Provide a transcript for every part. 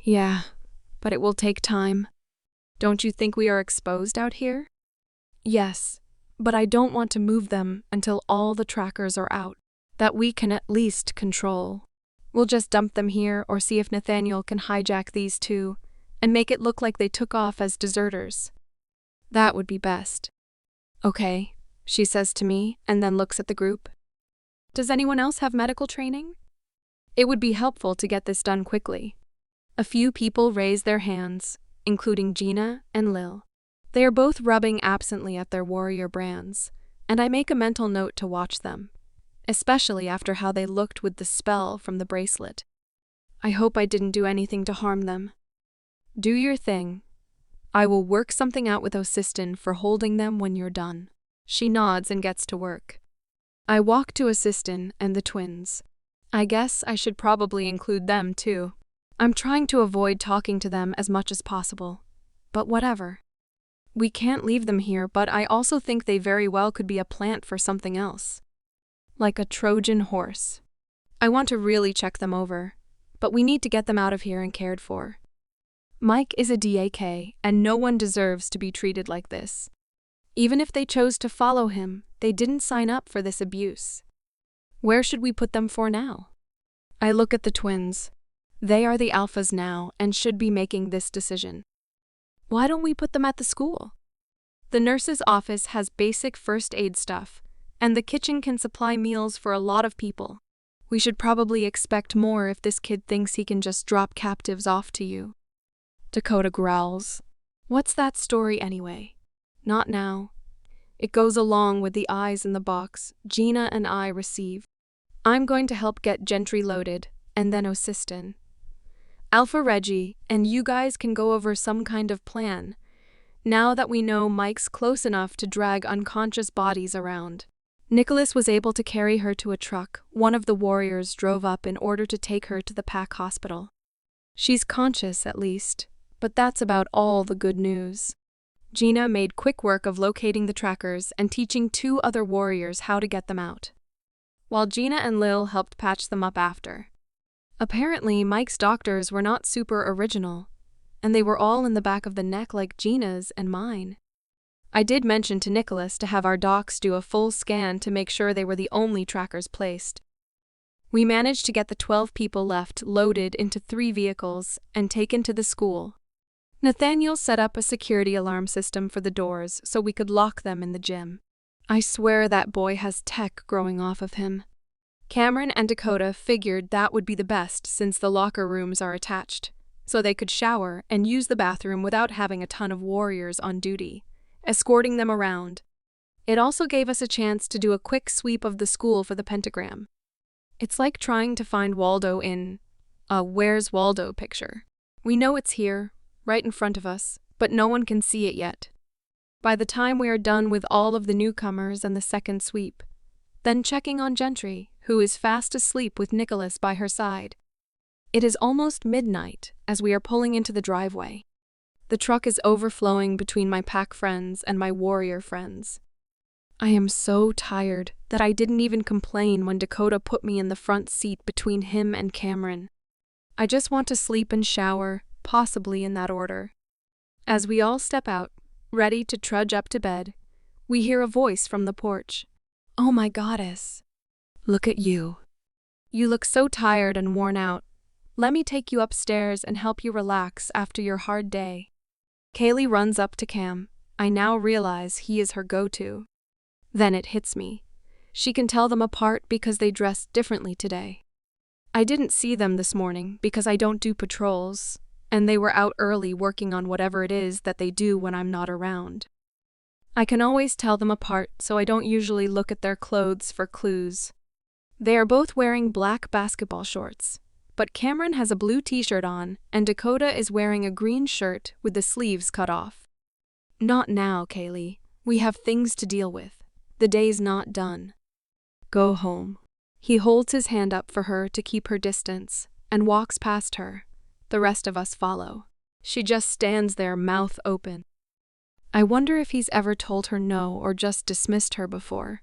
Yeah, but it will take time. Don't you think we are exposed out here? Yes, but I don't want to move them until all the trackers are out, that we can at least control. We'll just dump them here or see if Nathaniel can hijack these two and make it look like they took off as deserters. That would be best. Okay, she says to me and then looks at the group. Does anyone else have medical training? It would be helpful to get this done quickly. A few people raise their hands, including Gina and Lil. They are both rubbing absently at their warrior brands, and I make a mental note to watch them, especially after how they looked with the spell from the bracelet. I hope I didn't do anything to harm them. Do your thing. I will work something out with Osistin for holding them when you're done. She nods and gets to work. I walk to Osistin and the twins. I guess I should probably include them too. I'm trying to avoid talking to them as much as possible, but whatever. We can't leave them here, but I also think they very well could be a plant for something else. Like a Trojan horse. I want to really check them over, but we need to get them out of here and cared for. Mike is a DAK, and no one deserves to be treated like this. Even if they chose to follow him, they didn't sign up for this abuse. Where should we put them for now? I look at the twins. They are the alphas now and should be making this decision. Why don't we put them at the school? The nurse's office has basic first aid stuff, and the kitchen can supply meals for a lot of people. We should probably expect more if this kid thinks he can just drop captives off to you. Dakota growls. What's that story anyway? Not now. It goes along with the eyes in the box Gina and I receive. I'm going to help get Gentry loaded, and then Osistin. Alpha Reggie, and you guys can go over some kind of plan, now that we know Mike's close enough to drag unconscious bodies around. Nicholas was able to carry her to a truck one of the warriors drove up in order to take her to the Pack hospital. She's conscious, at least, but that's about all the good news. Gina made quick work of locating the trackers and teaching 2 other warriors how to get them out, while Gina and Lil helped patch them up after. Apparently, Mike's doctors were not super original, and they were all in the back of the neck like Gina's and mine. I did mention to Nicholas to have our docs do a full scan to make sure they were the only trackers placed. We managed to get the 12 people left loaded into 3 vehicles and taken to the school. Nathaniel set up a security alarm system for the doors so we could lock them in the gym. I swear that boy has tech growing off of him. Cameron and Dakota figured that would be the best since the locker rooms are attached, so they could shower and use the bathroom without having a ton of warriors on duty, escorting them around. It also gave us a chance to do a quick sweep of the school for the pentagram. It's like trying to find Waldo in a Where's Waldo picture. We know it's here, right in front of us, but no one can see it yet. By the time we are done with all of the newcomers and the second sweep, then checking on Gentry, who is fast asleep with Nicholas by her side. It is almost midnight as we are pulling into the driveway. The truck is overflowing between my pack friends and my warrior friends. I am so tired that I didn't even complain when Dakota put me in the front seat between him and Cameron. I just want to sleep and shower, possibly in that order. As we all step out, ready to trudge up to bed, we hear a voice from the porch. Oh my goddess. Look at you. You look so tired and worn out. Let me take you upstairs and help you relax after your hard day. Kaylee runs up to Cam. I now realize he is her go-to. Then it hits me. She can tell them apart because they dressed differently today. I didn't see them this morning because I don't do patrols, and they were out early working on whatever it is that they do when I'm not around. I can always tell them apart, so I don't usually look at their clothes for clues. They are both wearing black basketball shorts, but Cameron has a blue t-shirt on and Dakota is wearing a green shirt with the sleeves cut off. Not now, Kaylee. We have things to deal with. The day's not done. Go home. He holds his hand up for her to keep her distance and walks past her. The rest of us follow. She just stands there, mouth open. I wonder if he's ever told her no or just dismissed her before.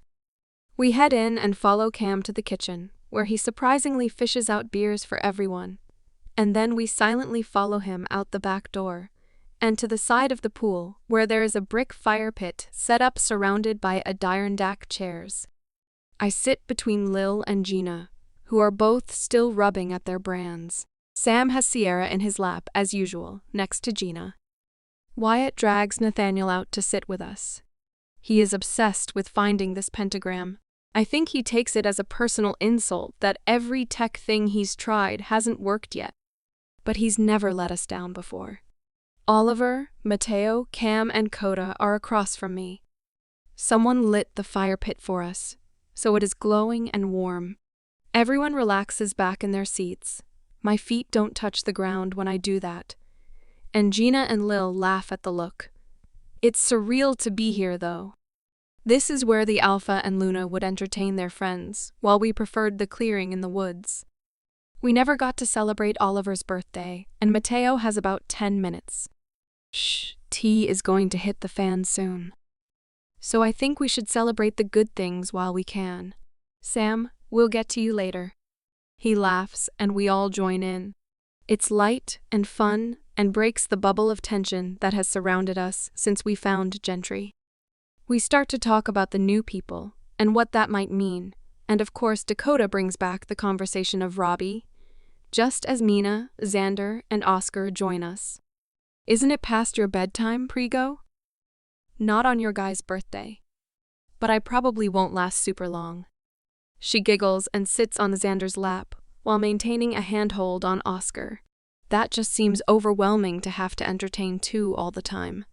We head in and follow Cam to the kitchen, where he surprisingly fishes out beers for everyone, and then we silently follow him out the back door, and to the side of the pool, where there is a brick fire pit set up surrounded by Adirondack chairs. I sit between Lil and Gina, who are both still rubbing at their brands. Sam has Sierra in his lap, as usual, next to Gina. Wyatt drags Nathaniel out to sit with us. He is obsessed with finding this pentagram. I think he takes it as a personal insult that every tech thing he's tried hasn't worked yet. But he's never let us down before. Oliver, Mateo, Cam, and Coda are across from me. Someone lit the fire pit for us, so it is glowing and warm. Everyone relaxes back in their seats. My feet don't touch the ground when I do that. And Gina and Lil laugh at the look. It's surreal to be here, though. This is where the Alpha and Luna would entertain their friends, while we preferred the clearing in the woods. We never got to celebrate Oliver's birthday, and Mateo has about 10 minutes. Shh, tea is going to hit the fan soon. So I think we should celebrate the good things while we can. Sam, we'll get to you later. He laughs, and we all join in. It's light and fun, and breaks the bubble of tension that has surrounded us since we found Gentry. We start to talk about the new people, and what that might mean, and of course Dakota brings back the conversation of Robbie, just as Mina, Xander, and Oscar join us. Isn't it past your bedtime, Prego? Not on your guy's birthday. But I probably won't last super long. She giggles and sits on Xander's lap, while maintaining a handhold on Oscar. That just seems overwhelming to have to entertain two all the time.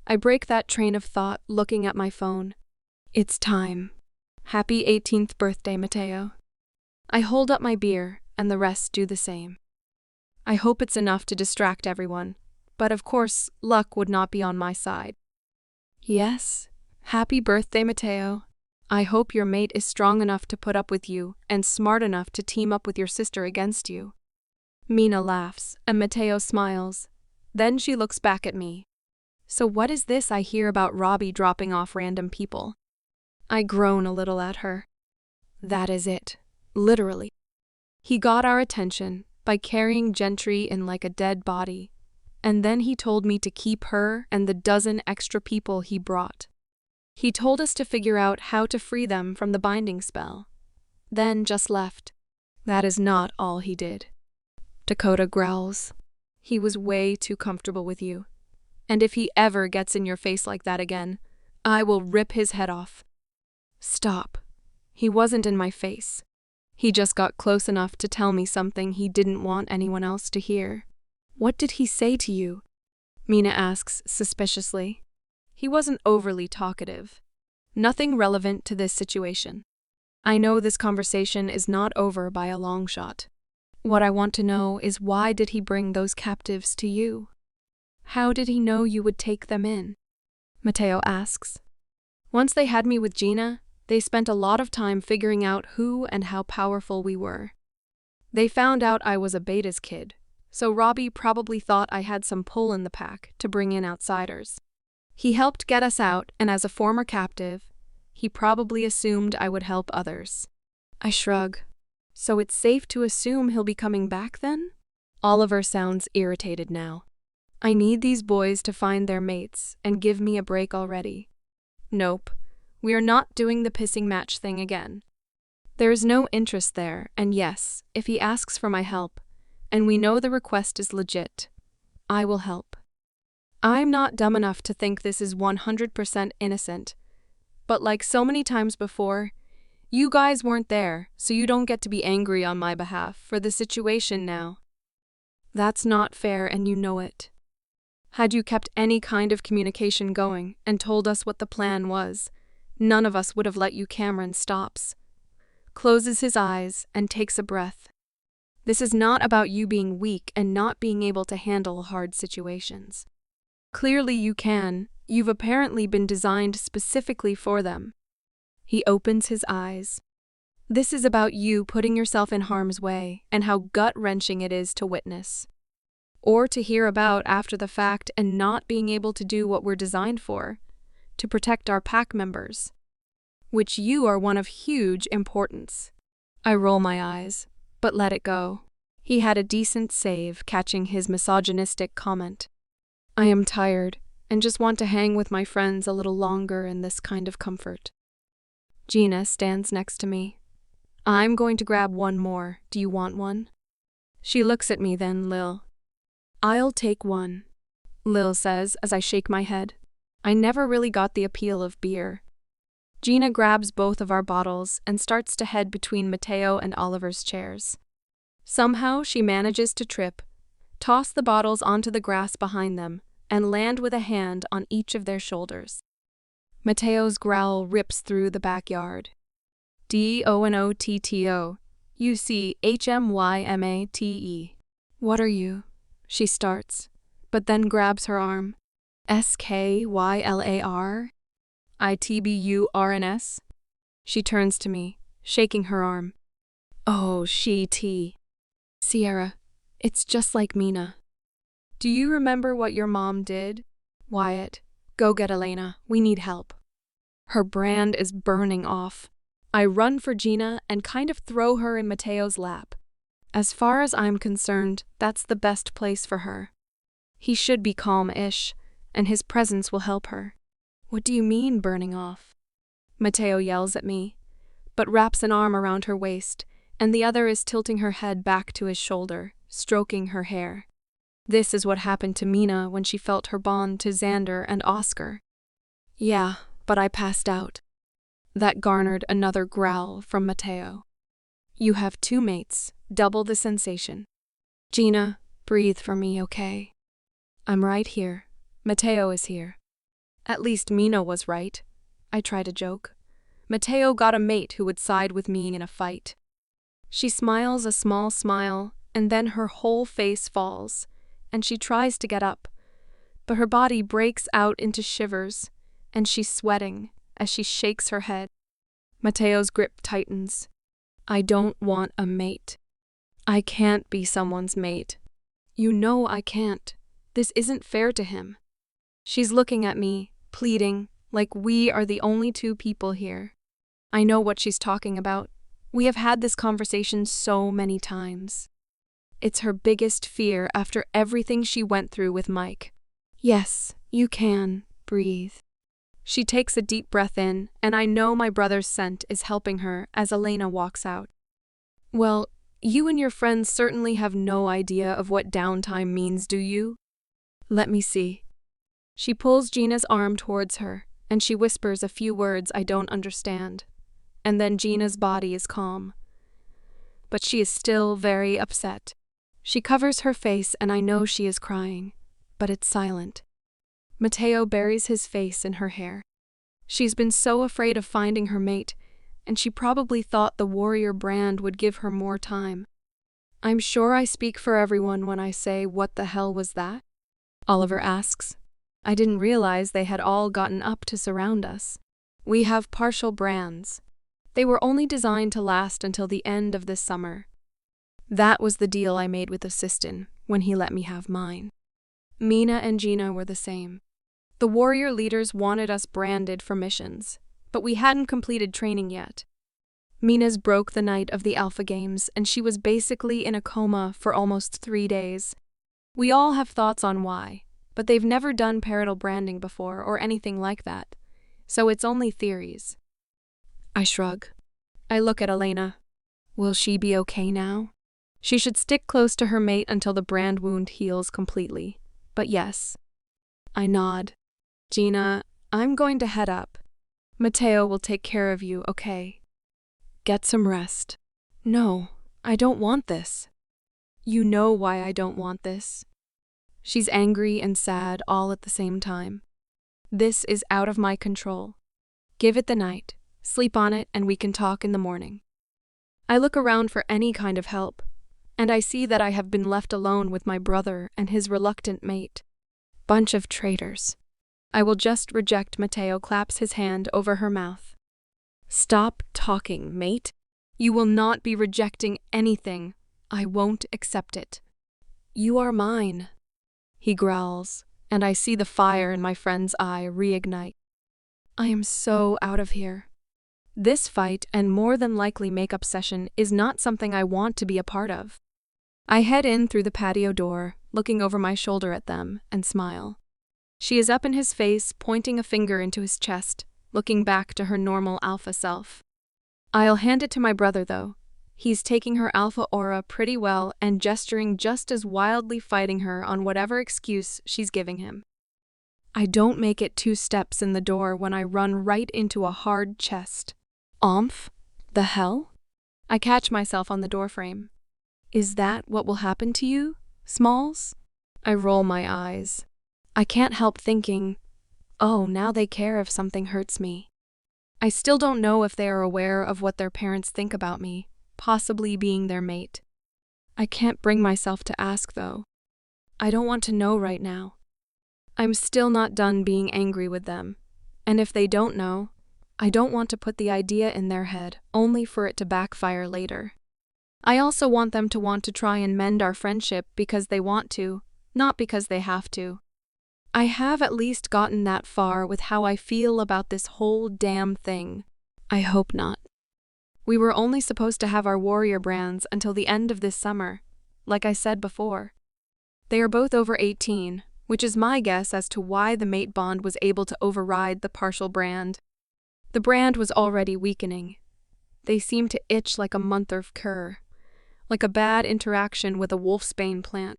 I break that train of thought looking at my phone. It's time. Happy 18th birthday, Mateo. I hold up my beer, and the rest do the same. I hope it's enough to distract everyone, but of course, luck would not be on my side. Yes, happy birthday, Mateo. I hope your mate is strong enough to put up with you and smart enough to team up with your sister against you. Mina laughs, and Mateo smiles. Then she looks back at me. So what is this I hear about Robbie dropping off random people? I groan a little at her. That is it, literally. He got our attention by carrying Gentry in like a dead body, and then he told me to keep her and the dozen extra people he brought. He told us to figure out how to free them from the binding spell, then just left. That is not all he did. Dakota growls. He was way too comfortable with you. And if he ever gets in your face like that again, I will rip his head off. Stop. He wasn't in my face. He just got close enough to tell me something he didn't want anyone else to hear. What did he say to you? Mina asks suspiciously. He wasn't overly talkative. Nothing relevant to this situation. I know this conversation is not over by a long shot. What I want to know is why did he bring those captives to you? How did he know you would take them in? Mateo asks. Once they had me with Gina, they spent a lot of time figuring out who and how powerful we were. They found out I was a Beta's kid, so Robbie probably thought I had some pull in the pack to bring in outsiders. He helped get us out, and as a former captive, he probably assumed I would help others. I shrug. So it's safe to assume he'll be coming back then? Oliver sounds irritated now. I need these boys to find their mates and give me a break already. Nope, we are not doing the pissing match thing again. There is no interest there, and yes, if he asks for my help, and we know the request is legit, I will help. I'm not dumb enough to think this is 100% innocent, but like so many times before, you guys weren't there, so you don't get to be angry on my behalf for the situation now. That's not fair, and you know it. Had you kept any kind of communication going and told us what the plan was, none of us would have let you. Cameron stops, closes his eyes, and takes a breath. This is not about you being weak and not being able to handle hard situations. Clearly you can. You've apparently been designed specifically for them. He opens his eyes. This is about you putting yourself in harm's way and how gut-wrenching it is to witness. Or to hear about after the fact and not being able to do what we're designed for, to protect our pack members, which you are one of huge importance. I roll my eyes, but let it go. He had a decent save, catching his misogynistic comment. I am tired and just want to hang with my friends a little longer in this kind of comfort. Gina stands next to me. I'm going to grab one more. Do you want one? She looks at me then, Lil. I'll take one, Lil says as I shake my head. I never really got the appeal of beer. Gina grabs both of our bottles and starts to head between Mateo and Oliver's chairs. Somehow she manages to trip, toss the bottles onto the grass behind them, and land with a hand on each of their shoulders. Mateo's growl rips through the backyard. DONOTTO, UCHMYMATE. What are you? She starts, but then grabs her arm. SKYLAR? ITBURNS? She turns to me, shaking her arm. Oh, Sierra, it's just like Mina. Do you remember what your mom did? Wyatt, go get Elena, we need help. Her brand is burning off. I run for Gina and kind of throw her in Mateo's lap. As far as I'm concerned, that's the best place for her. He should be calm-ish, and his presence will help her. What do you mean, burning off? Mateo yells at me, but wraps an arm around her waist, and the other is tilting her head back to his shoulder, stroking her hair. This is what happened to Mina when she felt her bond to Xander and Oscar. Yeah, but I passed out. That garnered another growl from Mateo. You have two mates, double the sensation. Gina, breathe for me, okay? I'm right here. Mateo is here. At least Mina was right. I try to joke. Mateo got a mate who would side with me in a fight. She smiles a small smile, and then her whole face falls, and she tries to get up, but her body breaks out into shivers, and she's sweating as she shakes her head. Mateo's grip tightens. I don't want a mate. I can't be someone's mate. You know I can't. This isn't fair to him. She's looking at me, pleading, like we are the only two people here. I know what she's talking about. We have had this conversation so many times. It's her biggest fear after everything she went through with Mike. Yes, you can. Breathe. She takes a deep breath in, and I know my brother's scent is helping her as Elena walks out. Well, you and your friends certainly have no idea of what downtime means, do you? Let me see. She pulls Gina's arm towards her, and she whispers a few words I don't understand. And then Gina's body is calm. But she is still very upset. She covers her face and I know she is crying, but it's silent. Mateo buries his face in her hair. She's been so afraid of finding her mate, and she probably thought the warrior brand would give her more time. I'm sure I speak for everyone when I say, what the hell was that? Oliver asks. I didn't realize they had all gotten up to surround us. We have partial brands. They were only designed to last until the end of this summer. That was the deal I made with Assistant when he let me have mine. Mina and Gina were the same. The warrior leaders wanted us branded for missions, but we hadn't completed training yet. Mina's broke the night of the Alpha Games, and she was basically in a coma for almost 3 days. We all have thoughts on why, but they've never done parental branding before or anything like that, so it's only theories. I shrug. I look at Elena. Will she be okay now? She should stick close to her mate until the brand wound heals completely. But yes. I nod. Gina, I'm going to head up. Mateo will take care of you, okay? Get some rest. No, I don't want this. You know why I don't want this. She's angry and sad all at the same time. This is out of my control. Give it the night. Sleep on it, and we can talk in the morning. I look around for any kind of help, and I see that I have been left alone with my brother and his reluctant mate. Bunch of traitors. I will just reject. Mateo claps his hand over her mouth. Stop talking, mate. You will not be rejecting anything. I won't accept it. You are mine, he growls, and I see the fire in my friend's eye reignite. I am so out of here. This fight and more than likely makeup session is not something I want to be a part of. I head in through the patio door, looking over my shoulder at them, and smile. She is up in his face, pointing a finger into his chest, looking back to her normal alpha self. I'll hand it to my brother, though. He's taking her alpha aura pretty well and gesturing just as wildly, fighting her on whatever excuse she's giving him. I don't make it 2 steps in the door when I run right into a hard chest. Oomph? The hell? I catch myself on the doorframe. Is that what will happen to you, Smalls? I roll my eyes. I can't help thinking, oh, now they care if something hurts me. I still don't know if they are aware of what their parents think about me, possibly being their mate. I can't bring myself to ask, though. I don't want to know right now. I'm still not done being angry with them, and if they don't know, I don't want to put the idea in their head only for it to backfire later. I also want them to want to try and mend our friendship because they want to, not because they have to. I have at least gotten that far with how I feel about this whole damn thing. I hope not. We were only supposed to have our warrior brands until the end of this summer, like I said before. They are both over 18, which is my guess as to why the mate bond was able to override the partial brand. The brand was already weakening. They seemed to itch like a month of cur, like a bad interaction with a wolfsbane plant.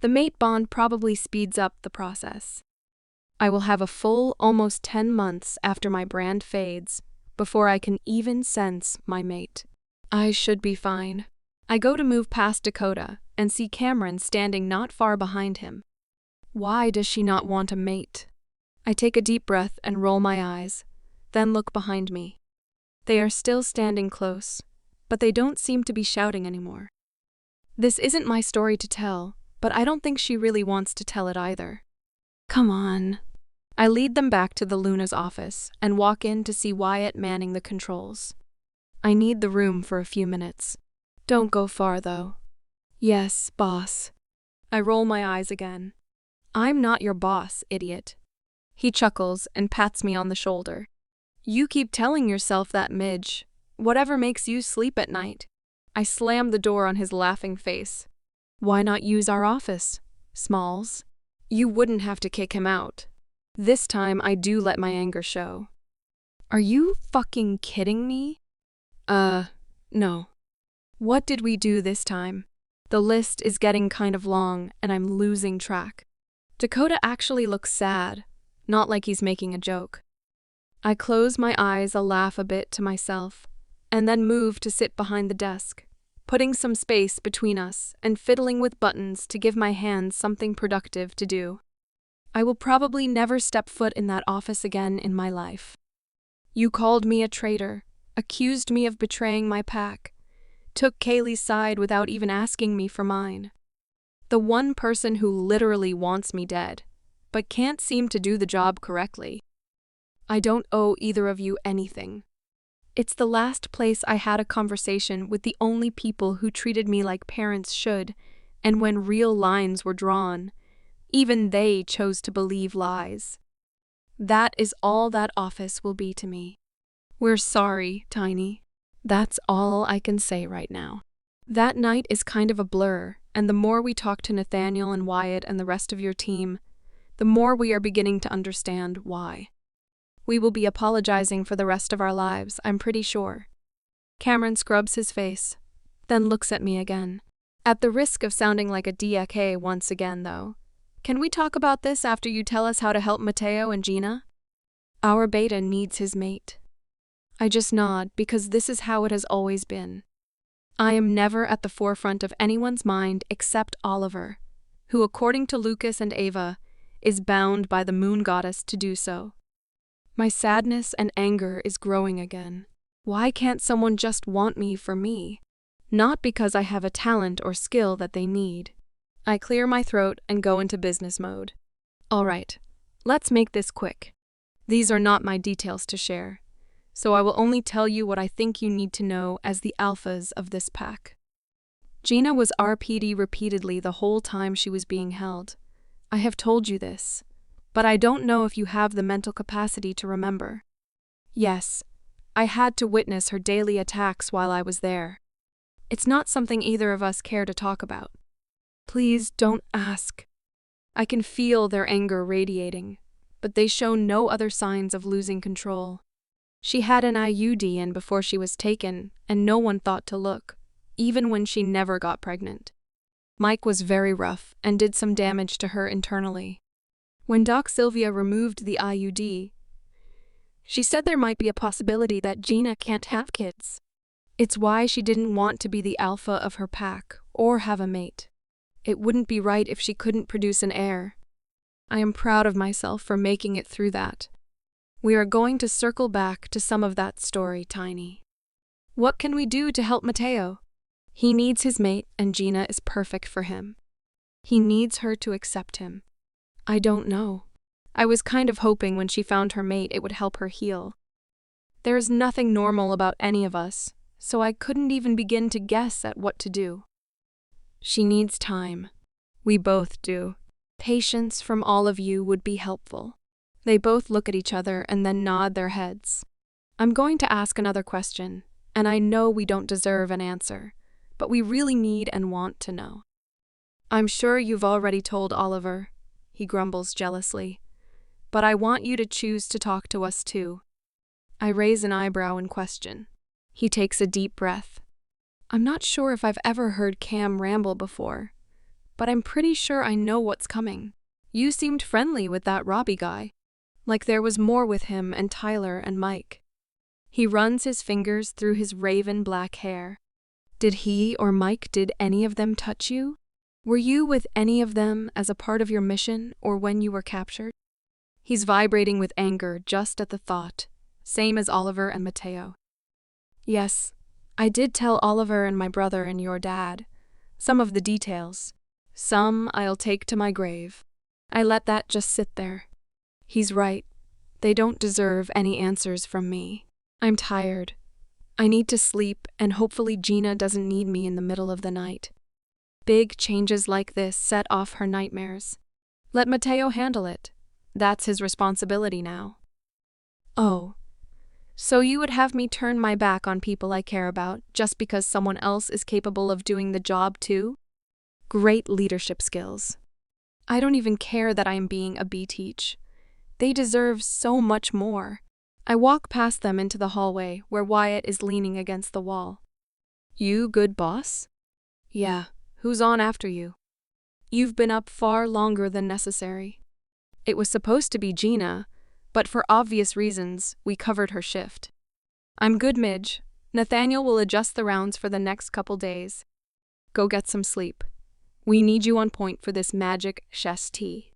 The mate bond probably speeds up the process. I will have a full almost 10 months after my brand fades before I can even sense my mate. I should be fine. I go to move past Dakota and see Cameron standing not far behind him. Why does she not want a mate? I take a deep breath and roll my eyes, then look behind me. They are still standing close, but they don't seem to be shouting anymore. This isn't my story to tell, but I don't think she really wants to tell it either. Come on. I lead them back to the Luna's office and walk in to see Wyatt manning the controls. I need the room for a few minutes. Don't go far, though. Yes, boss. I roll my eyes again. I'm not your boss, idiot. He chuckles and pats me on the shoulder. You keep telling yourself that, Midge. Whatever makes you sleep at night. I slam the door on his laughing face. Why not use our office, Smalls? You wouldn't have to kick him out. This time I do let my anger show. Are you fucking kidding me? No. What did we do this time? The list is getting kind of long and I'm losing track. Dakota actually looks sad, not like he's making a joke. I close my eyes, laugh a bit to myself, and then move to sit behind the desk, putting some space between us and fiddling with buttons to give my hands something productive to do. I will probably never step foot in that office again in my life. You called me a traitor, accused me of betraying my pack, took Kaylee's side without even asking me for mine. The one person who literally wants me dead, but can't seem to do the job correctly. I don't owe either of you anything. It's the last place I had a conversation with the only people who treated me like parents should, and when real lines were drawn, even they chose to believe lies. That is all that office will be to me. We're sorry, Tiny. That's all I can say right now. That night is kind of a blur, and the more we talk to Nathaniel and Wyatt and the rest of your team, the more we are beginning to understand why. We will be apologizing for the rest of our lives, I'm pretty sure. Cameron scrubs his face, then looks at me again. At the risk of sounding like a DK once again, though, can we talk about this after you tell us how to help Mateo and Gina? Our beta needs his mate. I just nod because this is how it has always been. I am never at the forefront of anyone's mind except Oliver, who, according to Lucas and Ava, is bound by the moon goddess to do so. My sadness and anger is growing again. Why can't someone just want me for me? Not because I have a talent or skill that they need. I clear my throat and go into business mode. All right, let's make this quick. These are not my details to share, so I will only tell you what I think you need to know as the alphas of this pack. Gina was RPD repeatedly the whole time she was being held. I have told you this, but I don't know if you have the mental capacity to remember. Yes, I had to witness her daily attacks while I was there. It's not something either of us care to talk about. Please don't ask. I can feel their anger radiating, but they show no other signs of losing control. She had an IUD in before she was taken, and no one thought to look, even when she never got pregnant. Mike was very rough and did some damage to her internally. When Doc Sylvia removed the IUD, she said there might be a possibility that Gina can't have kids. It's why she didn't want to be the alpha of her pack or have a mate. It wouldn't be right if she couldn't produce an heir. I am proud of myself for making it through that. We are going to circle back to some of that story, Tiny. What can we do to help Mateo? He needs his mate, and Gina is perfect for him. He needs her to accept him. I don't know. I was kind of hoping when she found her mate it would help her heal. There is nothing normal about any of us, so I couldn't even begin to guess at what to do. She needs time. We both do. Patience from all of you would be helpful. They both look at each other and then nod their heads. I'm going to ask another question, and I know we don't deserve an answer, but we really need and want to know. I'm sure you've already told Oliver, he grumbles jealously, but I want you to choose to talk to us too. I raise an eyebrow in question. He takes a deep breath. I'm not sure if I've ever heard Cam ramble before, but I'm pretty sure I know what's coming. You seemed friendly with that Robbie guy, like there was more with him and Tyler and Mike. He runs his fingers through his raven black hair. Did he or Mike, did any of them touch you? Were you with any of them as a part of your mission or when you were captured? He's vibrating with anger just at the thought, same as Oliver and Mateo. Yes, I did tell Oliver and my brother and your dad some of the details. Some I'll take to my grave. I let that just sit there. He's right. They don't deserve any answers from me. I'm tired. I need to sleep, and hopefully Gina doesn't need me in the middle of the night. Big changes like this set off her nightmares. Let Mateo handle it. That's his responsibility now. Oh, so you would have me turn my back on people I care about just because someone else is capable of doing the job too? Great leadership skills. I don't even care that I am being a B-teach. They deserve so much more. I walk past them into the hallway where Wyatt is leaning against the wall. You good boss? Yeah, who's on after you? You've been up far longer than necessary. It was supposed to be Gina, but for obvious reasons, we covered her shift. I'm good, Midge. Nathaniel will adjust the rounds for the next couple days. Go get some sleep. We need you on point for this magic chess tea.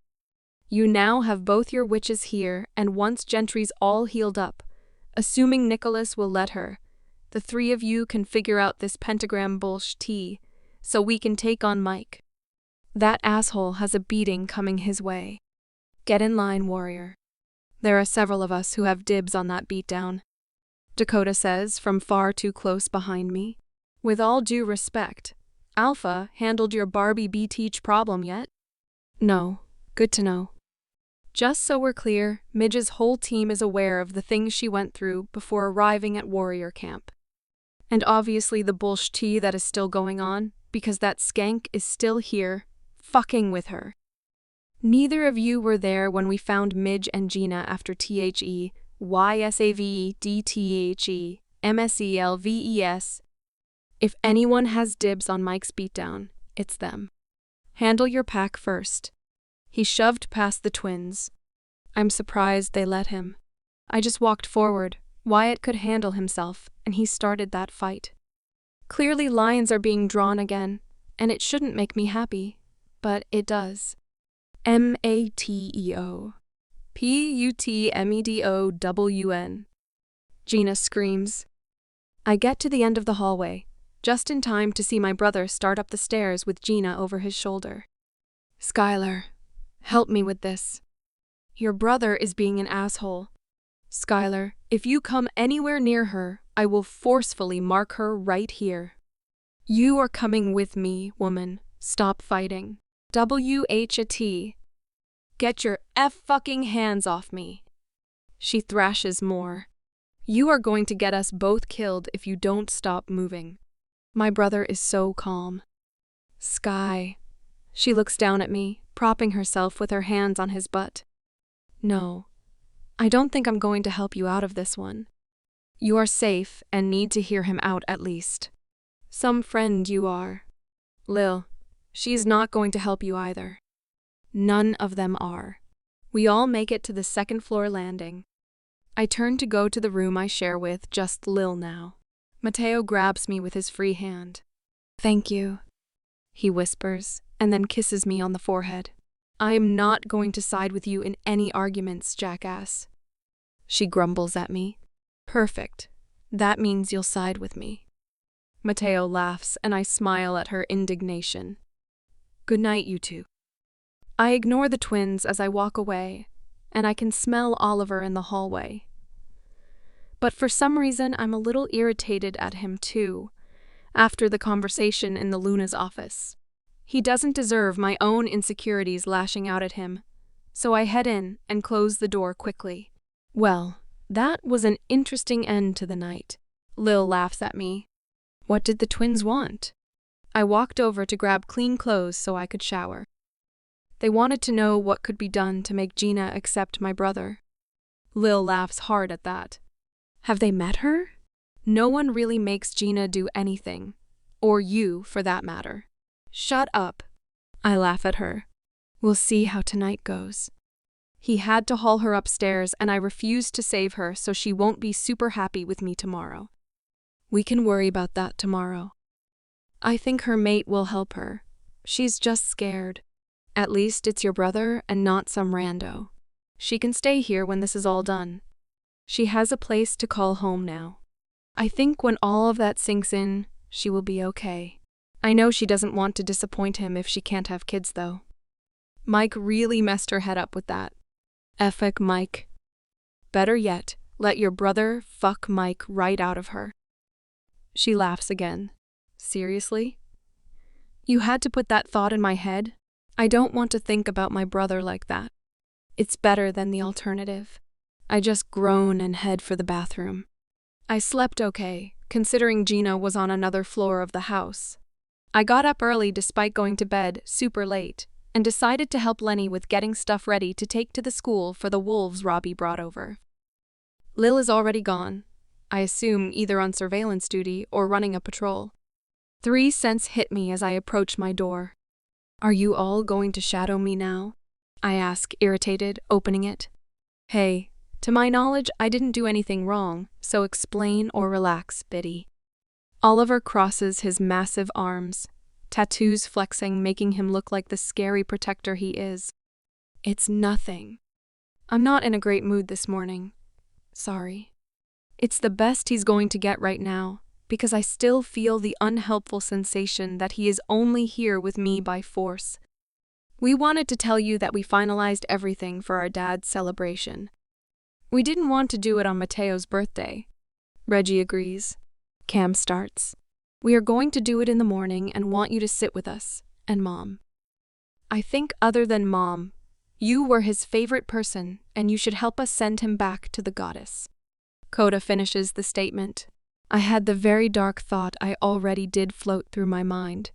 You now have both your witches here, and once Gentry's all healed up, assuming Nicholas will let her, the three of you can figure out this pentagram bullsh tea, so we can take on Mike. That asshole has a beating coming his way. Get in line, warrior. There are several of us who have dibs on that beatdown, Dakota says from far too close behind me. With all due respect, Alpha handled your Barbie B-teach problem yet? No. Good to know. Just so we're clear, Midge's whole team is aware of the things she went through before arriving at warrior camp. And obviously the bullsh tea that is still going on, because that skank is still here, fucking with her. Neither of you were there when we found Midge and Gina after THE, YSAVE, DTHE, MSELVES. If anyone has dibs on Mike's beatdown, it's them. Handle your pack first. He shoved past the twins. I'm surprised they let him. I just walked forward. Wyatt could handle himself, and he started that fight. Clearly lines are being drawn again, and it shouldn't make me happy, but it does. MATEO. PUTMEDOWN. Gina screams. I get to the end of the hallway, just in time to see my brother start up the stairs with Gina over his shoulder. Skylar, help me with this. Your brother is being an asshole. Skylar, if you come anywhere near her, I will forcefully mark her right here. You are coming with me, woman. Stop fighting. WHAT. Get your fucking hands off me. She thrashes more. You are going to get us both killed if you don't stop moving. My brother is so calm. Sky, She looks down at me, propping herself with her hands on his butt. No, I don't think I'm going to help you out of this one. You are safe and need to hear him out at least. Some friend you are. Lil, she's not going to help you either. None of them are. We all make it to the second floor landing. I turn to go to the room I share with just Lil now. Mateo grabs me with his free hand. Thank you, he whispers, and then kisses me on the forehead. I am not going to side with you in any arguments, jackass. She grumbles at me. Perfect. That means you'll side with me. Mateo laughs, and I smile at her indignation. Good night, you two. I ignore the twins as I walk away, and I can smell Oliver in the hallway. But for some reason, I'm a little irritated at him too, after the conversation in the Luna's office. He doesn't deserve my own insecurities lashing out at him, so I head in and close the door quickly. Well, that was an interesting end to the night. Lil laughs at me. What did the twins want? I walked over to grab clean clothes so I could shower. They wanted to know what could be done to make Gina accept my brother. Lil laughs hard at that. Have they met her? No one really makes Gina do anything. Or you, for that matter. Shut up. I laugh at her. We'll see how tonight goes. He had to haul her upstairs, and I refused to save her so she won't be super happy with me tomorrow. We can worry about that tomorrow. I think her mate will help her. She's just scared. At least it's your brother and not some rando. She can stay here when this is all done. She has a place to call home now. I think when all of that sinks in, she will be okay. I know she doesn't want to disappoint him if she can't have kids, though. Mike really messed her head up with that. Effic Mike. Better yet, let your brother fuck Mike right out of her. She laughs again. Seriously? You had to put that thought in my head? I don't want to think about my brother like that. It's better than the alternative. I just groan and head for the bathroom. I slept okay, considering Gina was on another floor of the house. I got up early despite going to bed super late, and decided to help Lenny with getting stuff ready to take to the school for the wolves Robbie brought over. Lil is already gone, I assume either on surveillance duty or running a patrol. 3 cents hit me as I approach my door. Are you all going to shadow me now? I ask, irritated, opening it. Hey, to my knowledge, I didn't do anything wrong, so explain or relax, Biddy. Oliver crosses his massive arms, tattoos flexing, making him look like the scary protector he is. It's nothing. I'm not in a great mood this morning. Sorry. It's the best he's going to get right now, because I still feel the unhelpful sensation that he is only here with me by force. We wanted to tell you that we finalized everything for our dad's celebration. We didn't want to do it on Mateo's birthday. Reggie agrees. Cam starts. We are going to do it in the morning and want you to sit with us, and Mom. I think other than Mom, you were his favorite person and you should help us send him back to the goddess. Coda finishes the statement. I had the very dark thought I already did float through my mind,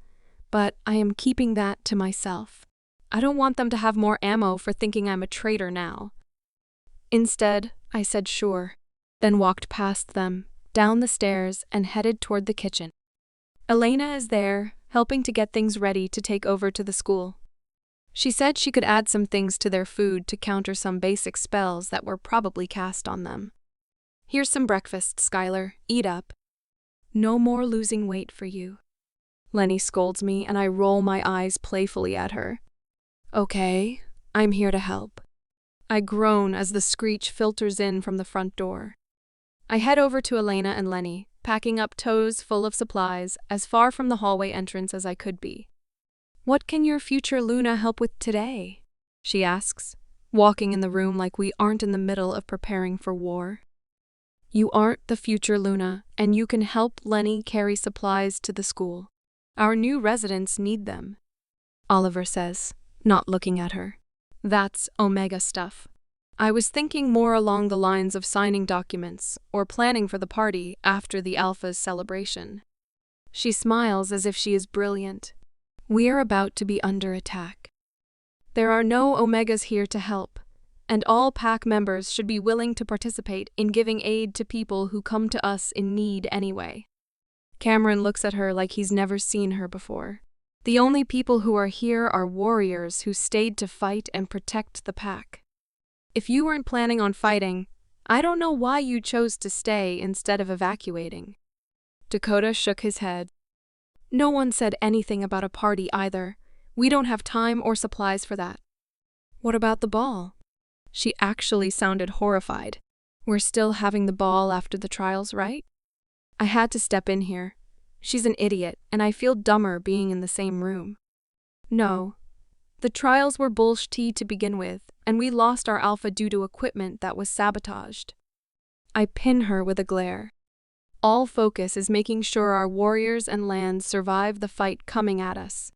but I am keeping that to myself. I don't want them to have more ammo for thinking I'm a traitor now. Instead, I said sure, then walked past them, down the stairs, and headed toward the kitchen. Elena is there, helping to get things ready to take over to the school. She said she could add some things to their food to counter some basic spells that were probably cast on them. Here's some breakfast, Skylar. Eat up. No more losing weight for you. Lenny scolds me, and I roll my eyes playfully at her. Okay, I'm here to help. I groan as the screech filters in from the front door. I head over to Elena and Lenny, packing up toes full of supplies, as far from the hallway entrance as I could be. What can your future Luna help with today? She asks, walking in the room like we aren't in the middle of preparing for war. You aren't the future Luna, and you can help Lenny carry supplies to the school. Our new residents need them, Oliver says, not looking at her. That's Omega stuff. I was thinking more along the lines of signing documents or planning for the party after the Alpha's celebration. She smiles as if she is brilliant. We are about to be under attack. There are no Omegas here to help, and all pack members should be willing to participate in giving aid to people who come to us in need anyway. Cameron looks at her like he's never seen her before. The only people who are here are warriors who stayed to fight and protect the pack. If you weren't planning on fighting, I don't know why you chose to stay instead of evacuating. Dakota shook his head. No one said anything about a party either. We don't have time or supplies for that. What about the ball? She actually sounded horrified. We're still having the ball after the trials, right? I had to step in here. She's an idiot, and I feel dumber being in the same room. No. The trials were bullshit to begin with, and we lost our alpha due to equipment that was sabotaged. I pin her with a glare. All focus is making sure our warriors and lands survive the fight coming at us.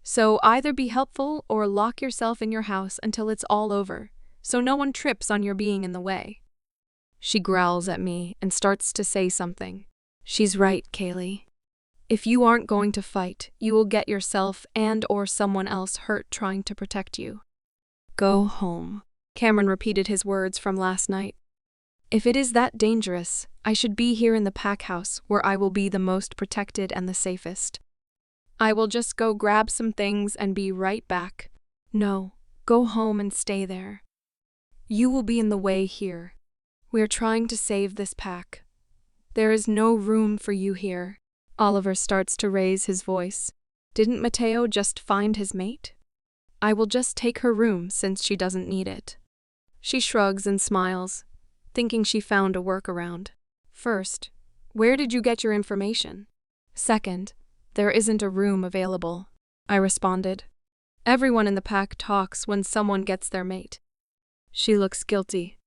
So either be helpful or lock yourself in your house until it's all over, so no one trips on your being in the way. She growls at me and starts to say something. She's right, Kaylee. If you aren't going to fight, you will get yourself and/or someone else hurt trying to protect you. Go home. Cameron repeated his words from last night. If it is that dangerous, I should be here in the pack house where I will be the most protected and the safest. I will just go grab some things and be right back. No, go home and stay there. You will be in the way here. We are trying to save this pack. There is no room for you here. Oliver starts to raise his voice. Didn't Mateo just find his mate? I will just take her room since she doesn't need it. She shrugs and smiles, thinking she found a workaround. First, where did you get your information? Second, there isn't a room available, I responded. Everyone in the pack talks when someone gets their mate. She looks guilty.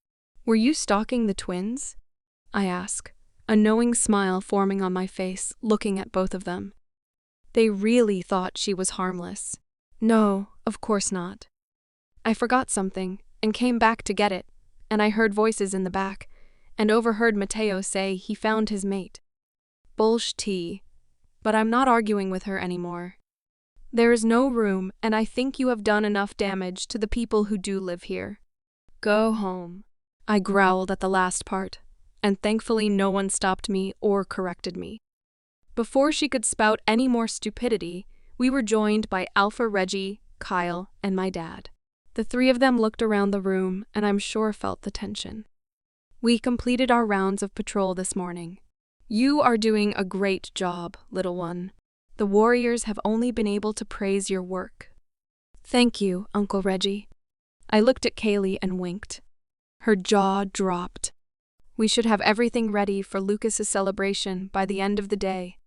Were you stalking the twins? I ask, a knowing smile forming on my face, looking at both of them. They really thought she was harmless. No, of course not. I forgot something and came back to get it, and I heard voices in the back and overheard Mateo say he found his mate. Bullshit. But I'm not arguing with her anymore. There is no room, and I think you have done enough damage to the people who do live here. Go home. I growled at the last part, and thankfully no one stopped me or corrected me. Before she could spout any more stupidity, we were joined by Alpha Reggie, Kyle, and my dad. The three of them looked around the room, and I'm sure felt the tension. We completed our rounds of patrol this morning. You are doing a great job, little one. The warriors have only been able to praise your work. Thank you, Uncle Reggie. I looked at Kaylee and winked. Her jaw dropped. We should have everything ready for Lucas's celebration by the end of the day.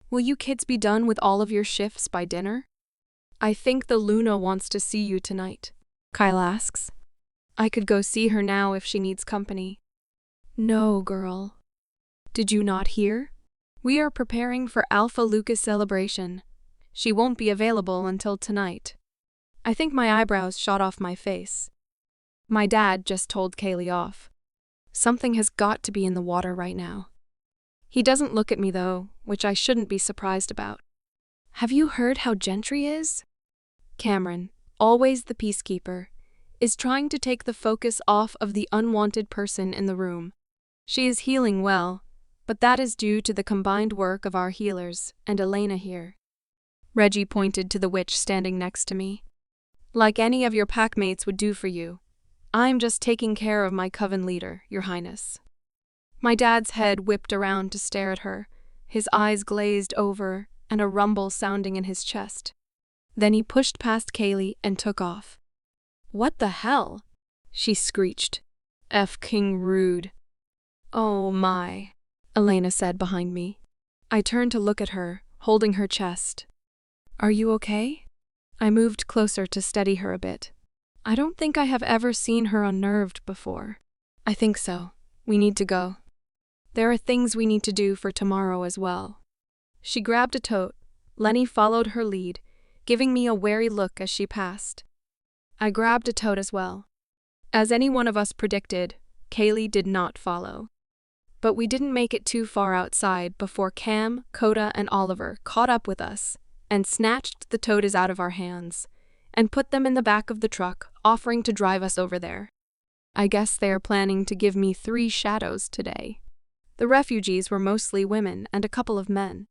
Will you kids be done with all of your shifts by dinner? I think the Luna wants to see you tonight, Kyle asks. I could go see her now if she needs company. No, girl. Did you not hear? We are preparing for Alpha Lucas celebration. She won't be available until tonight. I think my eyebrows shot off my face. My dad just told Kaylee off. Something has got to be in the water right now. He doesn't look at me though, which I shouldn't be surprised about. Have you heard how Gentry is? Cameron, always the peacekeeper, is trying to take the focus off of the unwanted person in the room. She is healing well, but that is due to the combined work of our healers and Elena here. Reggie pointed to the witch standing next to me. Like any of your packmates would do for you, I'm just taking care of my coven leader, Your Highness. My dad's head whipped around to stare at her, his eyes glazed over and a rumble sounding in his chest. Then he pushed past Kaylee and took off. What the hell? She screeched. King rude. Oh my, Elena said behind me. I turned to look at her, holding her chest. Are you okay? I moved closer to steady her a bit. I don't think I have ever seen her unnerved before. I think so. We need to go. There are things we need to do for tomorrow as well. She grabbed a tote. Lenny followed her lead, giving me a wary look as she passed. I grabbed a tote as well. As any one of us predicted, Kaylee did not follow. But we didn't make it too far outside before Cam, Coda, and Oliver caught up with us and snatched the totes out of our hands and put them in the back of the truck, offering to drive us over there. I guess they are planning to give me 3 shadows today. The refugees were mostly women and a couple of men.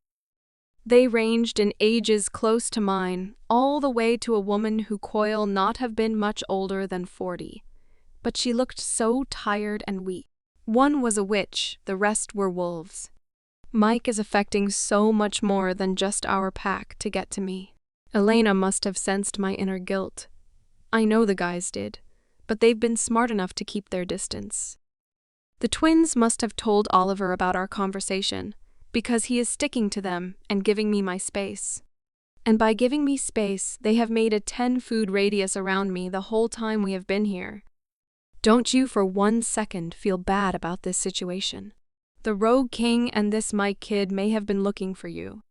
They ranged in ages close to mine, all the way to a woman who could not have been much older than 40. But she looked so tired and weak. One was a witch, the rest were wolves. Mike is affecting so much more than just our pack to get to me. Elena must have sensed my inner guilt. I know the guys did, but they've been smart enough to keep their distance. The twins must have told Oliver about our conversation, because he is sticking to them and giving me my space. And by giving me space, they have made a 10-foot radius around me the whole time we have been here. Don't you for 1 second feel bad about this situation. The Rogue King and this Mike kid may have been looking for you.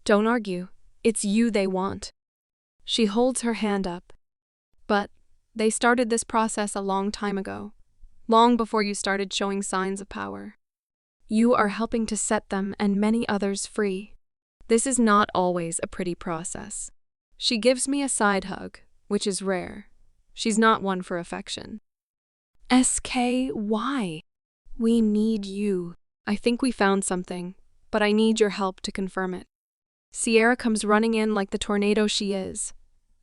Don't argue. It's you they want. She holds her hand up. But they started this process a long time ago, long before you started showing signs of power. You are helping to set them and many others free. This is not always a pretty process. She gives me a side hug, which is rare. She's not one for affection. SKY. We need you. I think we found something, but I need your help to confirm it. Sierra comes running in like the tornado she is.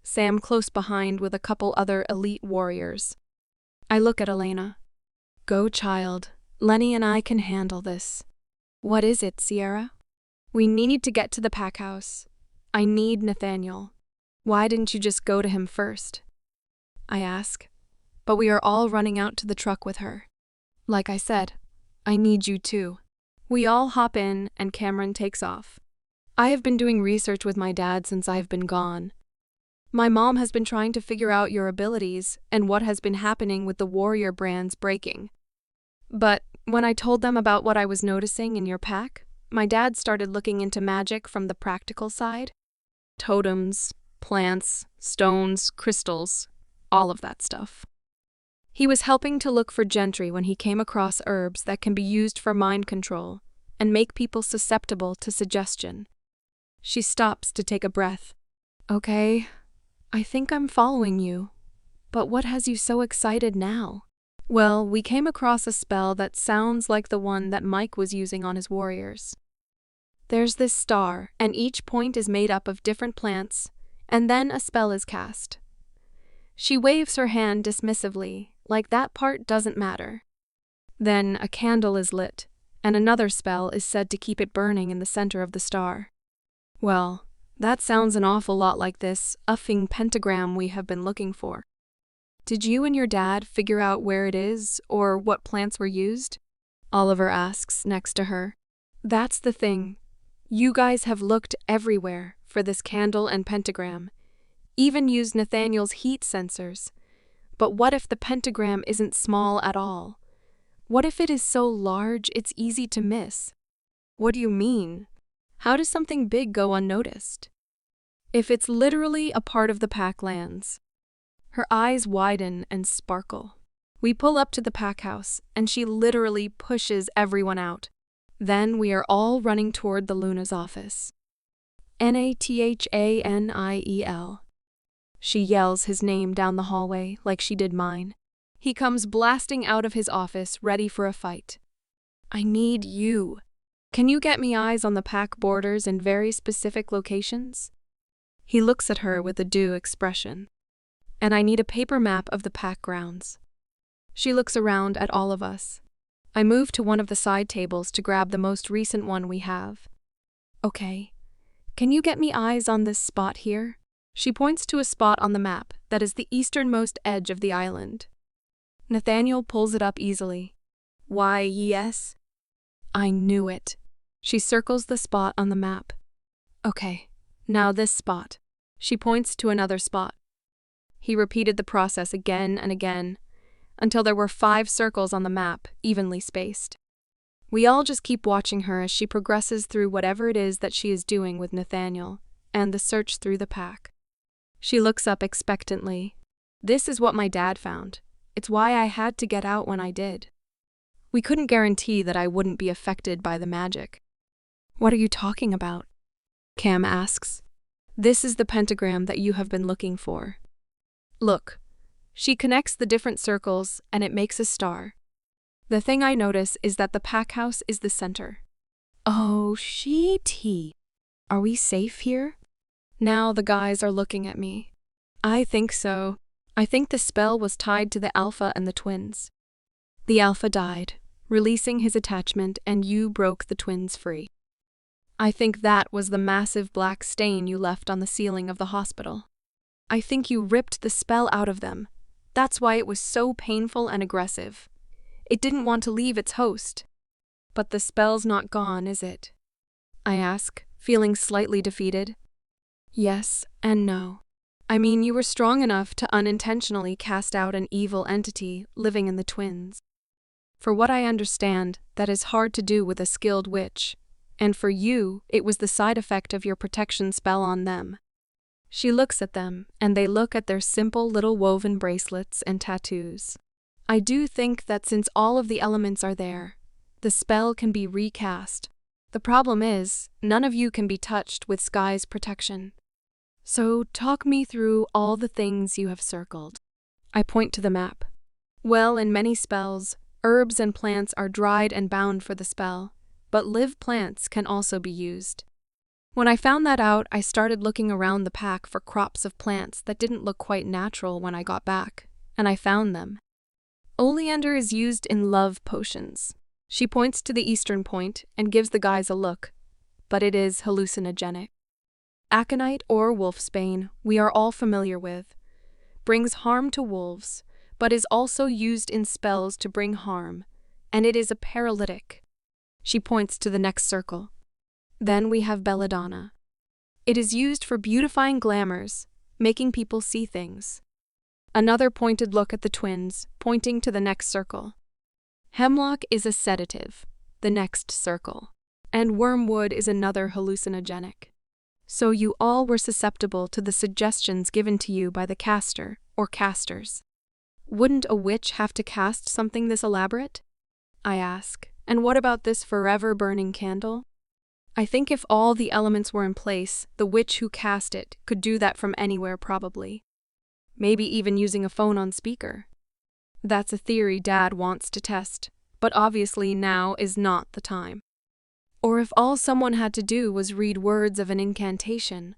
Sam close behind with a couple other elite warriors. I look at Elena. Go, child. Lenny and I can handle this. What is it, Sierra? We need to get to the pack house. I need Nathaniel. Why didn't you just go to him first? I ask. But we are all running out to the truck with her. Like I said, I need you too. We all hop in and Cameron takes off. I have been doing research with my dad since I've been gone. My mom has been trying to figure out your abilities and what has been happening with the warrior brands breaking. But when I told them about what I was noticing in your pack, my dad started looking into magic from the practical side. Totems, plants, stones, crystals, all of that stuff. He was helping to look for gentry when he came across herbs that can be used for mind control and make people susceptible to suggestion. She stops to take a breath. Okay, I think I'm following you. But what has you so excited now? Well, we came across a spell that sounds like the one that Mike was using on his warriors. There's this star, and each point is made up of different plants, and then a spell is cast. She waves her hand dismissively, like that part doesn't matter. Then a candle is lit, and another spell is said to keep it burning in the center of the star. Well, that sounds an awful lot like this uffing pentagram we have been looking for. Did you and your dad figure out where it is, or what plants were used? Oliver asks next to her. That's the thing. You guys have looked everywhere for this candle and pentagram, even used Nathaniel's heat sensors. But what if the pentagram isn't small at all? What if it is so large it's easy to miss? What do you mean? How does something big go unnoticed? If it's literally a part of the pack lands. Her eyes widen and sparkle. We pull up to the pack house, and she literally pushes everyone out. Then we are all running toward the Luna's office. Nathaniel. She yells his name down the hallway like she did mine. He comes blasting out of his office, ready for a fight. I need you. Can you get me eyes on the pack borders in very specific locations? He looks at her with a due expression. And I need a paper map of the pack grounds. She looks around at all of us. I move to one of the side tables to grab the most recent one we have. Okay. Can you get me eyes on this spot here? She points to a spot on the map that is the easternmost edge of the island. Nathaniel pulls it up easily. Why, yes. I knew it. She circles the spot on the map. Okay, now this spot. She points to another spot. He repeated the process again and again, until there were 5 circles on the map, evenly spaced. We all just keep watching her as she progresses through whatever it is that she is doing with Nathaniel, and the search through the pack. She looks up expectantly. This is what my dad found. It's why I had to get out when I did. We couldn't guarantee that I wouldn't be affected by the magic. What are you talking about? Cam asks. This is the pentagram that you have been looking for. Look. She connects the different circles and it makes a star. The thing I notice is that the pack house is the center. Oh, shitty. Are we safe here? Now the guys are looking at me. I think so. I think the spell was tied to the alpha and the twins. The alpha died, releasing his attachment, and you broke the twins free. I think that was the massive black stain you left on the ceiling of the hospital. I think you ripped the spell out of them. That's why it was so painful and aggressive. It didn't want to leave its host. But the spell's not gone, is it? I ask, feeling slightly defeated. Yes and no. I mean, you were strong enough to unintentionally cast out an evil entity living in the twins. For what I understand, that is hard to do with a skilled witch, and for you, it was the side effect of your protection spell on them. She looks at them, and they look at their simple little woven bracelets and tattoos. I do think that since all of the elements are there, the spell can be recast. The problem is, none of you can be touched with Sky's protection. So talk me through all the things you have circled. I point to the map. Well, in many spells, herbs and plants are dried and bound for the spell, but live plants can also be used. When I found that out, I started looking around the pack for crops of plants that didn't look quite natural when I got back, and I found them. Oleander is used in love potions. She points to the eastern point and gives the guys a look, but it is hallucinogenic. Aconite or wolfsbane, we are all familiar with, brings harm to wolves, but is also used in spells to bring harm, and it is a paralytic. She points to the next circle. Then we have belladonna. It is used for beautifying glamours, making people see things. Another pointed look at the twins, pointing to the next circle. Hemlock is a sedative, the next circle, and wormwood is another hallucinogenic. So you all were susceptible to the suggestions given to you by the caster or casters. Wouldn't a witch have to cast something this elaborate? I ask, and what about this forever burning candle? I think if all the elements were in place, the witch who cast it could do that from anywhere probably. Maybe even using a phone on speaker. That's a theory Dad wants to test, but obviously now is not the time. Or if all someone had to do was read words of an incantation,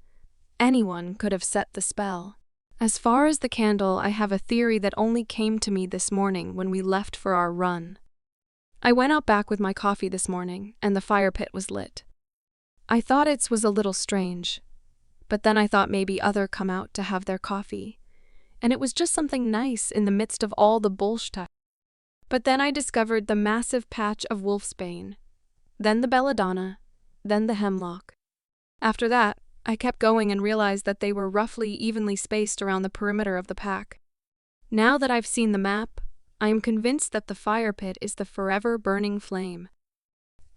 anyone could have set the spell. As far as the candle, I have a theory that only came to me this morning when we left for our run. I went out back with my coffee this morning, and the fire pit was lit. I thought it was a little strange, but then I thought maybe other come out to have their coffee, and it was just something nice in the midst of all the bullshit. But then I discovered the massive patch of wolfsbane, then the belladonna, then the hemlock. After that, I kept going and realized that they were roughly evenly spaced around the perimeter of the pack. Now that I've seen the map, I am convinced that the fire pit is the forever burning flame.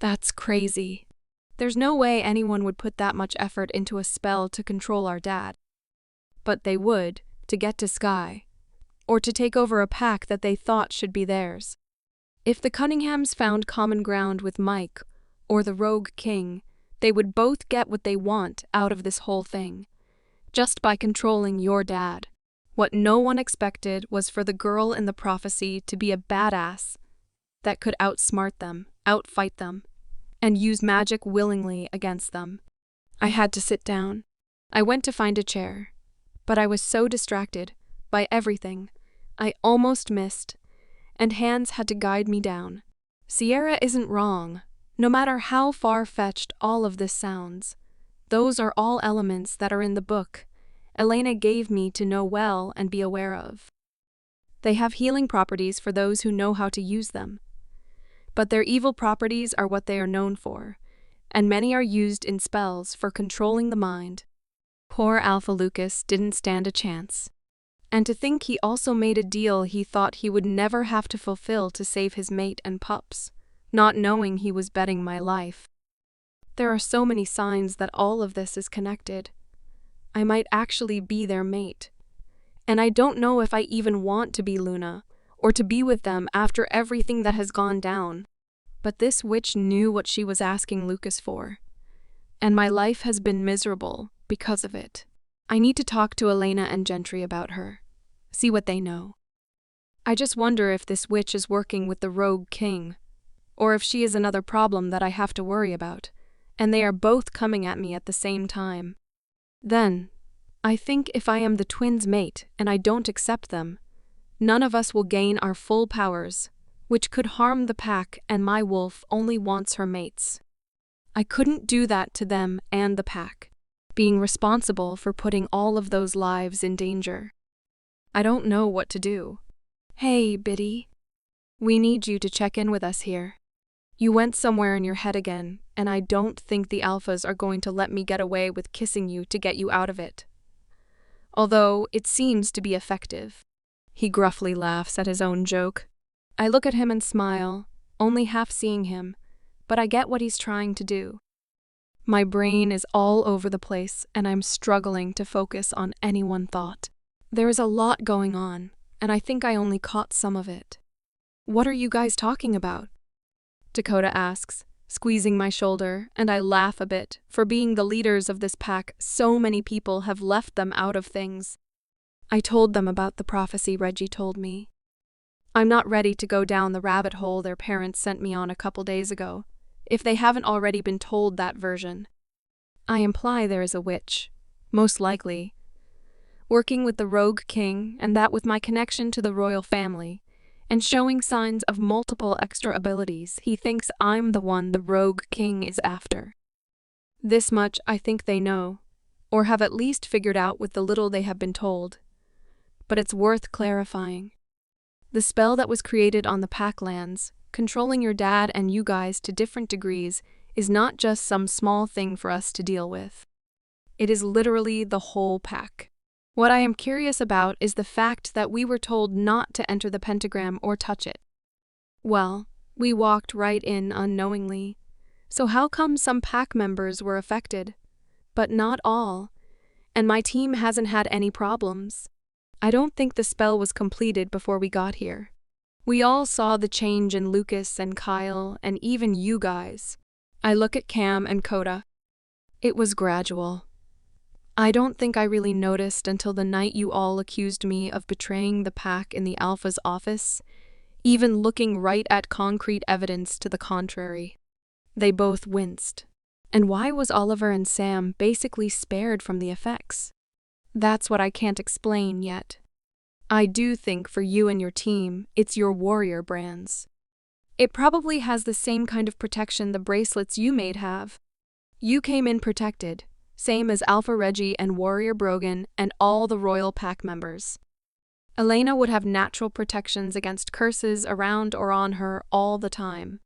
That's crazy. There's no way anyone would put that much effort into a spell to control our dad. But they would, to get to Sky, or to take over a pack that they thought should be theirs. If the Cunninghams found common ground with Mike, or the Rogue King, they would both get what they want out of this whole thing, just by controlling your dad. What no one expected was for the girl in the prophecy to be a badass that could outsmart them, outfight them, and use magic willingly against them. I had to sit down. I went to find a chair, but I was so distracted by everything, I almost missed, and hands had to guide me down. Sierra isn't wrong, no matter how far-fetched all of this sounds. Those are all elements that are in the book Elena gave me to know well and be aware of. They have healing properties for those who know how to use them. But their evil properties are what they are known for, and many are used in spells for controlling the mind. Poor Alpha Lucas didn't stand a chance. And to think he also made a deal he thought he would never have to fulfill to save his mate and pups, not knowing he was betting my life. There are so many signs that all of this is connected. I might actually be their mate. And I don't know if I even want to be Luna, or to be with them after everything that has gone down. But this witch knew what she was asking Lucas for. And my life has been miserable, because of it. I need to talk to Elena and Gentry about her, see what they know. I just wonder if this witch is working with the rogue king, or if she is another problem that I have to worry about, and they are both coming at me at the same time. Then, I think if I am the twins' mate and I don't accept them, none of us will gain our full powers, which could harm the pack, and my wolf only wants her mates. I couldn't do that to them and the pack, being responsible for putting all of those lives in danger. I don't know what to do. Hey, Biddy. We need you to check in with us here. You went somewhere in your head again, and I don't think the alphas are going to let me get away with kissing you to get you out of it. Although it seems to be effective. He gruffly laughs at his own joke. I look at him and smile, only half seeing him, but I get what he's trying to do. My brain is all over the place, and I'm struggling to focus on any one thought. There is a lot going on, and I think I only caught some of it. What are you guys talking about? Dakota asks, squeezing my shoulder, and I laugh a bit. For being the leaders of this pack, so many people have left them out of things. I told them about the prophecy Reggie told me. I'm not ready to go down the rabbit hole their parents sent me on a couple days ago, if they haven't already been told that version. I imply there is a witch, most likely, working with the rogue king, and that with my connection to the royal family, and showing signs of multiple extra abilities, he thinks I'm the one the rogue king is after. This much I think they know, or have at least figured out with the little they have been told. But it's worth clarifying. The spell that was created on the pack lands, controlling your dad and you guys to different degrees, is not just some small thing for us to deal with. It is literally the whole pack. What I am curious about is the fact that we were told not to enter the pentagram or touch it. Well, we walked right in unknowingly. So how come some pack members were affected, but not all, and my team hasn't had any problems? I don't think the spell was completed before we got here. We all saw the change in Lucas and Kyle and even you guys. I look at Cam and Coda. It was gradual. I don't think I really noticed until the night you all accused me of betraying the pack in the Alpha's office, even looking right at concrete evidence to the contrary. They both winced. And why was Oliver and Sam basically spared from the effects? That's what I can't explain yet. I do think for you and your team, it's your warrior brands. It probably has the same kind of protection the bracelets you made have. You came in protected, same as Alpha Reggie and Warrior Brogan and all the royal pack members. Elena would have natural protections against curses around or on her all the time.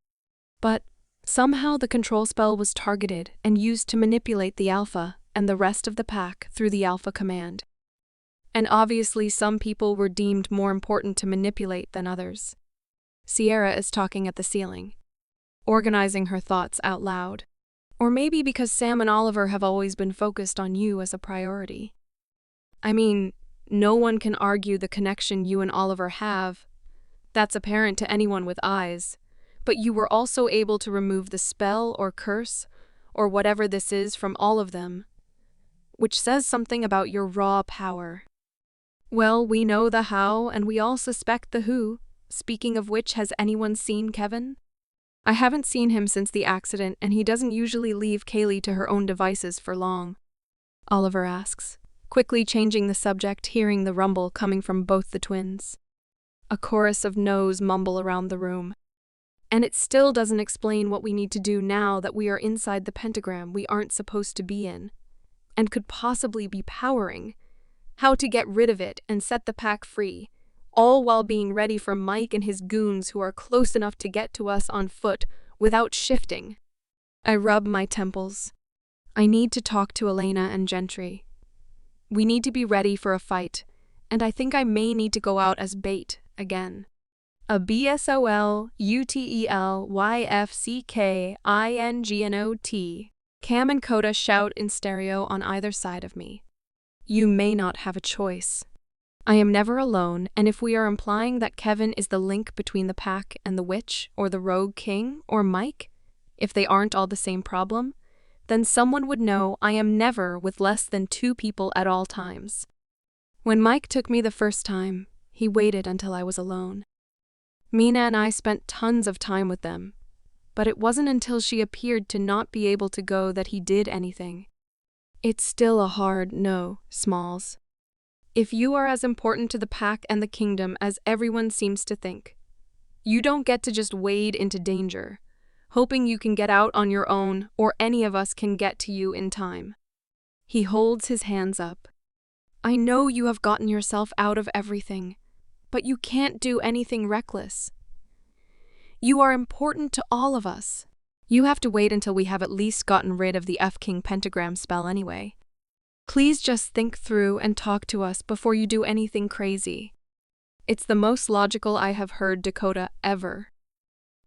But somehow the control spell was targeted and used to manipulate the Alpha and the rest of the pack through the Alpha command. And obviously some people were deemed more important to manipulate than others. Sierra is talking at the ceiling, organizing her thoughts out loud. Or maybe because Sam and Oliver have always been focused on you as a priority. I mean, no one can argue the connection you and Oliver have. That's apparent to anyone with eyes. But you were also able to remove the spell or curse, or whatever this is, from all of them, which says something about your raw power. Well, we know the how, and we all suspect the who. Speaking of which, has anyone seen Kevin? I haven't seen him since the accident, and he doesn't usually leave Kaylee to her own devices for long. Oliver asks, quickly changing the subject, hearing the rumble coming from both the twins. A chorus of no's mumble around the room. And it still doesn't explain what we need to do now that we are inside the pentagram we aren't supposed to be in, and could possibly be powering. How to get rid of it and set the pack free, all while being ready for Mike and his goons who are close enough to get to us on foot without shifting. I rub my temples. I need to talk to Elena and Gentry. We need to be ready for a fight, and I think I may need to go out as bait again. A BSOLUTELYFCKINGNOT. Cam and Coda shout in stereo on either side of me. You may not have a choice. I am never alone, and if we are implying that Kevin is the link between the pack and the witch, or the rogue king, or Mike, if they aren't all the same problem, then someone would know I am never with less than 2 people at all times. When Mike took me the first time, he waited until I was alone. Mina and I spent tons of time with them, but it wasn't until she appeared to not be able to go that he did anything. It's still a hard no, Smalls. If you are as important to the pack and the kingdom as everyone seems to think, you don't get to just wade into danger, hoping you can get out on your own or any of us can get to you in time. He holds his hands up. I know you have gotten yourself out of everything, but you can't do anything reckless. You are important to all of us. You have to wait until we have at least gotten rid of the F-King pentagram spell anyway. Please just think through and talk to us before you do anything crazy. It's the most logical I have heard Dakota ever.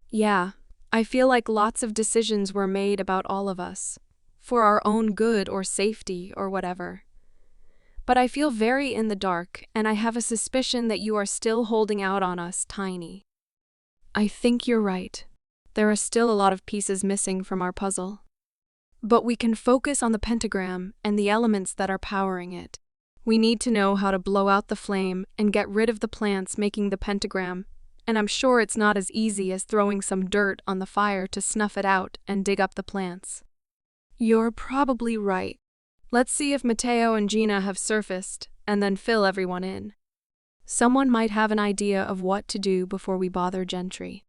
Yeah, I feel like lots of decisions were made about all of us, for our own good or safety or whatever. But I feel very in the dark, and I have a suspicion that you are still holding out on us, Tiny. I think you're right. There are still a lot of pieces missing from our puzzle. But we can focus on the pentagram and the elements that are powering it. We need to know how to blow out the flame and get rid of the plants making the pentagram, and I'm sure it's not as easy as throwing some dirt on the fire to snuff it out and dig up the plants. You're probably right. Let's see if Mateo and Gina have surfaced, and then fill everyone in. Someone might have an idea of what to do before we bother Gentry,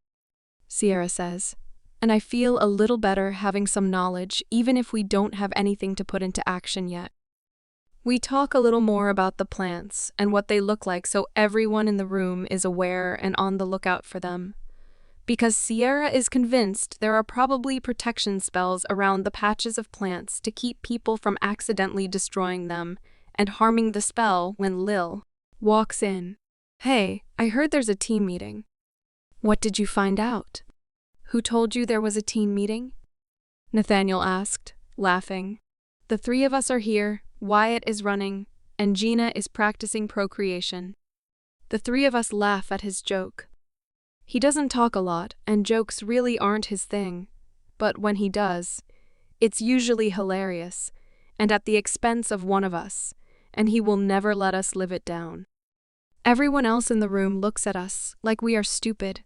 Sierra says, and I feel a little better having some knowledge even if we don't have anything to put into action yet. We talk a little more about the plants and what they look like so everyone in the room is aware and on the lookout for them. Because Sierra is convinced there are probably protection spells around the patches of plants to keep people from accidentally destroying them and harming the spell when Lil walks in. Hey, I heard there's a team meeting. What did you find out? Who told you there was a team meeting? Nathaniel asked, laughing. The 3 of us are here, Wyatt is running, and Gina is practicing procreation. The 3 of us laugh at his joke. He doesn't talk a lot, and jokes really aren't his thing, but when he does, it's usually hilarious, and at the expense of one of us, and he will never let us live it down. Everyone else in the room looks at us like we are stupid,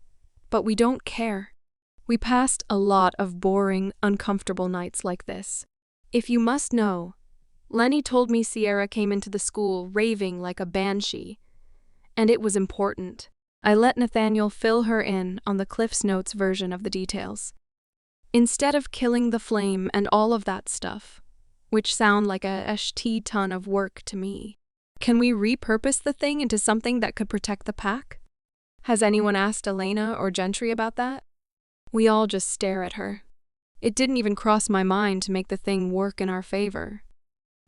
but we don't care. We passed a lot of boring, uncomfortable nights like this. If you must know, Lenny told me Sierra came into the school raving like a banshee, and it was important. I let Nathaniel fill her in on the Cliff's Notes version of the details. Instead of killing the flame and all of that stuff, which sound like a ton of work to me, can we repurpose the thing into something that could protect the pack? Has anyone asked Elena or Gentry about that? We all just stare at her. It didn't even cross my mind to make the thing work in our favor.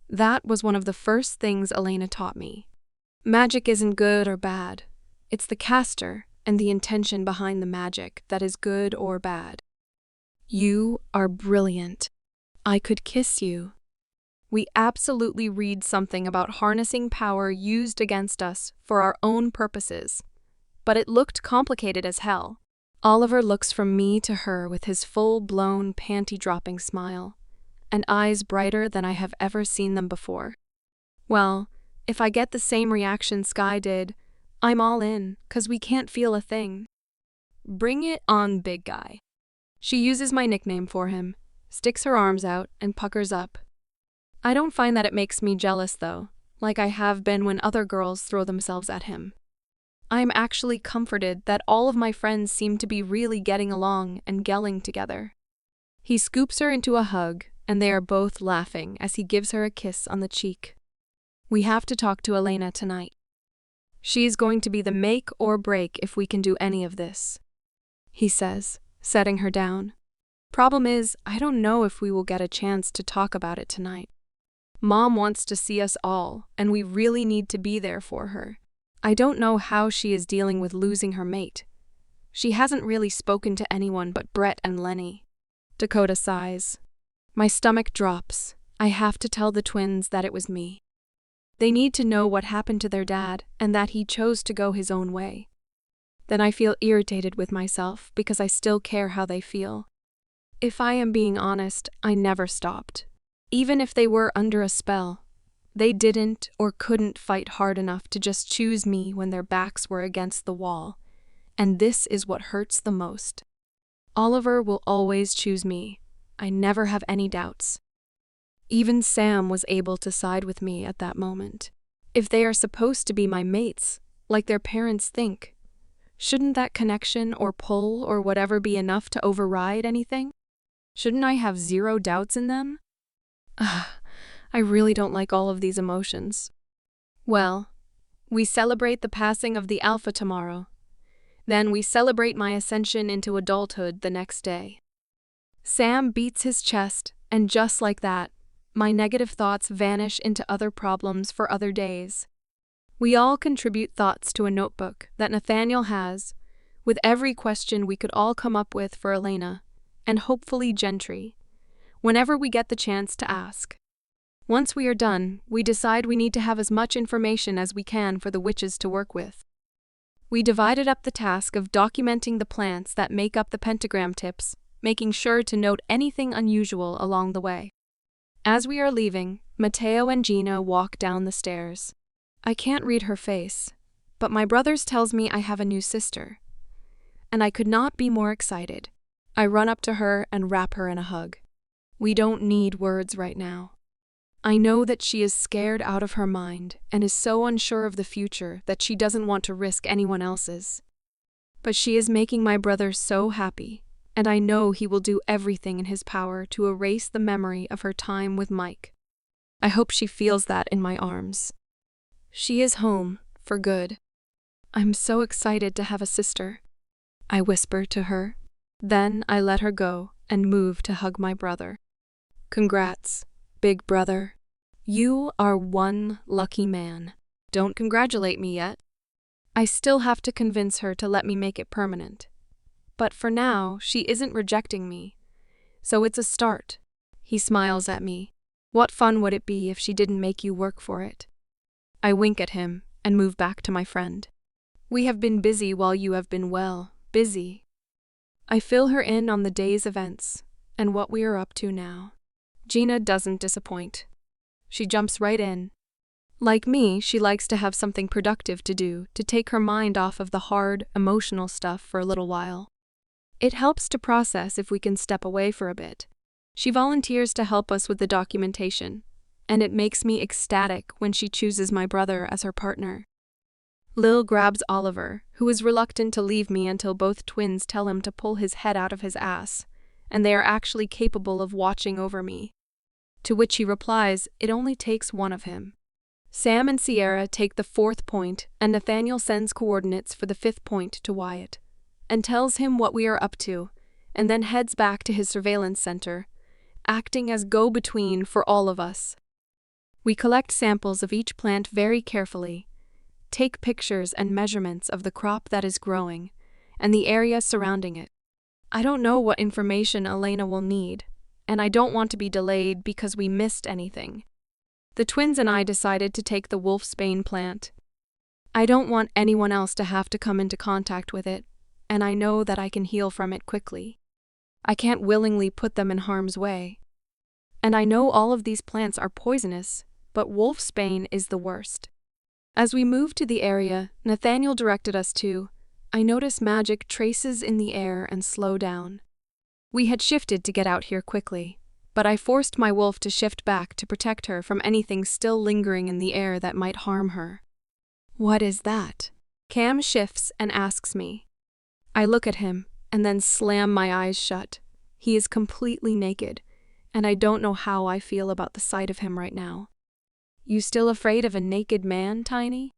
That was one of the first things Elena taught me. Magic isn't good or bad. It's the caster and the intention behind the magic that is good or bad. You are brilliant. I could kiss you. We absolutely read something about harnessing power used against us for our own purposes, but it looked complicated as hell. Oliver looks from me to her with his full-blown, panty-dropping smile, and eyes brighter than I have ever seen them before. Well, if I get the same reaction Sky did, I'm all in, 'cause we can't feel a thing. Bring it on, big guy. She uses my nickname for him, sticks her arms out, and puckers up. I don't find that it makes me jealous, though, like I have been when other girls throw themselves at him. I am actually comforted that all of my friends seem to be really getting along and gelling together. He scoops her into a hug, and they are both laughing as he gives her a kiss on the cheek. We have to talk to Elena tonight. She is going to be the make or break if we can do any of this, he says, setting her down. Problem is, I don't know if we will get a chance to talk about it tonight. Mom wants to see us all, and we really need to be there for her. I don't know how she is dealing with losing her mate. She hasn't really spoken to anyone but Brett and Lenny. Dakota sighs. My stomach drops. I have to tell the twins that it was me. They need to know what happened to their dad and that he chose to go his own way. Then I feel irritated with myself because I still care how they feel. If I am being honest, I never stopped. Even if they were under a spell, they didn't or couldn't fight hard enough to just choose me when their backs were against the wall. And this is what hurts the most. Oliver will always choose me. I never have any doubts. Even Sam was able to side with me at that moment. If they are supposed to be my mates, like their parents think, shouldn't that connection or pull or whatever be enough to override anything? Shouldn't I have zero doubts in them? I really don't like all of these emotions. Well, we celebrate the passing of the Alpha tomorrow. Then we celebrate my ascension into adulthood the next day. Sam beats his chest, and just like that, my negative thoughts vanish into other problems for other days. We all contribute thoughts to a notebook that Nathaniel has, with every question we could all come up with for Elena, and hopefully Gentry, whenever we get the chance to ask. Once we are done, we decide we need to have as much information as we can for the witches to work with. We divided up the task of documenting the plants that make up the pentagram tips, making sure to note anything unusual along the way. As we are leaving, Matteo and Gina walk down the stairs. I can't read her face, but my brothers tells me I have a new sister. And I could not be more excited. I run up to her and wrap her in a hug. We don't need words right now. I know that she is scared out of her mind and is so unsure of the future that she doesn't want to risk anyone else's. But she is making my brother so happy, and I know he will do everything in his power to erase the memory of her time with Mike. I hope she feels that in my arms. She is home, for good. I'm so excited to have a sister, I whisper to her. Then I let her go and move to hug my brother. Congrats, big brother. You are one lucky man. Don't congratulate me yet. I still have to convince her to let me make it permanent. But for now, she isn't rejecting me. So it's a start. He smiles at me. What fun would it be if she didn't make you work for it? I wink at him and move back to my friend. We have been busy while you have been, well, busy. I fill her in on the day's events and what we are up to now. Gina doesn't disappoint. She jumps right in. Like me, she likes to have something productive to do to take her mind off of the hard, emotional stuff for a little while. It helps to process if we can step away for a bit. She volunteers to help us with the documentation, and it makes me ecstatic when she chooses my brother as her partner. Lil grabs Oliver, who is reluctant to leave me until both twins tell him to pull his head out of his ass, and they are actually capable of watching over me. To which he replies, it only takes one of him. Sam and Sierra take the 4th point, and Nathaniel sends coordinates for the 5th point to Wyatt, and tells him what we are up to, and then heads back to his surveillance center, acting as go-between for all of us. We collect samples of each plant very carefully, take pictures and measurements of the crop that is growing, and the area surrounding it. I don't know what information Elena will need, and I don't want to be delayed because we missed anything. The twins and I decided to take the wolfsbane plant. I don't want anyone else to have to come into contact with it, and I know that I can heal from it quickly. I can't willingly put them in harm's way. And I know all of these plants are poisonous, but wolfsbane is the worst. As we moved to the area Nathaniel directed us to, I noticed magic traces in the air and slow down. We had shifted to get out here quickly, but I forced my wolf to shift back to protect her from anything still lingering in the air that might harm her. What is that? Cam shifts and asks me. I look at him and then slam my eyes shut. He is completely naked, and I don't know how I feel about the sight of him right now. You still afraid of a naked man, Tiny?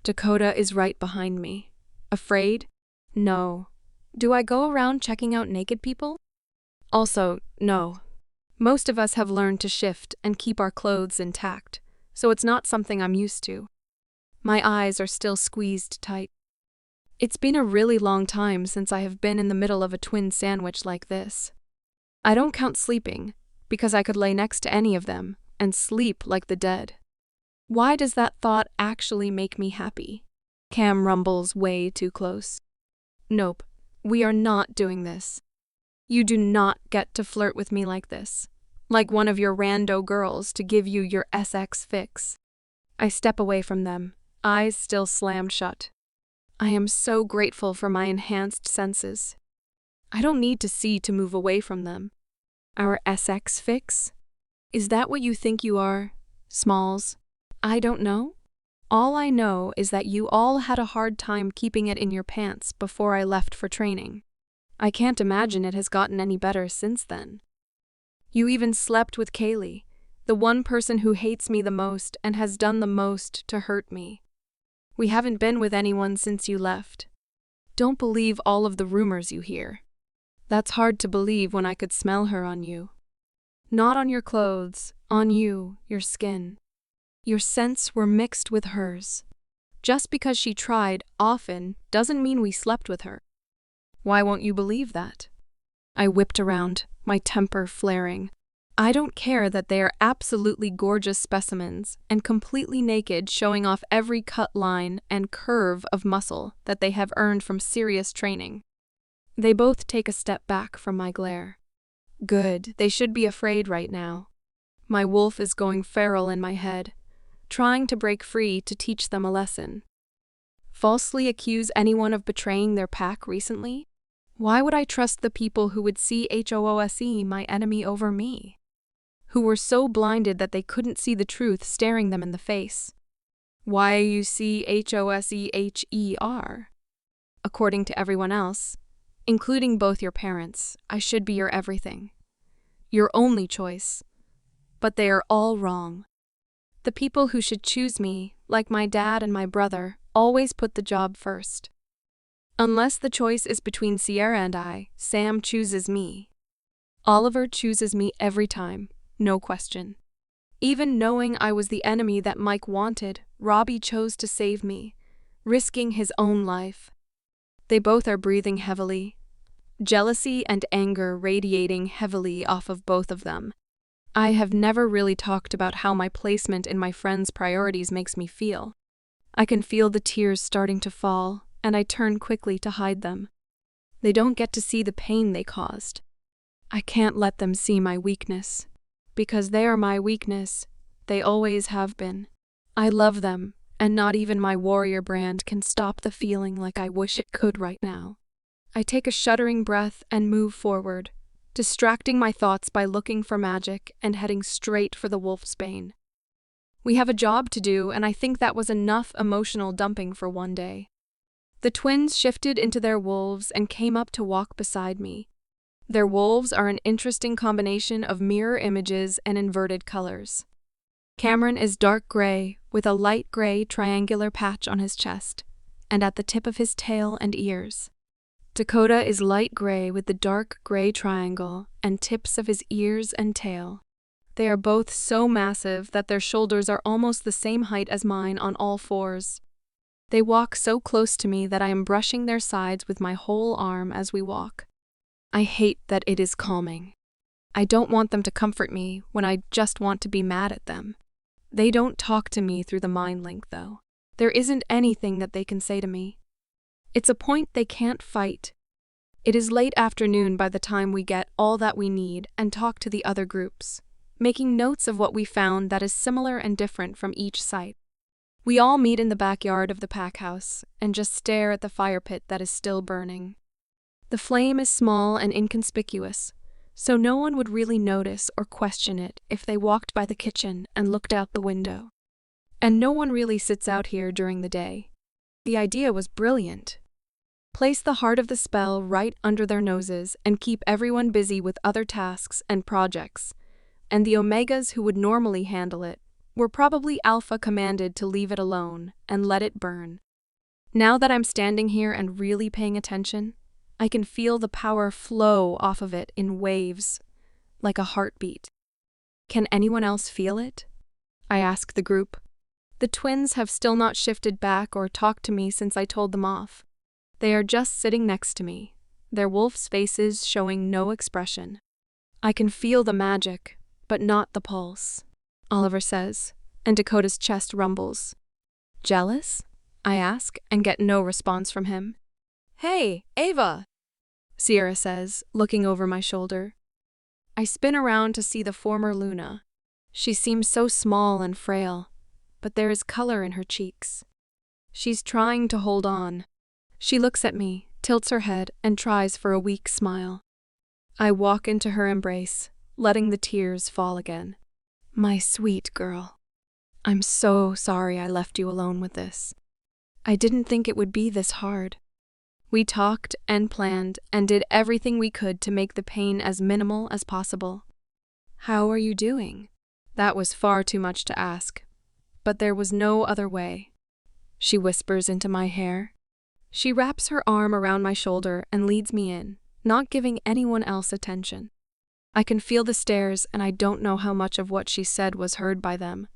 Dakota is right behind me. Afraid? No. Do I go around checking out naked people? Also, no. Most of us have learned to shift and keep our clothes intact, so it's not something I'm used to. My eyes are still squeezed tight. It's been a really long time since I have been in the middle of a twin sandwich like this. I don't count sleeping, because I could lay next to any of them and sleep like the dead. Why does that thought actually make me happy? Cam rumbles way too close. Nope, we are not doing this. You do not get to flirt with me like this, like one of your rando girls to give you your SX fix. I step away from them, eyes still slammed shut. I am so grateful for my enhanced senses. I don't need to see to move away from them. Our SX fix? Is that what you think you are, Smalls? I don't know. All I know is that you all had a hard time keeping it in your pants before I left for training. I can't imagine it has gotten any better since then. You even slept with Kaylee, the one person who hates me the most and has done the most to hurt me. We haven't been with anyone since you left. Don't believe all of the rumors you hear. That's hard to believe when I could smell her on you. Not on your clothes, on you, your skin. Your scents were mixed with hers. Just because she tried often doesn't mean we slept with her. Why won't you believe that? I whipped around, my temper flaring. I don't care that they are absolutely gorgeous specimens and completely naked, showing off every cut line and curve of muscle that they have earned from serious training. They both take a step back from my glare. Good, they should be afraid right now. My wolf is going feral in my head, trying to break free to teach them a lesson. Falsely accuse anyone of betraying their pack recently? Why would I trust the people who would see HOOSE my enemy over me? Who were so blinded that they couldn't see the truth staring them in the face? Why you see HOSEHER? According to everyone else, including both your parents, I should be your everything. Your only choice. But they are all wrong. The people who should choose me, like my dad and my brother, always put the job first. Unless the choice is between Sierra and I, Sam chooses me. Oliver chooses me every time, no question. Even knowing I was the enemy that Mike wanted, Robbie chose to save me, risking his own life. They both are breathing heavily, jealousy and anger radiating heavily off of both of them. I have never really talked about how my placement in my friends' priorities makes me feel. I can feel the tears starting to fall, and I turn quickly to hide them. They don't get to see the pain they caused. I can't let them see my weakness, because they are my weakness. They always have been. I love them, and not even my warrior brand can stop the feeling like I wish it could right now. I take a shuddering breath and move forward, distracting my thoughts by looking for magic and heading straight for the wolf's bane. We have a job to do, and I think that was enough emotional dumping for one day. The twins shifted into their wolves and came up to walk beside me. Their wolves are an interesting combination of mirror images and inverted colors. Cameron is dark gray, with a light gray triangular patch on his chest, and at the tip of his tail and ears. Dakota is light gray with the dark gray triangle and tips of his ears and tail. They are both so massive that their shoulders are almost the same height as mine on all fours. They walk so close to me that I am brushing their sides with my whole arm as we walk. I hate that it is calming. I don't want them to comfort me when I just want to be mad at them. They don't talk to me through the mind link, though. There isn't anything that they can say to me. It's a point they can't fight. It is late afternoon by the time we get all that we need and talk to the other groups, making notes of what we found that is similar and different from each site. We all meet in the backyard of the pack house and just stare at the fire pit that is still burning. The flame is small and inconspicuous, so no one would really notice or question it if they walked by the kitchen and looked out the window. And no one really sits out here during the day. The idea was brilliant. Place the heart of the spell right under their noses and keep everyone busy with other tasks and projects, and the Omegas who would normally handle it were probably Alpha commanded to leave it alone and let it burn. Now that I'm standing here and really paying attention, I can feel the power flow off of it in waves, like a heartbeat. Can anyone else feel it? I ask the group. The twins have still not shifted back or talked to me since I told them off. They are just sitting next to me, their wolf's faces showing no expression. I can feel the magic, but not the pulse, Oliver says, and Dakota's chest rumbles. Jealous? I ask, and get no response from him. Hey, Ava! Sierra says, looking over my shoulder. I spin around to see the former Luna. She seems so small and frail, but there is color in her cheeks. She's trying to hold on. She looks at me, tilts her head, and tries for a weak smile. I walk into her embrace, letting the tears fall again. My sweet girl. I'm so sorry I left you alone with this. I didn't think it would be this hard. We talked and planned and did everything we could to make the pain as minimal as possible. How are you doing? That was far too much to ask, but there was no other way. She whispers into my hair. She wraps her arm around my shoulder and leads me in, not giving anyone else attention. I can feel the stares, and I don't know how much of what she said was heard by them,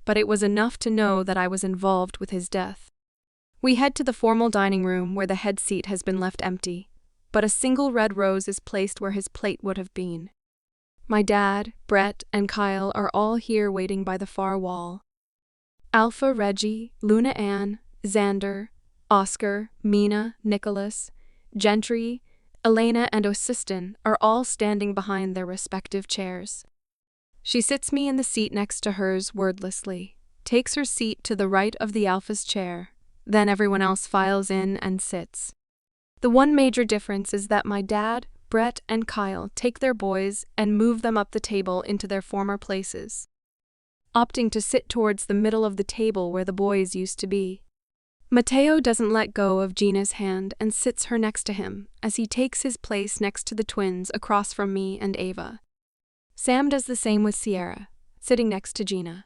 but it was enough to know that I was involved with his death. We head to the formal dining room where the head seat has been left empty, but a single red rose is placed where his plate would have been. My dad, Brett, and Kyle are all here waiting by the far wall. Alpha, Reggie, Luna Ann, Xander, Oscar, Mina, Nicholas, Gentry, Elena, and Osiston are all standing behind their respective chairs. She sits me in the seat next to hers wordlessly, takes her seat to the right of the Alpha's chair, then everyone else files in and sits. The one major difference is that my dad, Brett, and Kyle take their boys and move them up the table into their former places, opting to sit towards the middle of the table where the boys used to be. Mateo doesn't let go of Gina's hand and sits her next to him as he takes his place next to the twins across from me and Ava. Sam does the same with Sierra, sitting next to Gina.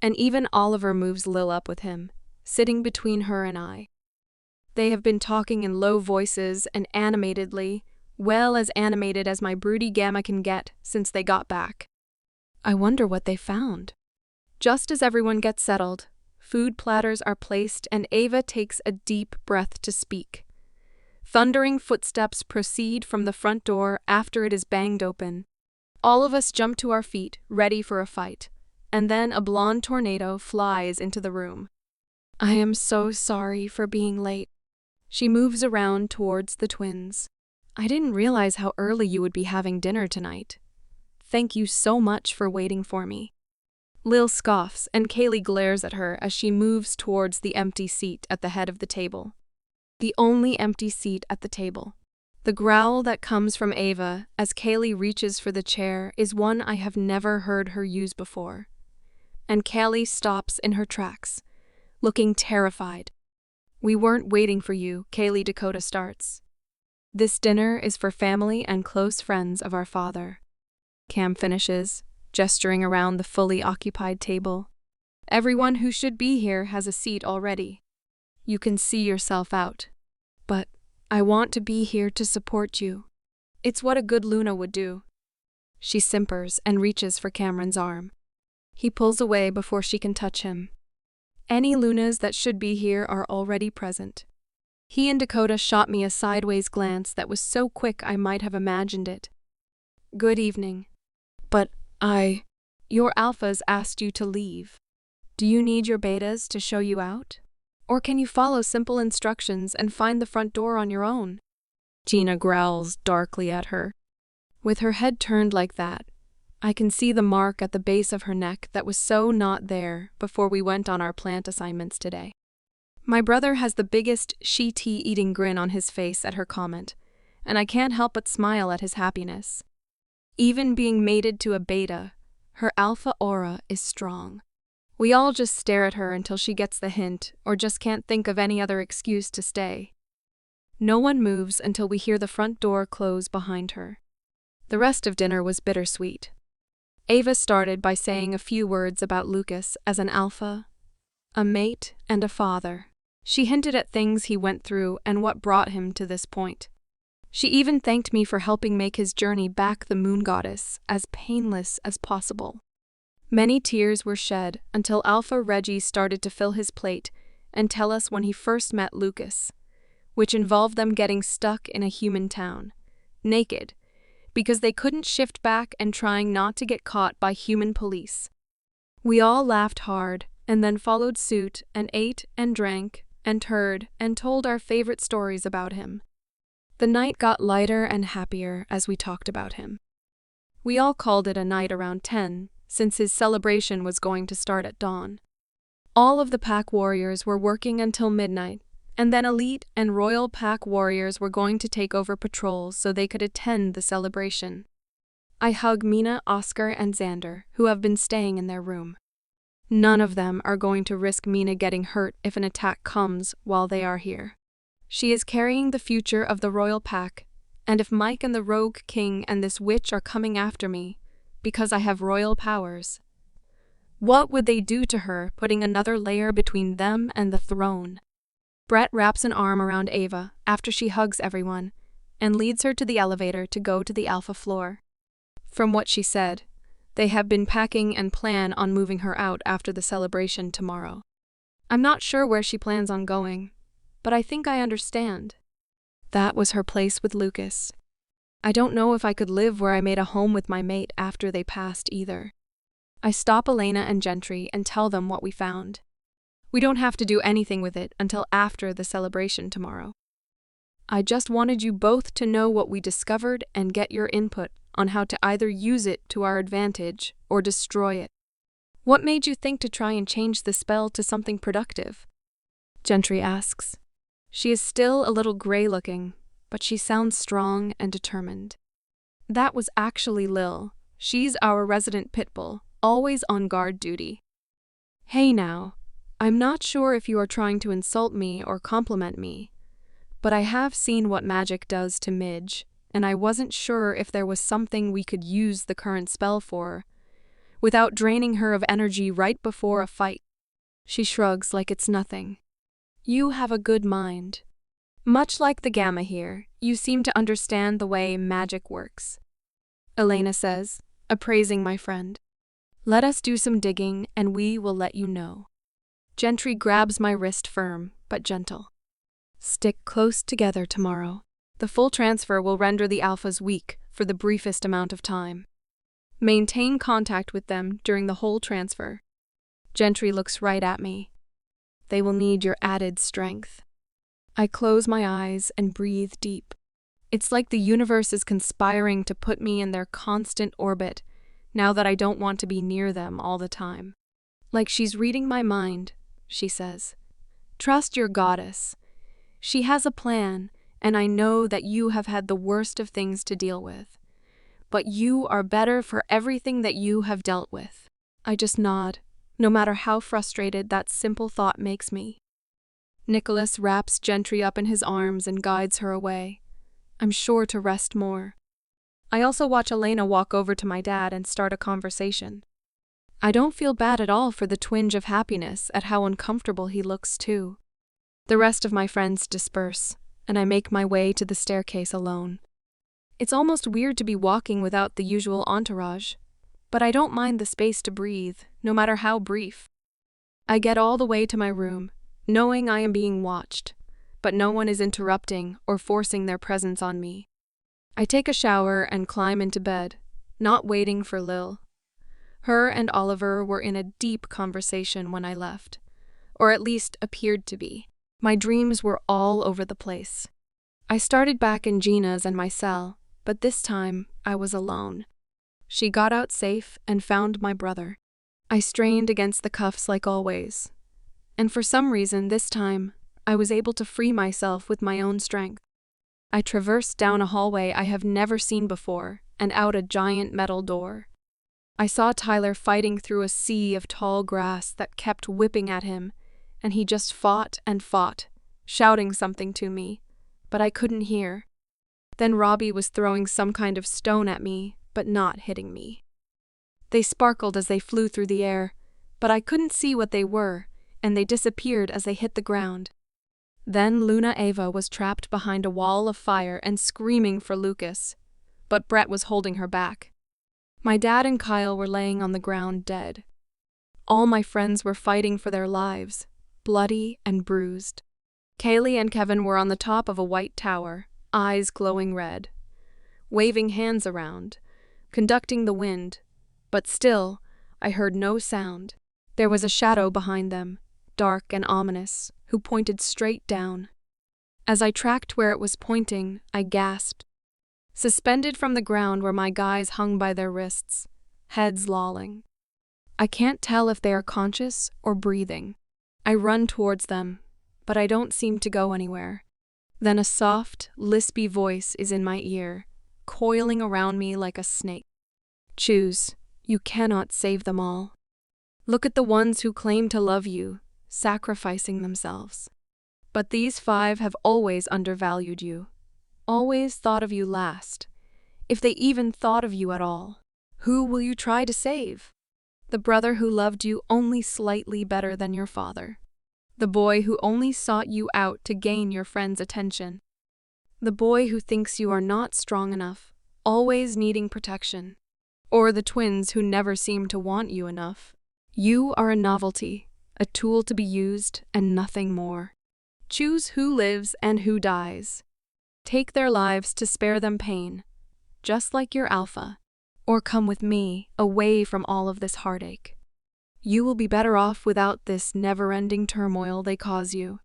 And even Oliver moves Lil up with him, sitting between her and I. They have been talking in low voices and animatedly, well as animated as my broody gamma can get since they got back. I wonder what they found. Just as everyone gets settled, food platters are placed and Ava takes a deep breath to speak. Thundering footsteps proceed from the front door after it is banged open. All of us jump to our feet, ready for a fight, and then a blonde tornado flies into the room. I am so sorry for being late. She moves around towards the twins. I didn't realize how early you would be having dinner tonight. Thank you so much for waiting for me. Lil scoffs and Kaylee glares at her as she moves towards the empty seat at the head of the table. The only empty seat at the table. The growl that comes from Ava as Kaylee reaches for the chair is one I have never heard her use before. And Kaylee stops in her tracks, looking terrified. We weren't waiting for you, Kaylee Dakota starts. This dinner is for family and close friends of our father. Cam finishes, gesturing around the fully occupied table. Everyone who should be here has a seat already. You can see yourself out. But I want to be here to support you. It's what a good Luna would do. She simpers and reaches for Cameron's arm. He pulls away before she can touch him. Any Lunas that should be here are already present. He and Dakota shot me a sideways glance that was so quick I might have imagined it. Good evening. But your alphas asked you to leave. Do you need your betas to show you out? Or can you follow simple instructions and find the front door on your own? Gina growls darkly at her. With her head turned like that, I can see the mark at the base of her neck that was so not there before we went on our plant assignments today. My brother has the biggest she-tea-eating grin on his face at her comment, and I can't help but smile at his happiness. Even being mated to a beta, her alpha aura is strong. We all just stare at her until she gets the hint or just can't think of any other excuse to stay. No one moves until we hear the front door close behind her. The rest of dinner was bittersweet. Ava started by saying a few words about Lucas as an alpha, a mate, and a father. She hinted at things he went through and what brought him to this point. She even thanked me for helping make his journey back the moon goddess as painless as possible. Many tears were shed until Alpha Reggie started to fill his plate and tell us when he first met Lucas, which involved them getting stuck in a human town, naked, because they couldn't shift back and trying not to get caught by human police. We all laughed hard and then followed suit and ate and drank and heard and told our favorite stories about him. The night got lighter and happier as we talked about him. We all called it a night around 10, since his celebration was going to start at dawn. All of the pack warriors were working until midnight, and then elite and royal pack warriors were going to take over patrols so they could attend the celebration. I hug Mina, Oscar, and Xander, who have been staying in their room. None of them are going to risk Mina getting hurt if an attack comes while they are here. She is carrying the future of the royal pack, and if Mike and the rogue king and this witch are coming after me, because I have royal powers, what would they do to her, putting another layer between them and the throne? Brett wraps an arm around Ava after she hugs everyone and leads her to the elevator to go to the alpha floor. From what she said, they have been packing and plan on moving her out after the celebration tomorrow. I'm not sure where she plans on going, but I think I understand. That was her place with Lucas. I don't know if I could live where I made a home with my mate after they passed either. I stop Elena and Gentry and tell them what we found. We don't have to do anything with it until after the celebration tomorrow. I just wanted you both to know what we discovered and get your input on how to either use it to our advantage or destroy it. What made you think to try and change the spell to something productive? Gentry asks. She is still a little gray-looking, but she sounds strong and determined. That was actually Lil. She's our resident pit bull, always on guard duty. Hey now, I'm not sure if you are trying to insult me or compliment me, but I have seen what magic does to Midge, and I wasn't sure if there was something we could use the current spell for, without draining her of energy right before a fight. She shrugs like it's nothing. You have a good mind. Much like the Gamma here, you seem to understand the way magic works. Elena says, appraising my friend. Let us do some digging and we will let you know. Gentry grabs my wrist firm, but gentle. Stick close together tomorrow. The full transfer will render the alphas weak for the briefest amount of time. Maintain contact with them during the whole transfer. Gentry looks right at me. They will need your added strength. I close my eyes and breathe deep. It's like the universe is conspiring to put me in their constant orbit now that I don't want to be near them all the time. Like she's reading my mind, she says. Trust your goddess. She has a plan, and I know that you have had the worst of things to deal with. But you are better for everything that you have dealt with. I just nod, no matter how frustrated that simple thought makes me. Nicholas wraps Gentry up in his arms and guides her away. I'm sure to rest more. I also watch Elena walk over to my dad and start a conversation. I don't feel bad at all for the twinge of happiness at how uncomfortable he looks too. The rest of my friends disperse, and I make my way to the staircase alone. It's almost weird to be walking without the usual entourage, but I don't mind the space to breathe, no matter how brief. I get all the way to my room, knowing I am being watched, but no one is interrupting or forcing their presence on me. I take a shower and climb into bed, not waiting for Lil. Her and Oliver were in a deep conversation when I left, or at least appeared to be. My dreams were all over the place. I started back in Gina's and my cell, but this time I was alone. She got out safe and found my brother. I strained against the cuffs like always, and for some reason this time I was able to free myself with my own strength. I traversed down a hallway I have never seen before and out a giant metal door. I saw Tyler fighting through a sea of tall grass that kept whipping at him, and he just fought and fought, shouting something to me, but I couldn't hear. Then Robbie was throwing some kind of stone at me, but not hitting me. They sparkled as they flew through the air, but I couldn't see what they were, and they disappeared as they hit the ground. Then Luna Ava was trapped behind a wall of fire and screaming for Lucas, but Brett was holding her back. My dad and Kyle were laying on the ground dead. All my friends were fighting for their lives, bloody and bruised. Kaylee and Kevin were on the top of a white tower, eyes glowing red, waving hands around, conducting the wind, but still, I heard no sound. There was a shadow behind them, dark and ominous, who pointed straight down. As I tracked where it was pointing, I gasped. Suspended from the ground were my guys hung by their wrists, heads lolling. I can't tell if they are conscious or breathing. I run towards them, but I don't seem to go anywhere. Then a soft, lispy voice is in my ear, coiling around me like a snake. Choose. You cannot save them all. Look at the ones who claim to love you, sacrificing themselves. But these 5 have always undervalued you, always thought of you last, if they even thought of you at all. Who will you try to save? The brother who loved you only slightly better than your father. The boy who only sought you out to gain your friend's attention. The boy who thinks you are not strong enough, always needing protection. Or the twins who never seem to want you enough. You are a novelty, a tool to be used, and nothing more. Choose who lives and who dies. Take their lives to spare them pain, just like your alpha. Or come with me, away from all of this heartache. You will be better off without this never-ending turmoil they cause you.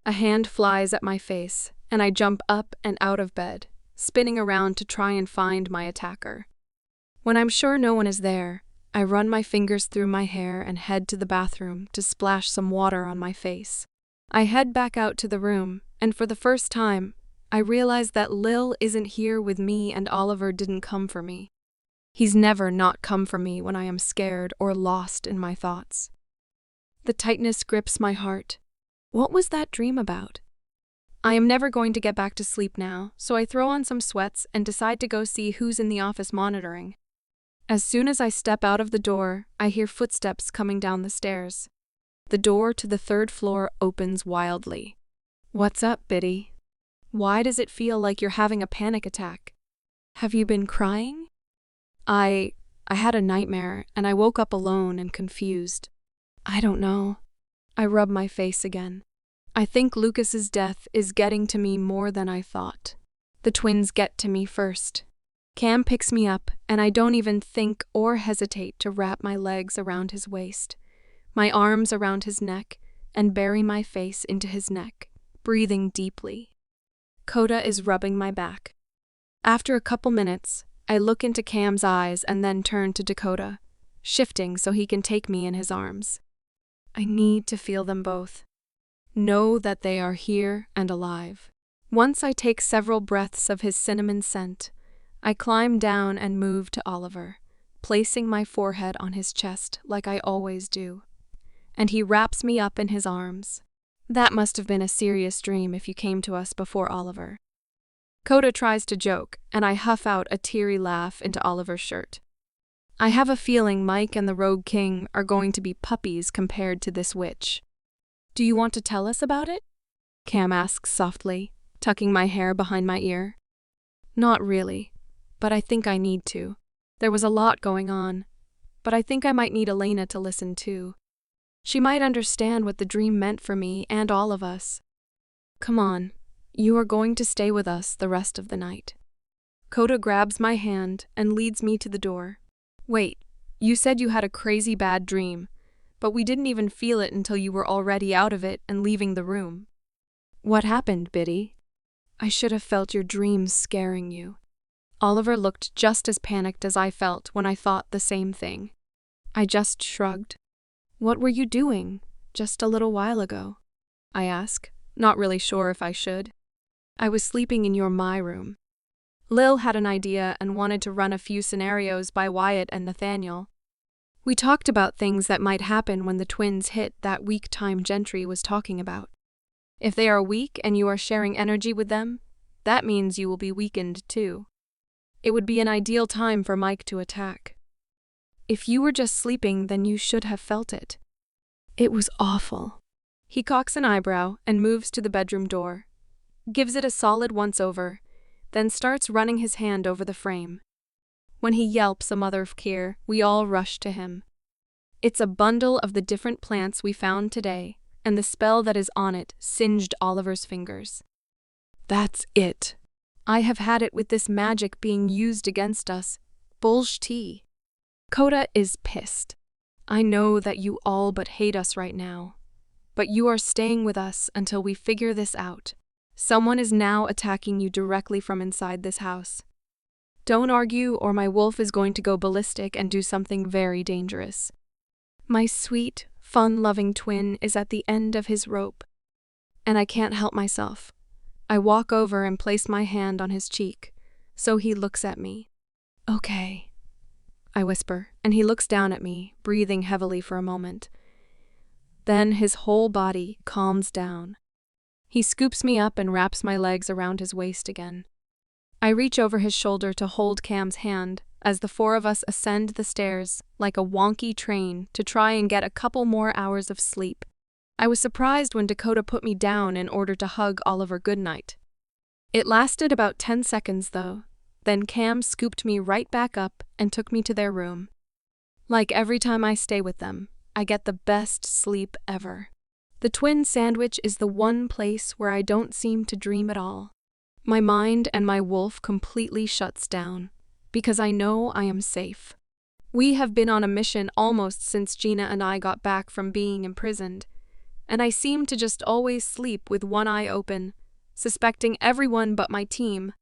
A hand flies at my face, and I jump up and out of bed, spinning around to try and find my attacker. When I'm sure no one is there, I run my fingers through my hair and head to the bathroom to splash some water on my face. I head back out to the room, and for the first time, I realize that Lil isn't here with me and Oliver didn't come for me. He's never not come for me when I am scared or lost in my thoughts. The tightness grips my heart. What was that dream about? I am never going to get back to sleep now, so I throw on some sweats and decide to go see who's in the office monitoring. As soon as I step out of the door, I hear footsteps coming down the stairs. The door to the 3rd floor opens wildly. What's up, Biddy? Why does it feel like you're having a panic attack? Have you been crying? I had a nightmare, and I woke up alone and confused. I don't know. I rub my face again. I think Lucas's death is getting to me more than I thought. The twins get to me first. Cam picks me up, and I don't even think or hesitate to wrap my legs around his waist, my arms around his neck, and bury my face into his neck, breathing deeply. Coda is rubbing my back. After a couple minutes, I look into Cam's eyes and then turn to Dakota, shifting so he can take me in his arms. I need to feel them both. Know that they are here and alive. Once I take several breaths of his cinnamon scent, I climb down and move to Oliver, placing my forehead on his chest like I always do. And he wraps me up in his arms. That must have been a serious dream if you came to us before Oliver. Coda tries to joke, and I huff out a teary laugh into Oliver's shirt. I have a feeling Mike and the Rogue King are going to be puppies compared to this witch. Do you want to tell us about it? Cam asks softly, tucking my hair behind my ear. Not really, but I think I need to. There was a lot going on, but I think I might need Elena to listen too. She might understand what the dream meant for me and all of us. Come on. You are going to stay with us the rest of the night. Coda grabs my hand and leads me to the door. Wait, you said you had a crazy bad dream, but we didn't even feel it until you were already out of it and leaving the room. What happened, Biddy? I should have felt your dreams scaring you. Oliver looked just as panicked as I felt when I thought the same thing. I just shrugged. What were you doing just a little while ago? I asked, not really sure if I should. I was sleeping in my room. Lil had an idea and wanted to run a few scenarios by Wyatt and Nathaniel. We talked about things that might happen when the twins hit that weak time Gentry was talking about. If they are weak and you are sharing energy with them, that means you will be weakened too. It would be an ideal time for Mike to attack. If you were just sleeping, then you should have felt it. It was awful. He cocks an eyebrow and moves to the bedroom door, gives it a solid once-over, then starts running his hand over the frame. When he yelps a mother of care, we all rush to him. It's a bundle of the different plants we found today, and the spell that is on it singed Oliver's fingers. That's it. I have had it with this magic being used against us. Bullshit. Coda is pissed. I know that you all but hate us right now, but you are staying with us until we figure this out. Someone is now attacking you directly from inside this house. Don't argue, or my wolf is going to go ballistic and do something very dangerous. My sweet, fun-loving twin is at the end of his rope, and I can't help myself. I walk over and place my hand on his cheek, so he looks at me. "Okay," I whisper, and he looks down at me, breathing heavily for a moment. Then his whole body calms down. He scoops me up and wraps my legs around his waist again. I reach over his shoulder to hold Cam's hand as the four of us ascend the stairs like a wonky train to try and get a couple more hours of sleep. I was surprised when Dakota put me down in order to hug Oliver goodnight. It lasted about 10 seconds though. Then Cam scooped me right back up and took me to their room. Like every time I stay with them, I get the best sleep ever. The twin sandwich is the one place where I don't seem to dream at all. My mind and my wolf completely shuts down, because I know I am safe. We have been on a mission almost since Gina and I got back from being imprisoned, and I seem to just always sleep with one eye open, suspecting everyone but my team.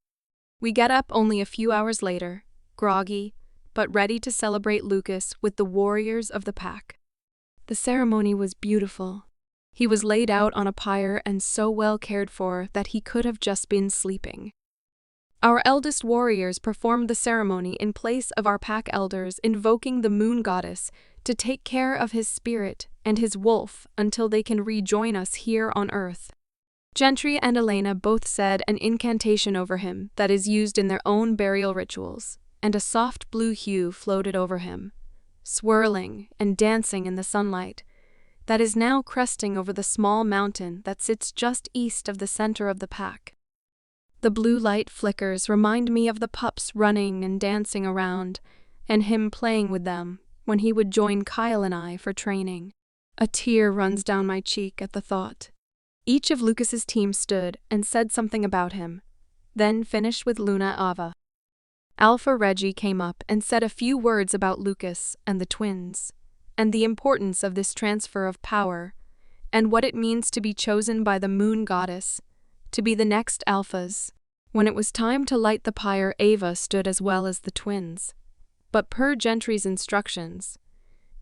We get up only a few hours later, groggy, but ready to celebrate Lucas with the warriors of the pack. The ceremony was beautiful. He was laid out on a pyre and so well cared for that he could have just been sleeping. Our eldest warriors performed the ceremony in place of our pack elders, invoking the moon goddess to take care of his spirit and his wolf until they can rejoin us here on Earth. Gentry and Elena both said an incantation over him that is used in their own burial rituals, and a soft blue hue floated over him, swirling and dancing in the sunlight that is now cresting over the small mountain that sits just east of the center of the pack. The blue light flickers remind me of the pups running and dancing around, and him playing with them when he would join Kyle and I for training. A tear runs down my cheek at the thought. Each of Lucas's team stood and said something about him, then finished with Luna Ava. Alpha Reggie came up and said a few words about Lucas and the twins, and the importance of this transfer of power, and what it means to be chosen by the moon goddess, to be the next alphas. When it was time to light the pyre, Ava stood as well as the twins. But per Gentry's instructions,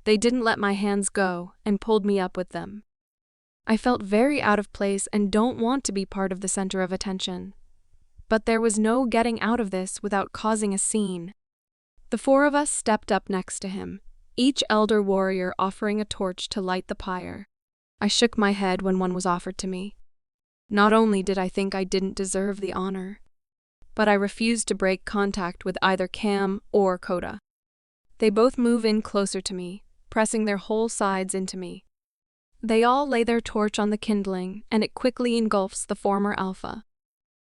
they didn't let my hands go and pulled me up with them. I felt very out of place and don't want to be part of the center of attention. But there was no getting out of this without causing a scene. The four of us stepped up next to him, each elder warrior offering a torch to light the pyre. I shook my head when one was offered to me. Not only did I think I didn't deserve the honor, but I refused to break contact with either Cam or Coda. They both move in closer to me, pressing their whole sides into me. They all lay their torch on the kindling, and it quickly engulfs the former alpha.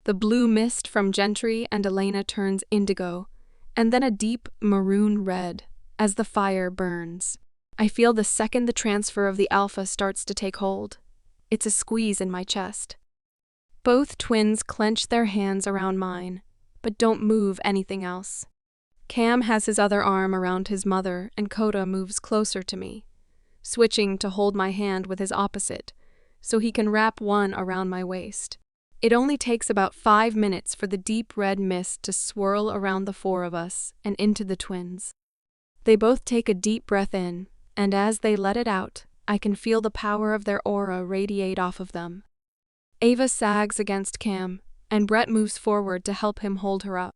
The blue mist from Gentry and Elena turns indigo, and then a deep maroon red as the fire burns. I feel the second the transfer of the alpha starts to take hold. It's a squeeze in my chest. Both twins clench their hands around mine, but don't move anything else. Cam has his other arm around his mother, and Coda moves closer to me, switching to hold my hand with his opposite, so he can wrap one around my waist. It only takes about 5 minutes for the deep red mist to swirl around the four of us and into the twins. They both take a deep breath in, and as they let it out, I can feel the power of their aura radiate off of them. Ava sags against Cam, and Brett moves forward to help him hold her up.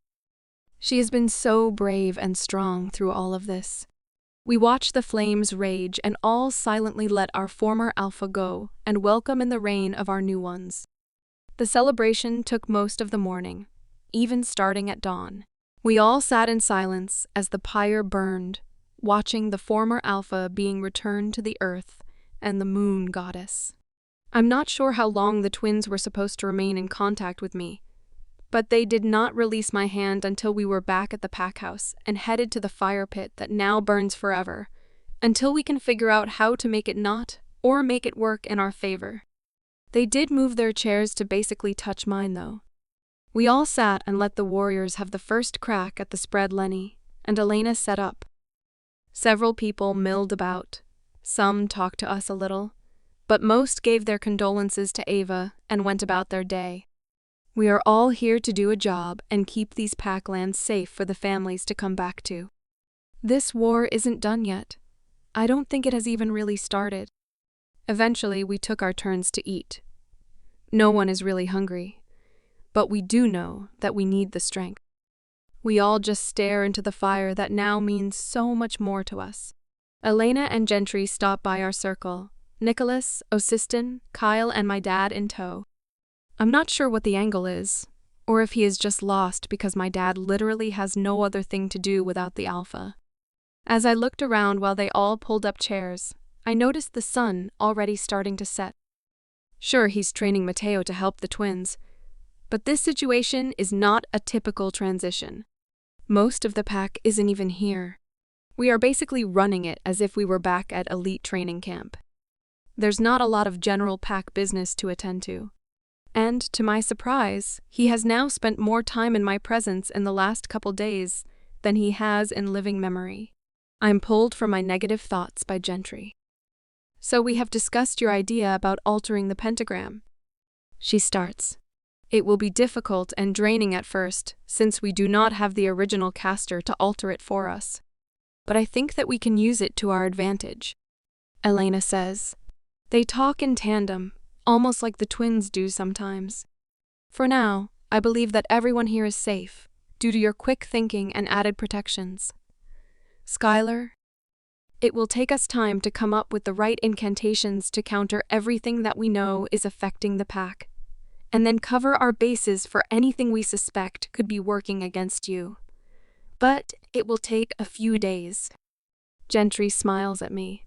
She has been so brave and strong through all of this. We watch the flames rage and all silently let our former alpha go and welcome in the reign of our new ones. The celebration took most of the morning, even starting at dawn. We all sat in silence as the pyre burned, watching the former alpha being returned to the earth and the moon goddess. I'm not sure how long the twins were supposed to remain in contact with me, but they did not release my hand until we were back at the pack house and headed to the fire pit that now burns forever, until we can figure out how to make it not or make it work in our favor. They did move their chairs to basically touch mine though. We all sat and let the warriors have the first crack at the spread Lenny, and Elena set up. Several people milled about. Some talked to us a little, but most gave their condolences to Ava and went about their day. We are all here to do a job and keep these packlands safe for the families to come back to. This war isn't done yet. I don't think it has even really started. Eventually, we took our turns to eat. No one is really hungry, but we do know that we need the strength. We all just stare into the fire that now means so much more to us. Elena and Gentry stop by our circle, Nicholas, Osiston, Kyle, and my dad in tow. I'm not sure what the angle is, or if he is just lost because my dad literally has no other thing to do without the Alpha. As I looked around while they all pulled up chairs, I noticed the sun already starting to set. Sure, he's training Mateo to help the twins, but this situation is not a typical transition. Most of the pack isn't even here. We are basically running it as if we were back at elite training camp. There's not a lot of general pack business to attend to. And, to my surprise, he has now spent more time in my presence in the last couple days than he has in living memory. I'm pulled from my negative thoughts by Gentry. So we have discussed your idea about altering the pentagram. She starts. It will be difficult and draining at first, since we do not have the original caster to alter it for us. But I think that we can use it to our advantage. Elena says. They talk in tandem, almost like the twins do sometimes. For now, I believe that everyone here is safe, due to your quick thinking and added protections. Skylar, it will take us time to come up with the right incantations to counter everything that we know is affecting the pack, and then cover our bases for anything we suspect could be working against you. But it will take a few days. Gentry smiles at me.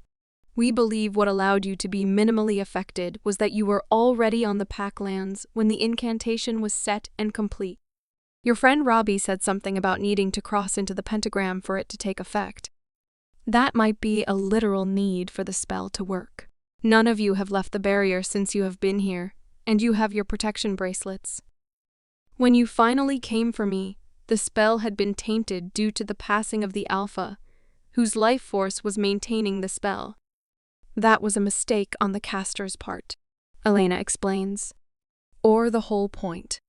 We believe what allowed you to be minimally affected was that you were already on the packlands when the incantation was set and complete. Your friend Robbie said something about needing to cross into the pentagram for it to take effect. That might be a literal need for the spell to work. None of you have left the barrier since you have been here, and you have your protection bracelets. When you finally came for me, the spell had been tainted due to the passing of the Alpha, whose life force was maintaining the spell. That was a mistake on the caster's part, Elena explains. Or the whole point.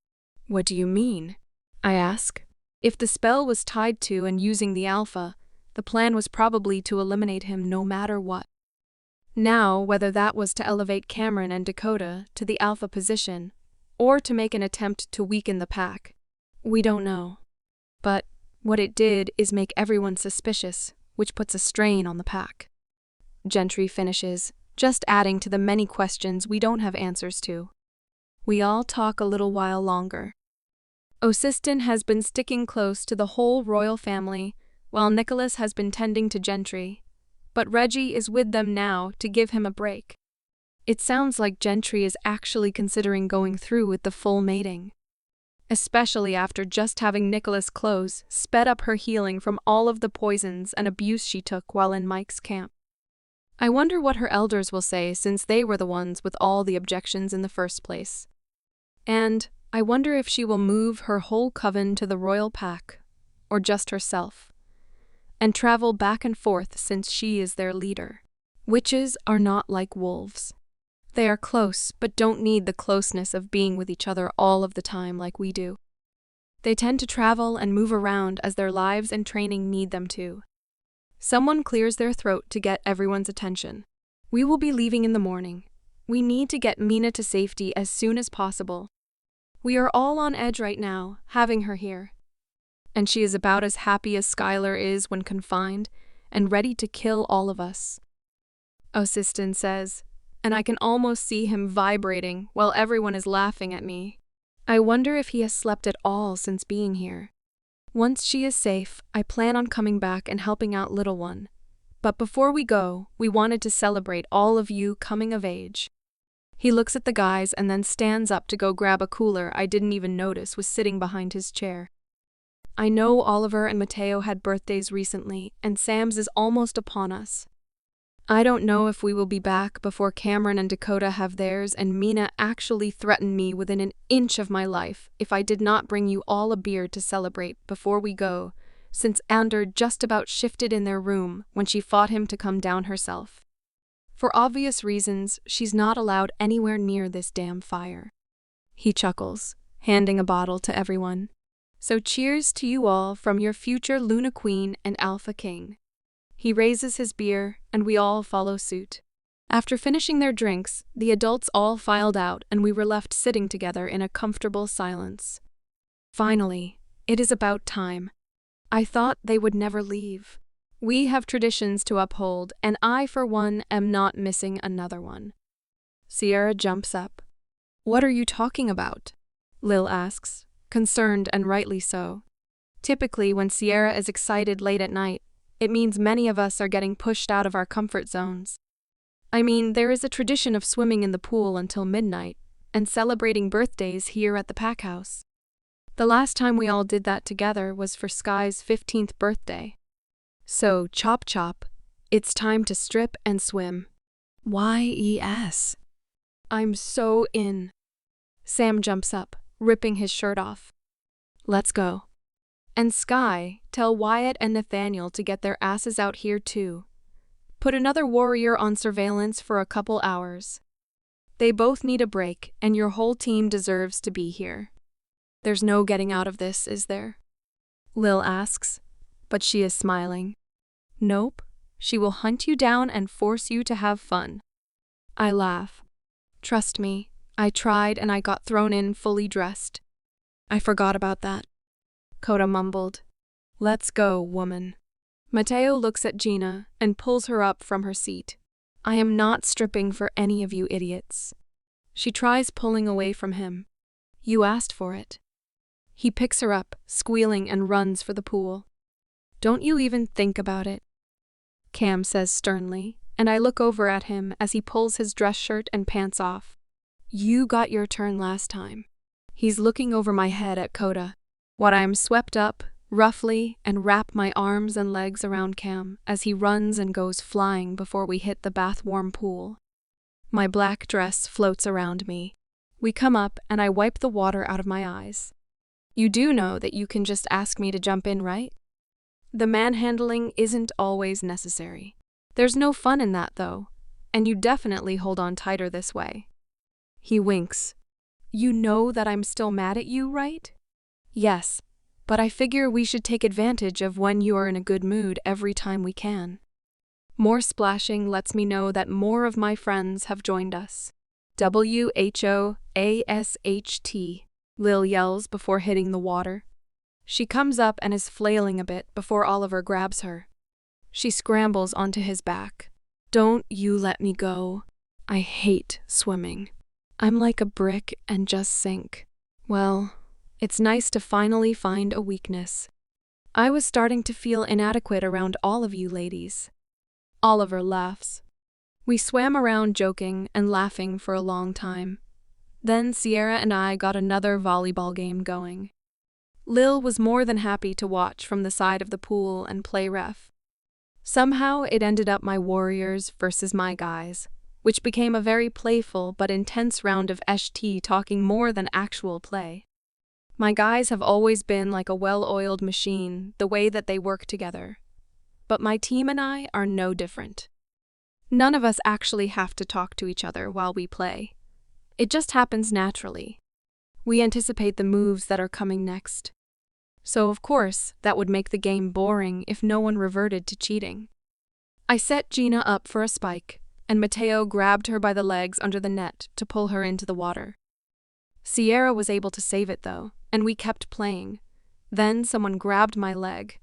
What do you mean? I ask. If the spell was tied to and using the Alpha, the plan was probably to eliminate him no matter what. Now, whether that was to elevate Cameron and Dakota to the Alpha position, or to make an attempt to weaken the pack, we don't know. But what it did is make everyone suspicious, which puts a strain on the pack. Gentry finishes, just adding to the many questions we don't have answers to. We all talk a little while longer. Osiston has been sticking close to the whole royal family, while Nicholas has been tending to Gentry, but Reggie is with them now to give him a break. It sounds like Gentry is actually considering going through with the full mating, especially after just having Nicholas' clothes sped up her healing from all of the poisons and abuse she took while in Mike's camp. I wonder what her elders will say since they were the ones with all the objections in the first place. And I wonder if she will move her whole coven to the royal pack, or just herself, and travel back and forth since she is their leader. Witches are not like wolves. They are close, but don't need the closeness of being with each other all of the time like we do. They tend to travel and move around as their lives and training need them to. Someone clears their throat to get everyone's attention. We will be leaving in the morning. We need to get Mina to safety as soon as possible. We are all on edge right now, having her here. And she is about as happy as Skylar is when confined, and ready to kill all of us. Osiston says, and I can almost see him vibrating while everyone is laughing at me. I wonder if he has slept at all since being here. Once she is safe, I plan on coming back and helping out little one. But before we go, we wanted to celebrate all of you coming of age. He looks at the guys and then stands up to go grab a cooler I didn't even notice was sitting behind his chair. I know Oliver and Mateo had birthdays recently, and Sam's is almost upon us. I don't know if we will be back before Cameron and Dakota have theirs, and Mina actually threatened me within an inch of my life if I did not bring you all a beer to celebrate before we go, since Ander just about shifted in their room when she fought him to come down herself. For obvious reasons, she's not allowed anywhere near this damn fire. He chuckles, handing a bottle to everyone. So cheers to you all from your future Luna Queen and Alpha King. He raises his beer, and we all follow suit. After finishing their drinks, the adults all filed out and we were left sitting together in a comfortable silence. Finally, it is about time. I thought they would never leave. We have traditions to uphold, and I, for one, am not missing another one. Sierra jumps up. What are you talking about? Lil asks, concerned and rightly so. Typically, when Sierra is excited late at night, it means many of us are getting pushed out of our comfort zones. I mean, there is a tradition of swimming in the pool until midnight and celebrating birthdays here at the pack house. The last time we all did that together was for Sky's 15th birthday. So, chop chop, it's time to strip and swim. Yes. I'm so in. Sam jumps up, ripping his shirt off. Let's go. And Sky, tell Wyatt and Nathaniel to get their asses out here too. Put another warrior on surveillance for a couple hours. They both need a break, and your whole team deserves to be here. There's no getting out of this, is there? Lil asks, but she is smiling. Nope, she will hunt you down and force you to have fun. I laugh. Trust me, I tried and I got thrown in fully dressed. I forgot about that. Coda mumbled. Let's go, woman. Mateo looks at Gina and pulls her up from her seat. I am not stripping for any of you idiots. She tries pulling away from him. You asked for it. He picks her up, squealing, and runs for the pool. Don't you even think about it, Cam says sternly, and I look over at him as he pulls his dress shirt and pants off. You got your turn last time. He's looking over my head at Coda. What I am swept up, roughly, and wrap my arms and legs around Cam as he runs and goes flying before we hit the bath-warm pool. My black dress floats around me. We come up and I wipe the water out of my eyes. You do know that you can just ask me to jump in, right? The manhandling isn't always necessary. There's no fun in that, though, and you definitely hold on tighter this way. He winks. You know that I'm still mad at you, right? Yes, but I figure we should take advantage of when you are in a good mood every time we can. More splashing lets me know that more of my friends have joined us. WHOASHT, Lil yells before hitting the water. She comes up and is flailing a bit before Oliver grabs her. She scrambles onto his back. Don't you let me go. I hate swimming. I'm like a brick and just sink. Well, it's nice to finally find a weakness. I was starting to feel inadequate around all of you ladies. Oliver laughs. We swam around joking and laughing for a long time. Then Sierra and I got another volleyball game going. Lil was more than happy to watch from the side of the pool and play ref. Somehow it ended up my warriors versus my guys, which became a very playful but intense round of ST talking more than actual play. My guys have always been like a well-oiled machine, the way that they work together. But my team and I are no different. None of us actually have to talk to each other while we play. It just happens naturally. We anticipate the moves that are coming next. So, of course, that would make the game boring if no one reverted to cheating. I set Gina up for a spike, and Mateo grabbed her by the legs under the net to pull her into the water. Sierra was able to save it, though, and we kept playing. Then someone grabbed my leg,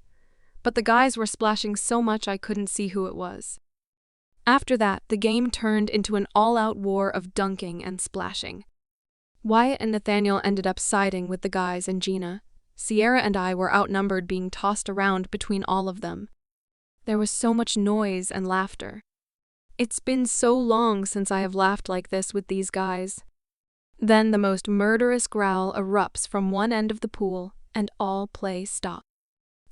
but the guys were splashing so much I couldn't see who it was. After that, the game turned into an all-out war of dunking and splashing. Wyatt and Nathaniel ended up siding with the guys and Gina. Sierra and I were outnumbered, being tossed around between all of them. There was so much noise and laughter. It's been so long since I have laughed like this with these guys. Then the most murderous growl erupts from one end of the pool, and all play stops.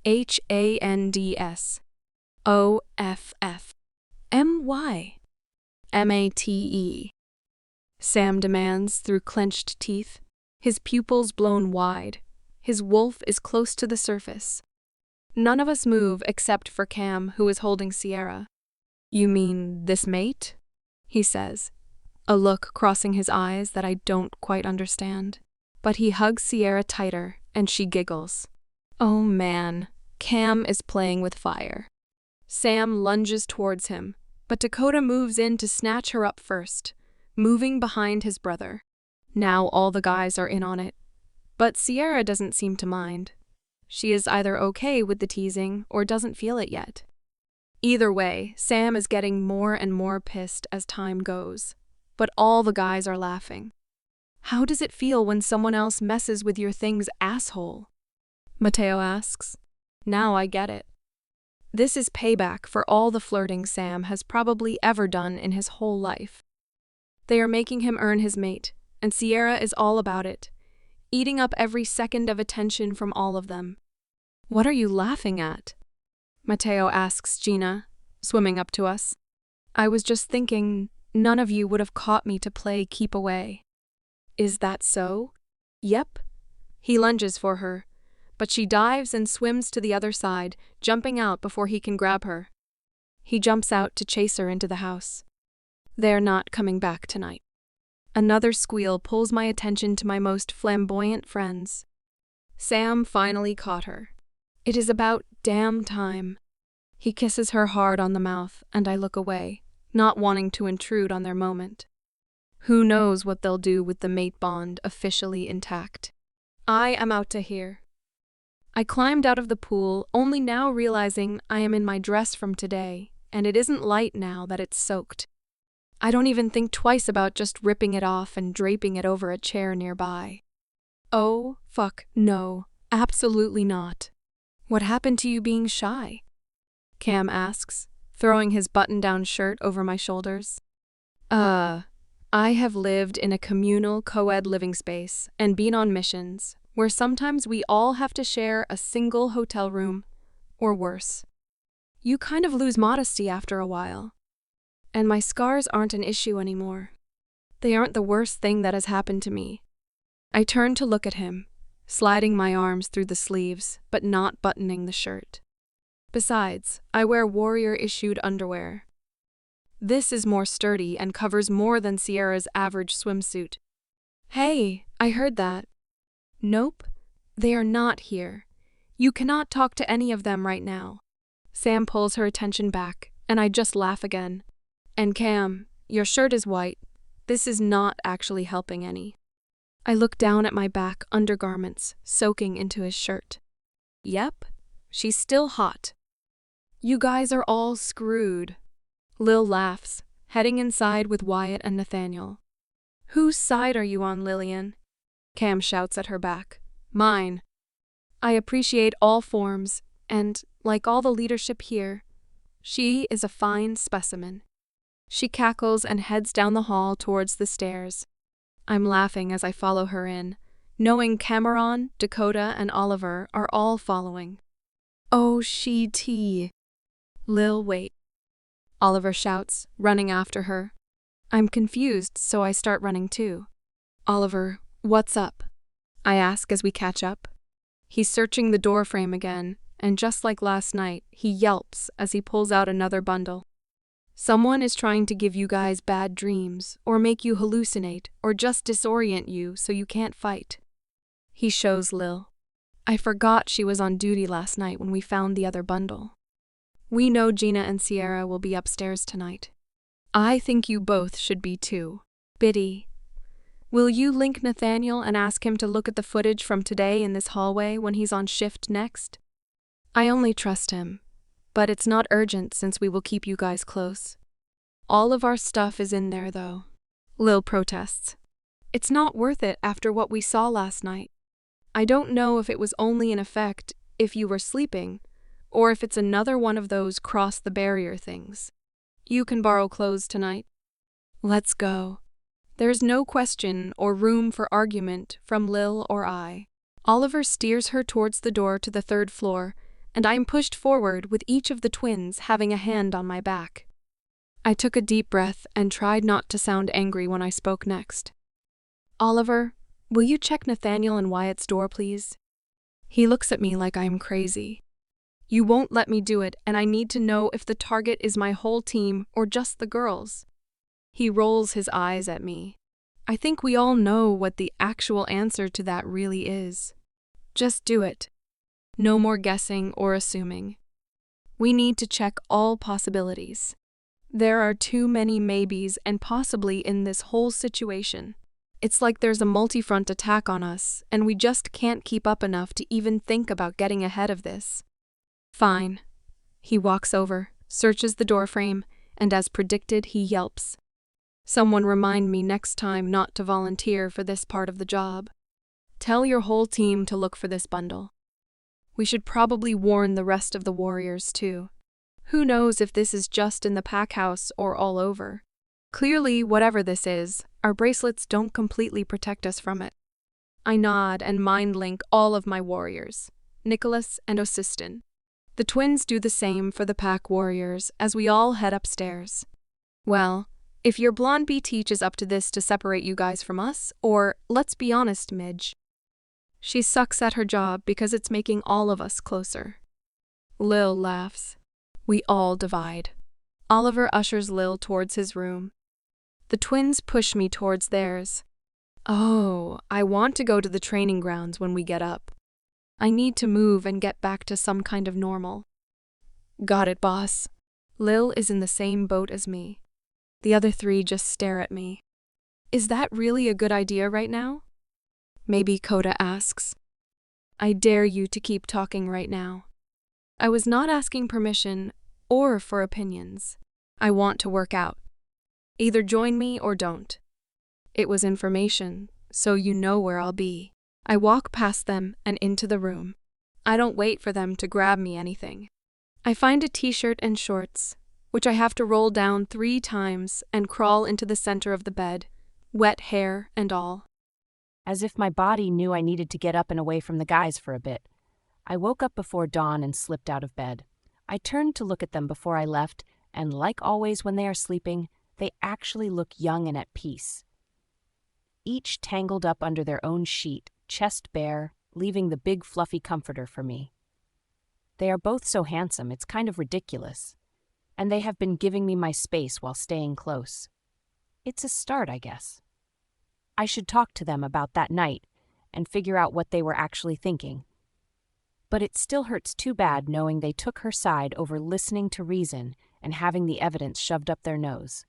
HANDS OFF MATE. Sam demands through clenched teeth, his pupils blown wide. His wolf is close to the surface. None of us move except for Cam, who is holding Sierra. You mean this mate? He says, a look crossing his eyes that I don't quite understand. But he hugs Sierra tighter, and she giggles. Oh man, Cam is playing with fire. Sam lunges towards him, but Dakota moves in to snatch her up first, moving behind his brother. Now all the guys are in on it, but Sierra doesn't seem to mind. She is either okay with the teasing or doesn't feel it yet. Either way, Sam is getting more and more pissed as time goes, but all the guys are laughing. How does it feel when someone else messes with your things, asshole? Mateo asks. Now I get it. This is payback for all the flirting Sam has probably ever done in his whole life. They are making him earn his mate, and Sierra is all about it, eating up every second of attention from all of them. What are you laughing at? Mateo asks Gina, swimming up to us. I was just thinking none of you would have caught me to play keep away. Is that so? Yep. He lunges for her, but she dives and swims to the other side, jumping out before he can grab her. He jumps out to chase her into the house. They're not coming back tonight. Another squeal pulls my attention to my most flamboyant friends. Sam finally caught her. It is about damn time. He kisses her hard on the mouth, and I look away, not wanting to intrude on their moment. Who knows what they'll do with the mate bond officially intact. I am out to here. I climbed out of the pool, only now realizing I am in my dress from today, and it isn't light now that it's soaked. I don't even think twice about just ripping it off and draping it over a chair nearby. Oh, fuck, no, absolutely not. What happened to you being shy? Cam asks, throwing his button-down shirt over my shoulders. I have lived in a communal co-ed living space and been on missions where sometimes we all have to share a single hotel room, or worse. You kind of lose modesty after a while. And my scars aren't an issue anymore. They aren't the worst thing that has happened to me. I turn to look at him, sliding my arms through the sleeves, but not buttoning the shirt. Besides, I wear warrior-issued underwear. This is more sturdy and covers more than Sierra's average swimsuit. Hey, I heard that. Nope, they are not here. You cannot talk to any of them right now. Sam pulls her attention back, and I just laugh again. And Cam, your shirt is white. This is not actually helping any. I look down at my back undergarments, soaking into his shirt. Yep, she's still hot. You guys are all screwed. Lil laughs, heading inside with Wyatt and Nathaniel. Whose side are you on, Lillian? Cam shouts at her back. Mine. I appreciate all forms, and, like all the leadership here, she is a fine specimen. She cackles and heads down the hall towards the stairs. I'm laughing as I follow her in, knowing Cameron, Dakota, and Oliver are all following. Oh, she tea. Lil, wait. Oliver shouts, running after her. I'm confused, so I start running too. Oliver, what's up? I ask as we catch up. He's searching the doorframe again, and just like last night, he yelps as he pulls out another bundle. Someone is trying to give you guys bad dreams, or make you hallucinate, or just disorient you so you can't fight. He shows Lil. I forgot she was on duty last night when we found the other bundle. We know Gina and Sierra will be upstairs tonight. I think you both should be too. Biddy, will you link Nathaniel and ask him to look at the footage from today in this hallway when he's on shift next? I only trust him, but it's not urgent since we will keep you guys close. All of our stuff is in there though. Lil protests. It's not worth it after what we saw last night. I don't know if it was only an effect if you were sleeping, or if it's another one of those cross the barrier things. You can borrow clothes tonight. Let's go. There's no question or room for argument from Lil or I. Oliver steers her towards the door to the third floor, and I'm pushed forward with each of the twins having a hand on my back. I took a deep breath and tried not to sound angry when I spoke next. Oliver, will you check Nathaniel and Wyatt's door, please? He looks at me like I'm crazy. You won't let me do it, and I need to know if the target is my whole team or just the girls. He rolls his eyes at me. I think we all know what the actual answer to that really is. Just do it. No more guessing or assuming. We need to check all possibilities. There are too many maybes and possibly in this whole situation. It's like there's a multi-front attack on us, and we just can't keep up enough to even think about getting ahead of this. Fine. He walks over, searches the doorframe, and as predicted, he yelps. Someone remind me next time not to volunteer for this part of the job. Tell your whole team to look for this bundle. We should probably warn the rest of the warriors too. Who knows if this is just in the pack house or all over. Clearly, whatever this is, our bracelets don't completely protect us from it. I nod and mind link all of my warriors, Nicholas and Osistin. The twins do the same for the pack warriors as we all head upstairs. Well, if your blonde bee teaches up to this to separate you guys from us, or let's be honest, Midge. She sucks at her job because it's making all of us closer. Lil laughs. We all divide. Oliver ushers Lil towards his room. The twins push me towards theirs. Oh, I want to go to the training grounds when we get up. I need to move and get back to some kind of normal. Got it, boss. Lil is in the same boat as me. The other three just stare at me. Is that really a good idea right now? Maybe Coda asks. I dare you to keep talking right now. I was not asking permission or for opinions. I want to work out. Either join me or don't. It was information, so you know where I'll be. I walk past them and into the room. I don't wait for them to grab me anything. I find a t-shirt and shorts, which I have to roll down 3 times and crawl into the center of the bed, wet hair and all. As if my body knew I needed to get up and away from the guys for a bit. I woke up before dawn and slipped out of bed. I turned to look at them before I left, and like always when they are sleeping, they actually look young and at peace. Each tangled up under their own sheet, chest bare, leaving the big fluffy comforter for me. They are both so handsome, it's kind of ridiculous. And they have been giving me my space while staying close. It's a start, I guess. I should talk to them about that night and figure out what they were actually thinking. But it still hurts too bad knowing they took her side over listening to reason and having the evidence shoved up their nose.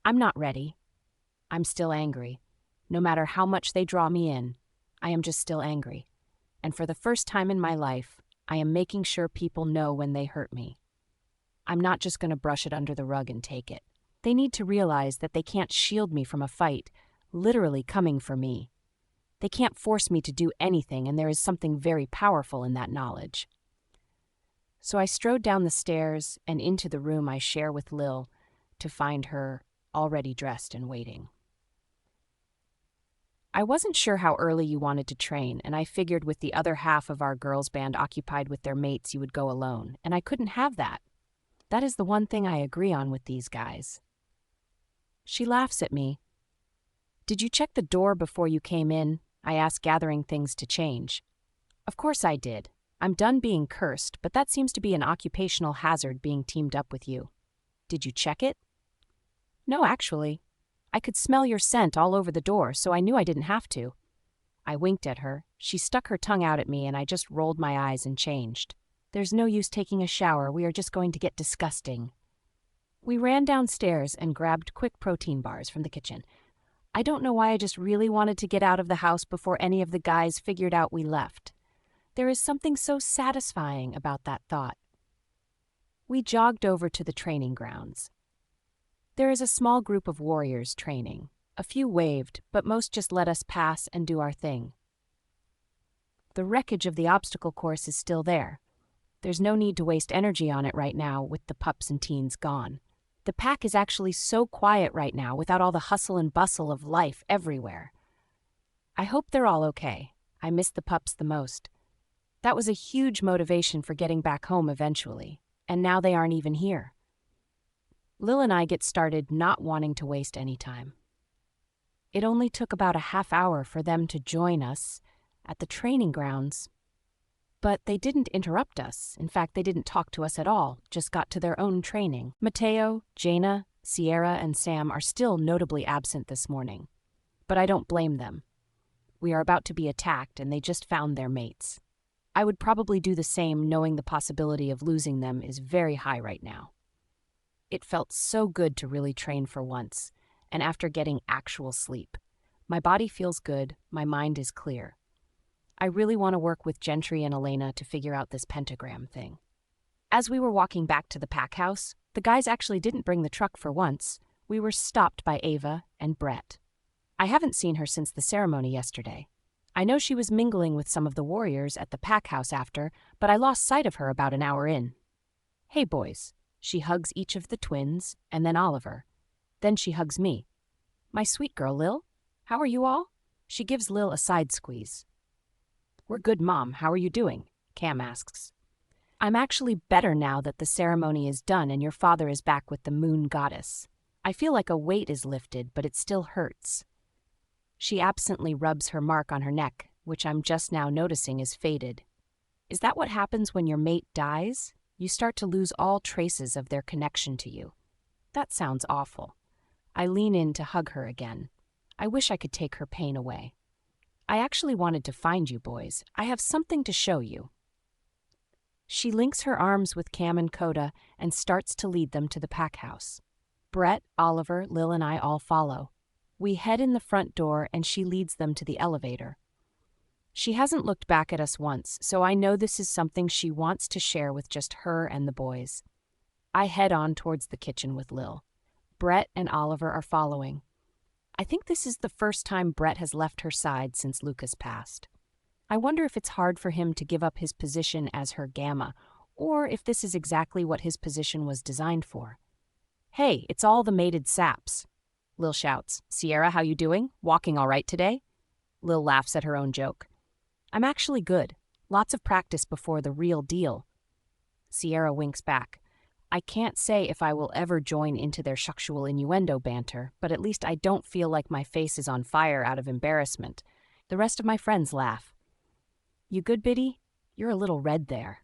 I'm not ready. I'm still angry. No matter how much they draw me in, I am just still angry. And for the first time in my life, I am making sure people know when they hurt me. I'm not just going to brush it under the rug and take it. They need to realize that they can't shield me from a fight, literally coming for me. They can't force me to do anything, and there is something very powerful in that knowledge. So I strode down the stairs and into the room I share with Lil to find her already dressed and waiting. I wasn't sure how early you wanted to train, and I figured with the other half of our girls' band occupied with their mates you would go alone, and I couldn't have that. That is the one thing I agree on with these guys. She laughs at me. Did you check the door before you came in? I asked, gathering things to change. Of course I did. I'm done being cursed, but that seems to be an occupational hazard being teamed up with you. Did you check it? No, actually. I could smell your scent all over the door, so I knew I didn't have to. I winked at her. She stuck her tongue out at me, and I just rolled my eyes and changed. There's no use taking a shower. We are just going to get disgusting. We ran downstairs and grabbed quick protein bars from the kitchen. I don't know why I just really wanted to get out of the house before any of the guys figured out we left. There is something so satisfying about that thought. We jogged over to the training grounds. There is a small group of warriors training. A few waved, but most just let us pass and do our thing. The wreckage of the obstacle course is still there. There's no need to waste energy on it right now with the pups and teens gone. The pack is actually so quiet right now without all the hustle and bustle of life everywhere. I hope they're all okay. I miss the pups the most. That was a huge motivation for getting back home eventually, and now they aren't even here. Lil and I get started not wanting to waste any time. It only took about a half hour for them to join us at the training grounds. But they didn't interrupt us. In fact, they didn't talk to us at all, just got to their own training. Mateo, Jaina, Sierra, and Sam are still notably absent this morning. But I don't blame them. We are about to be attacked and they just found their mates. I would probably do the same, knowing the possibility of losing them is very high right now. It felt so good to really train for once, and after getting actual sleep. My body feels good, my mind is clear. I really want to work with Gentry and Elena to figure out this pentagram thing. As we were walking back to the pack house, the guys actually didn't bring the truck for once. We were stopped by Ava and Brett. I haven't seen her since the ceremony yesterday. I know she was mingling with some of the warriors at the pack house after, but I lost sight of her about an hour in. Hey boys. She hugs each of the twins, and then Oliver. Then she hugs me. My sweet girl, Lil. How are you all? She gives Lil a side squeeze. We're good, Mom. How are you doing? Cam asks. I'm actually better now that the ceremony is done and your father is back with the moon goddess. I feel like a weight is lifted, but it still hurts. She absently rubs her mark on her neck, which I'm just now noticing is faded. Is that what happens when your mate dies? You start to lose all traces of their connection to you. That sounds awful. I lean in to hug her again. I wish I could take her pain away. I actually wanted to find you boys. I have something to show you. She links her arms with Cam and Coda and starts to lead them to the pack house. Brett, Oliver, Lil, and I all follow. We head in the front door and she leads them to the elevator. She hasn't looked back at us once, so I know this is something she wants to share with just her and the boys. I head on towards the kitchen with Lil. Brett and Oliver are following. I think this is the first time Brett has left her side since Lucas passed. I wonder if it's hard for him to give up his position as her gamma, or if this is exactly what his position was designed for. Hey, it's all the mated saps. Lil shouts, Sierra, how you doing? Walking all right today? Lil laughs at her own joke. I'm actually good. Lots of practice before the real deal. Sierra winks back. I can't say if I will ever join into their sexual innuendo banter, but at least I don't feel like my face is on fire out of embarrassment. The rest of my friends laugh. You good, Biddy? You're a little red there.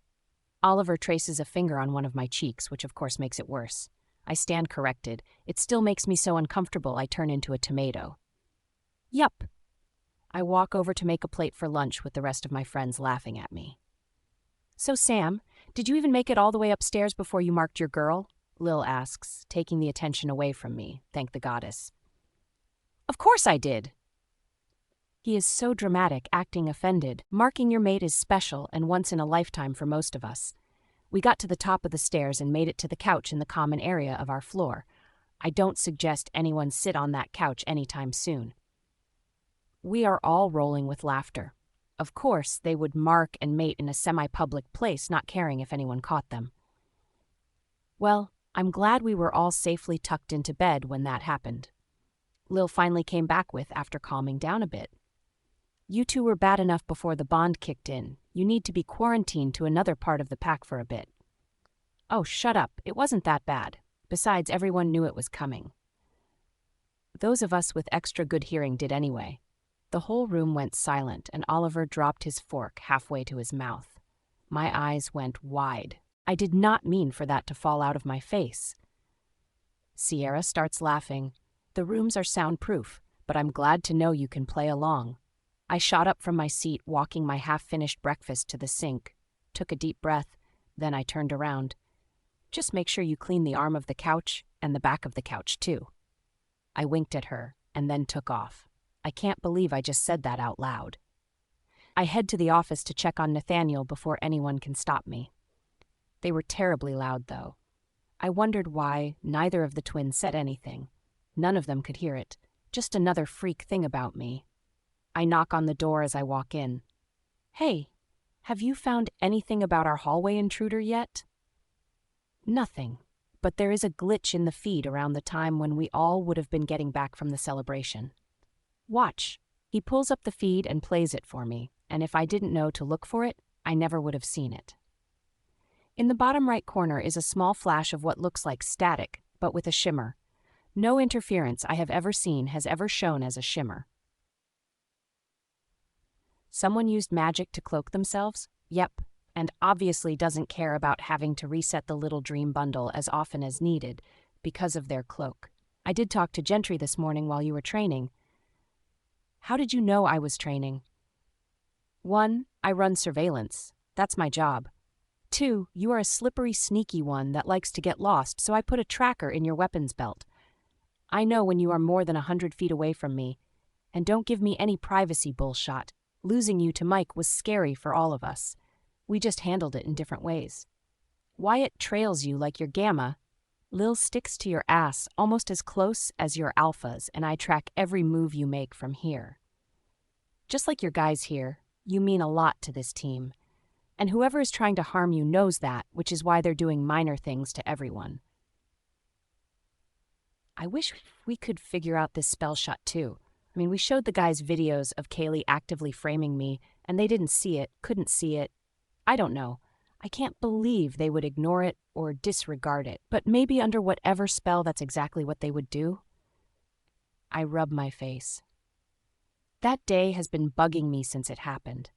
Oliver traces a finger on one of my cheeks, which of course makes it worse. I stand corrected. It still makes me so uncomfortable I turn into a tomato. Yup. I walk over to make a plate for lunch with the rest of my friends laughing at me. So Sam, did you even make it all the way upstairs before you marked your girl? Lil asks, taking the attention away from me, thank the goddess. Of course I did. He is so dramatic, acting offended. Marking your mate is special and once in a lifetime for most of us. We got to the top of the stairs and made it to the couch in the common area of our floor. I don't suggest anyone sit on that couch anytime soon. We are all rolling with laughter. Of course, they would mark and mate in a semi-public place, not caring if anyone caught them. Well, I'm glad we were all safely tucked into bed when that happened. Lil finally came back with after calming down a bit. You two were bad enough before the bond kicked in. You need to be quarantined to another part of the pack for a bit. Oh, shut up. It wasn't that bad. Besides, everyone knew it was coming. Those of us with extra good hearing did anyway. The whole room went silent, and Oliver dropped his fork halfway to his mouth. My eyes went wide. I did not mean for that to fall out of my face. Sierra starts laughing. The rooms are soundproof, but I'm glad to know you can play along. I shot up from my seat, walking my half-finished breakfast to the sink, took a deep breath, then I turned around. Just make sure you clean the arm of the couch and the back of the couch, too. I winked at her and then took off. I can't believe I just said that out loud. I head to the office to check on Nathaniel before anyone can stop me. They were terribly loud, though. I wondered why neither of the twins said anything. None of them could hear it. Just another freak thing about me. I knock on the door as I walk in. Hey, have you found anything about our hallway intruder yet? Nothing, but there is a glitch in the feed around the time when we all would have been getting back from the celebration. Watch. He pulls up the feed and plays it for me, and if I didn't know to look for it, I never would have seen it. In the bottom right corner is a small flash of what looks like static, but with a shimmer. No interference I have ever seen has ever shown as a shimmer. Someone used magic to cloak themselves? Yep, and obviously doesn't care about having to reset the little dream bundle as often as needed because of their cloak. I did talk to Gentry this morning while you were training. How did you know I was training? 1, I run surveillance. That's my job. 2, you are a slippery, sneaky one that likes to get lost, so I put a tracker in your weapons belt. I know when you are more than 100 feet away from me. And don't give me any privacy bullshot. Losing you to Mike was scary for all of us. We just handled it in different ways. Wyatt trails you like your gamma. Lil sticks to your ass almost as close as your alphas, and I track every move you make from here. Just like your guys here, you mean a lot to this team. And whoever is trying to harm you knows that, which is why they're doing minor things to everyone. I wish we could figure out this spell shot too. I mean, we showed the guys videos of Kaylee actively framing me, and they didn't see it, couldn't see it. I don't know. I can't believe they would ignore it or disregard it, but maybe under whatever spell that's exactly what they would do. I rub my face. That day has been bugging me since it happened.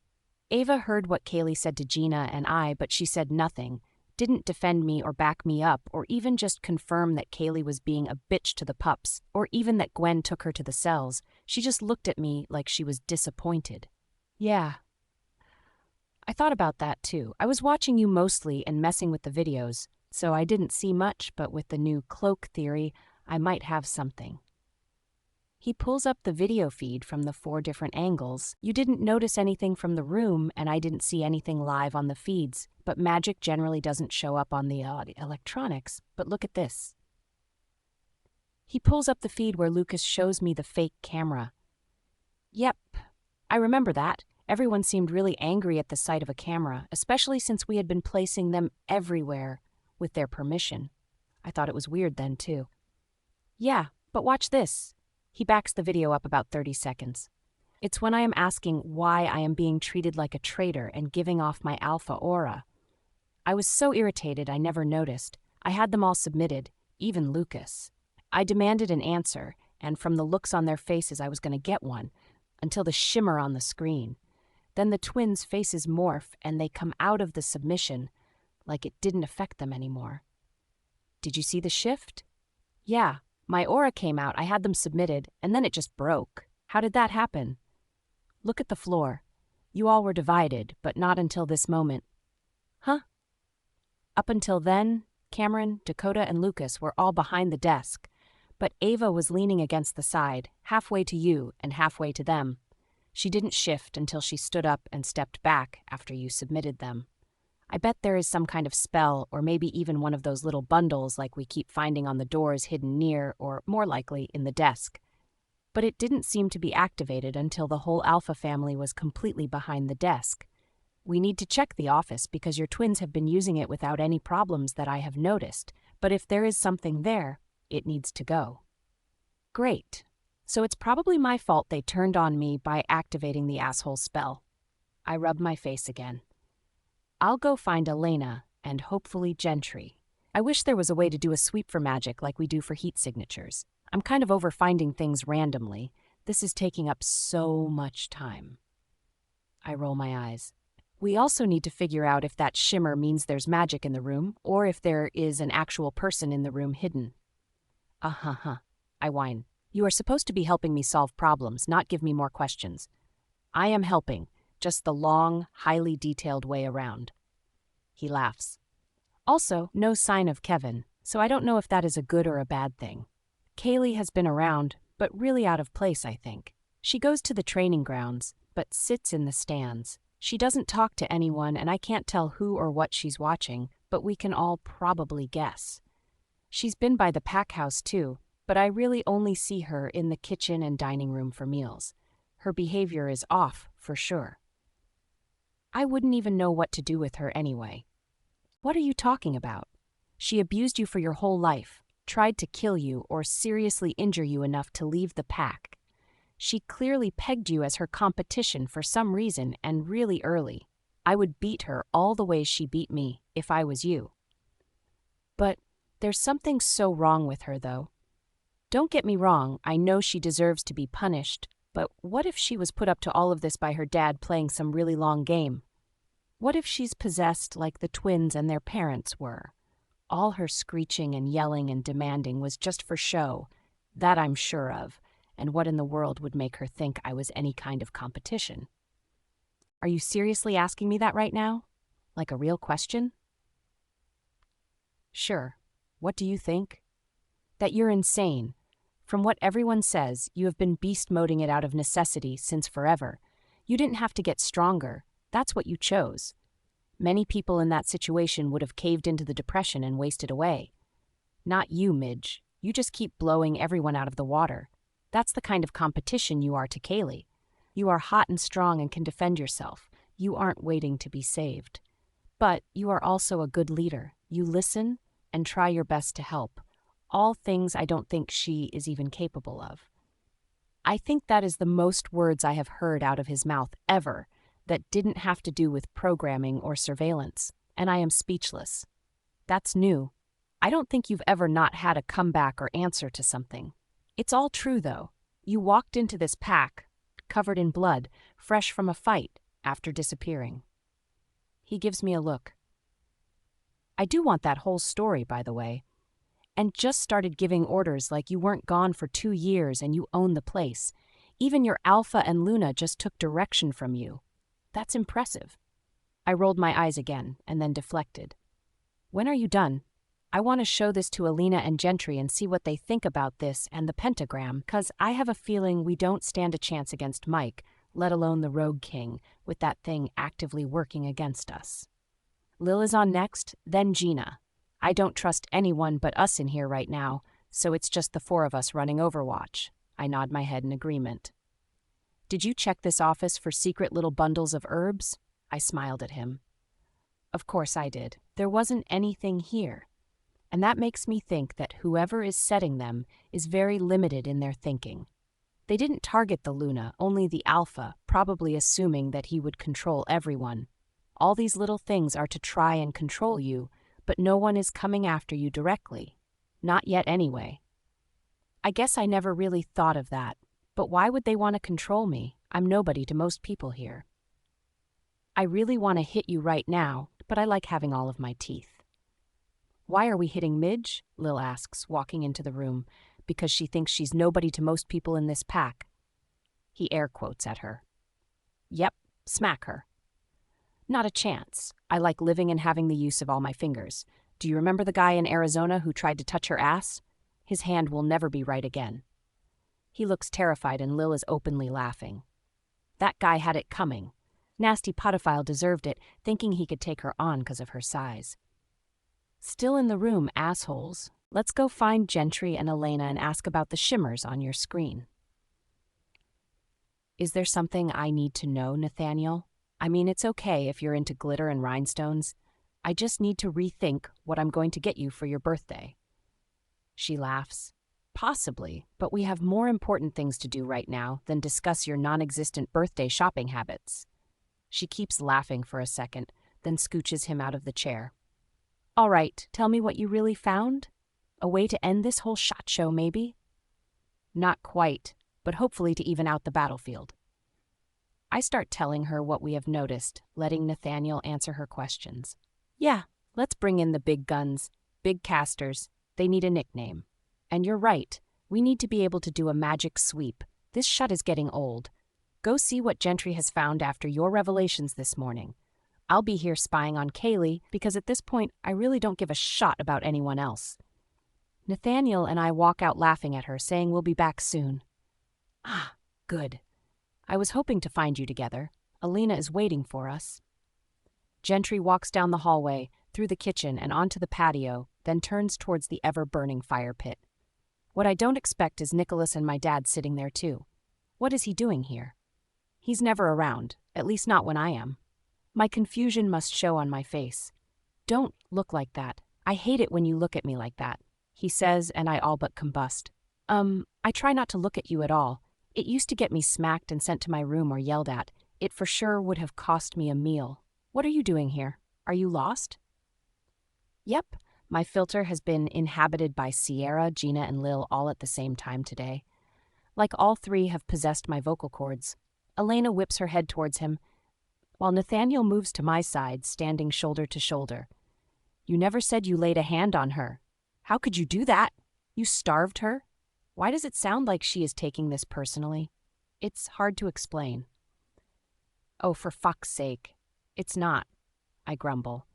Ava heard what Kaylee said to Gina and I, but she said nothing, didn't defend me or back me up, or even just confirm that Kaylee was being a bitch to the pups, or even that Gwen took her to the cells. She just looked at me like she was disappointed. Yeah. I thought about that too. I was watching you mostly and messing with the videos, so I didn't see much, but with the new cloak theory, I might have something. He pulls up the video feed from the 4 different angles. You didn't notice anything from the room, and I didn't see anything live on the feeds, but magic generally doesn't show up on the electronics. But look at this. He pulls up the feed where Lucas shows me the fake camera. Yep, I remember that. Everyone seemed really angry at the sight of a camera, especially since we had been placing them everywhere with their permission. I thought it was weird then, too. Yeah, but watch this. He backs the video up about 30 seconds. It's when I am asking why I am being treated like a traitor and giving off my alpha aura. I was so irritated I never noticed. I had them all submitted, even Lucas. I demanded an answer, and from the looks on their faces I was going to get one, until the shimmer on the screen. Then the twins' faces morph and they come out of the submission like it didn't affect them anymore. Did you see the shift? Yeah. My aura came out, I had them submitted, and then it just broke. How did that happen? Look at the floor. You all were divided, but not until this moment. Huh? Up until then, Cameron, Dakota, and Lucas were all behind the desk, but Ava was leaning against the side, halfway to you and halfway to them. She didn't shift until she stood up and stepped back after you submitted them. I bet there is some kind of spell, or maybe even one of those little bundles like we keep finding on the doors hidden near, or more likely, in the desk. But it didn't seem to be activated until the whole Alpha family was completely behind the desk. We need to check the office because your twins have been using it without any problems that I have noticed, but if there is something there, it needs to go. Great. So it's probably my fault they turned on me by activating the asshole spell. I rub my face again. I'll go find Elena and hopefully Gentry. I wish there was a way to do a sweep for magic like we do for heat signatures. I'm kind of over finding things randomly. This is taking up so much time. I roll my eyes. We also need to figure out if that shimmer means there's magic in the room or if there is an actual person in the room hidden. Uh-huh. I whine. You are supposed to be helping me solve problems, not give me more questions. I am helping. Just the long, highly detailed way around. He laughs. Also, no sign of Kevin, so I don't know if that is a good or a bad thing. Kaylee has been around, but really out of place, I think. She goes to the training grounds, but sits in the stands. She doesn't talk to anyone, and I can't tell who or what she's watching, but we can all probably guess. She's been by the pack house too, but I really only see her in the kitchen and dining room for meals. Her behavior is off, for sure. I wouldn't even know what to do with her anyway. What are you talking about? She abused you for your whole life, tried to kill you or seriously injure you enough to leave the pack. She clearly pegged you as her competition for some reason and really early. I would beat her all the way she beat me if I was you. But there's something so wrong with her, though. Don't get me wrong, I know she deserves to be punished, but what if she was put up to all of this by her dad playing some really long game? What if she's possessed like the twins and their parents were? All her screeching and yelling and demanding was just for show, that I'm sure of, and what in the world would make her think I was any kind of competition? Are you seriously asking me that right now? Like a real question? Sure. What do you think? That you're insane. From what everyone says, you have been beast moding it out of necessity since forever. You didn't have to get stronger. That's what you chose. Many people in that situation would have caved into the depression and wasted away. Not you, Midge. You just keep blowing everyone out of the water. That's the kind of competition you are to Kaylee. You are hot and strong and can defend yourself. You aren't waiting to be saved. But you are also a good leader. You listen and try your best to help. All things I don't think she is even capable of. I think that is the most words I have heard out of his mouth ever that didn't have to do with programming or surveillance, and I am speechless. That's new. I don't think you've ever not had a comeback or answer to something. It's all true, though. You walked into this pack, covered in blood, fresh from a fight, after disappearing. He gives me a look. I do want that whole story, by the way. And just started giving orders like you weren't gone for 2 years and you own the place. Even your Alpha and Luna just took direction from you. That's impressive. I rolled my eyes again and then deflected. When are you done? I want to show this to Alina and Gentry and see what they think about this and the pentagram, 'cause I have a feeling we don't stand a chance against Mike, let alone the Rogue King, with that thing actively working against us. Lil is on next, then Gina. I don't trust anyone but us in here right now, so it's just the 4 of us running Overwatch. I nod my head in agreement. Did you check this office for secret little bundles of herbs? I smiled at him. Of course I did. There wasn't anything here. And that makes me think that whoever is setting them is very limited in their thinking. They didn't target the Luna, only the Alpha, probably assuming that he would control everyone. All these little things are to try and control you, but no one is coming after you directly. Not yet anyway. I guess I never really thought of that, but why would they want to control me? I'm nobody to most people here. I really want to hit you right now, but I like having all of my teeth. Why are we hitting Midge? Lil asks, walking into the room, because she thinks she's nobody to most people in this pack. He air quotes at her. Yep, smack her. Not a chance. I like living and having the use of all my fingers. Do you remember the guy in Arizona who tried to touch her ass? His hand will never be right again. He looks terrified and Lil is openly laughing. That guy had it coming. Nasty pedophile deserved it, thinking he could take her on because of her size. Still in the room, assholes. Let's go find Gentry and Elena and ask about the shimmers on your screen. Is there something I need to know, Nathaniel? I mean, it's okay if you're into glitter and rhinestones. I just need to rethink what I'm going to get you for your birthday. She laughs. Possibly, but we have more important things to do right now than discuss your non-existent birthday shopping habits. She keeps laughing for a second, then scooches him out of the chair. All right, tell me what you really found? A way to end this whole shot show, maybe? Not quite, but hopefully to even out the battlefield. I start telling her what we have noticed, letting Nathaniel answer her questions. Yeah, let's bring in the big guns, big casters. They need a nickname. And you're right, we need to be able to do a magic sweep. This shut is getting old. Go see what Gentry has found after your revelations this morning. I'll be here spying on Kaylee because at this point I really don't give a shot about anyone else. Nathaniel and I walk out laughing at her, saying we'll be back soon. Ah, good. I was hoping to find you together. Alina is waiting for us. Gentry walks down the hallway, through the kitchen and onto the patio, then turns towards the ever-burning fire pit. What I don't expect is Nicholas and my dad sitting there too. What is he doing here? He's never around, at least not when I am. My confusion must show on my face. Don't look like that. I hate it when you look at me like that, he says, and I all but combust. I try not to look at you at all. It used to get me smacked and sent to my room or yelled at. It for sure would have cost me a meal. What are you doing here? Are you lost? Yep, my filter has been inhabited by Sierra, Gina, and Lil all at the same time today. Like all 3 have possessed my vocal cords. Elena whips her head towards him, while Nathaniel moves to my side, standing shoulder to shoulder. You never said you laid a hand on her. How could you do that? You starved her? Why does it sound like she is taking this personally? It's hard to explain. Oh, for fuck's sake. It's not, I grumble.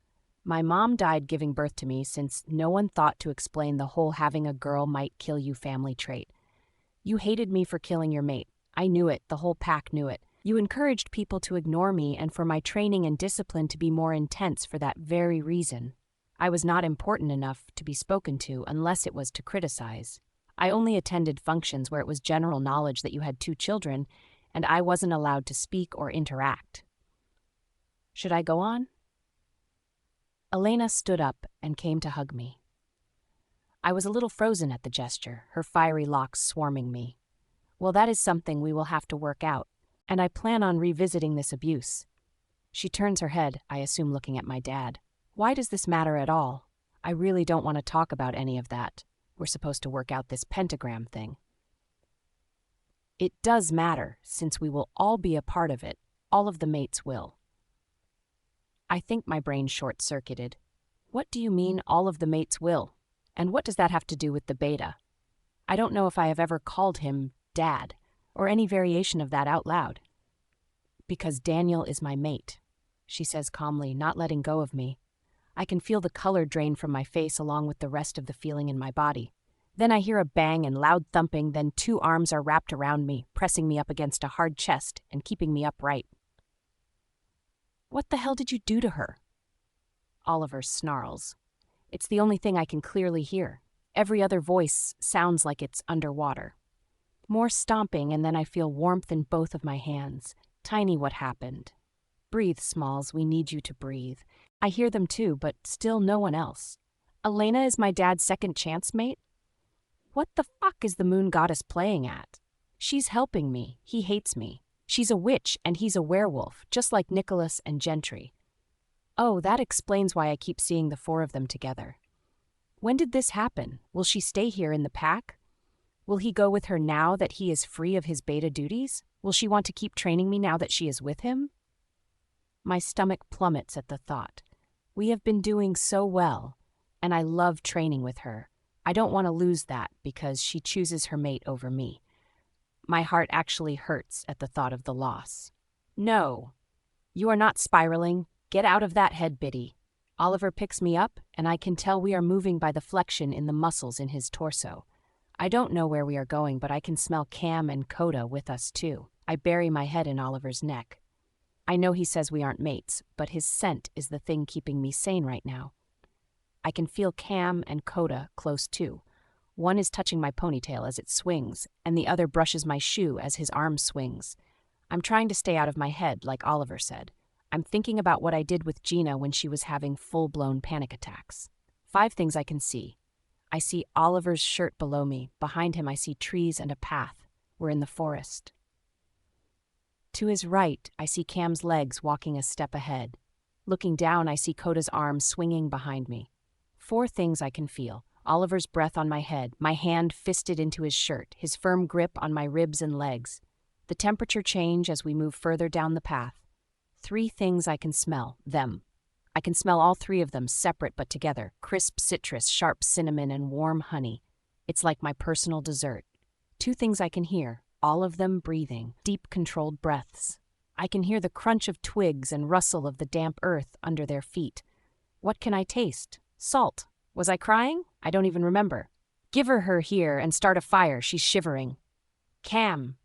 My mom died giving birth to me since no one thought to explain the whole having a girl might kill you family trait. You hated me for killing your mate. I knew it, the whole pack knew it. You encouraged people to ignore me and for my training and discipline to be more intense for that very reason. I was not important enough to be spoken to unless it was to criticize. I only attended functions where it was general knowledge that you had 2 children, and I wasn't allowed to speak or interact. Should I go on? Elena stood up and came to hug me. I was a little frozen at the gesture, her fiery locks swarming me. Well, that is something we will have to work out, and I plan on revisiting this abuse. She turns her head, I assume looking at my dad. Why does this matter at all? I really don't want to talk about any of that. We're supposed to work out this pentagram thing. It does matter, since we will all be a part of it. All of the mates will. I think my brain short-circuited. What do you mean, all of the mates will? And what does that have to do with the beta? I don't know if I have ever called him Dad, or any variation of that out loud. Because Daniel is my mate, she says calmly, not letting go of me. I can feel the color drain from my face along with the rest of the feeling in my body. Then I hear a bang and loud thumping, then 2 arms are wrapped around me, pressing me up against a hard chest and keeping me upright. What the hell did you do to her? Oliver snarls. It's the only thing I can clearly hear. Every other voice sounds like it's underwater. More stomping, and then I feel warmth in both of my hands. Tiny, what happened? Breathe, Smalls, we need you to breathe. I hear them too, but still no one else. Elena is my dad's second chance mate? What the fuck is the moon goddess playing at? She's helping me. He hates me. She's a witch and he's a werewolf, just like Nicholas and Gentry. Oh, that explains why I keep seeing the 4 of them together. When did this happen? Will she stay here in the pack? Will he go with her now that he is free of his beta duties? Will she want to keep training me now that she is with him? My stomach plummets at the thought. We have been doing so well, and I love training with her. I don't want to lose that because she chooses her mate over me. My heart actually hurts at the thought of the loss. No, you are not spiraling. Get out of that head, Biddy. Oliver picks me up, and I can tell we are moving by the flexion in the muscles in his torso. I don't know where we are going, but I can smell Cam and Coda with us too. I bury my head in Oliver's neck. I know he says we aren't mates, but his scent is the thing keeping me sane right now. I can feel Cam and Coda close too. One is touching my ponytail as it swings, and the other brushes my shoe as his arm swings. I'm trying to stay out of my head, like Oliver said. I'm thinking about what I did with Gina when she was having full-blown panic attacks. 5 things I can see. I see Oliver's shirt below me. Behind him I see trees and a path. We're in the forest. To his right, I see Cam's legs walking a step ahead. Looking down, I see Coda's arms swinging behind me. 4 things I can feel. Oliver's breath on my head, my hand fisted into his shirt, his firm grip on my ribs and legs. The temperature change as we move further down the path. 3 things I can smell, them. I can smell all 3 of them, separate but together. Crisp citrus, sharp cinnamon, and warm honey. It's like my personal dessert. 2 things I can hear, all of them breathing, deep controlled breaths. I can hear the crunch of twigs and rustle of the damp earth under their feet. What can I taste? Salt. Was I crying? I don't even remember. Give her here and start a fire, she's shivering. Cam.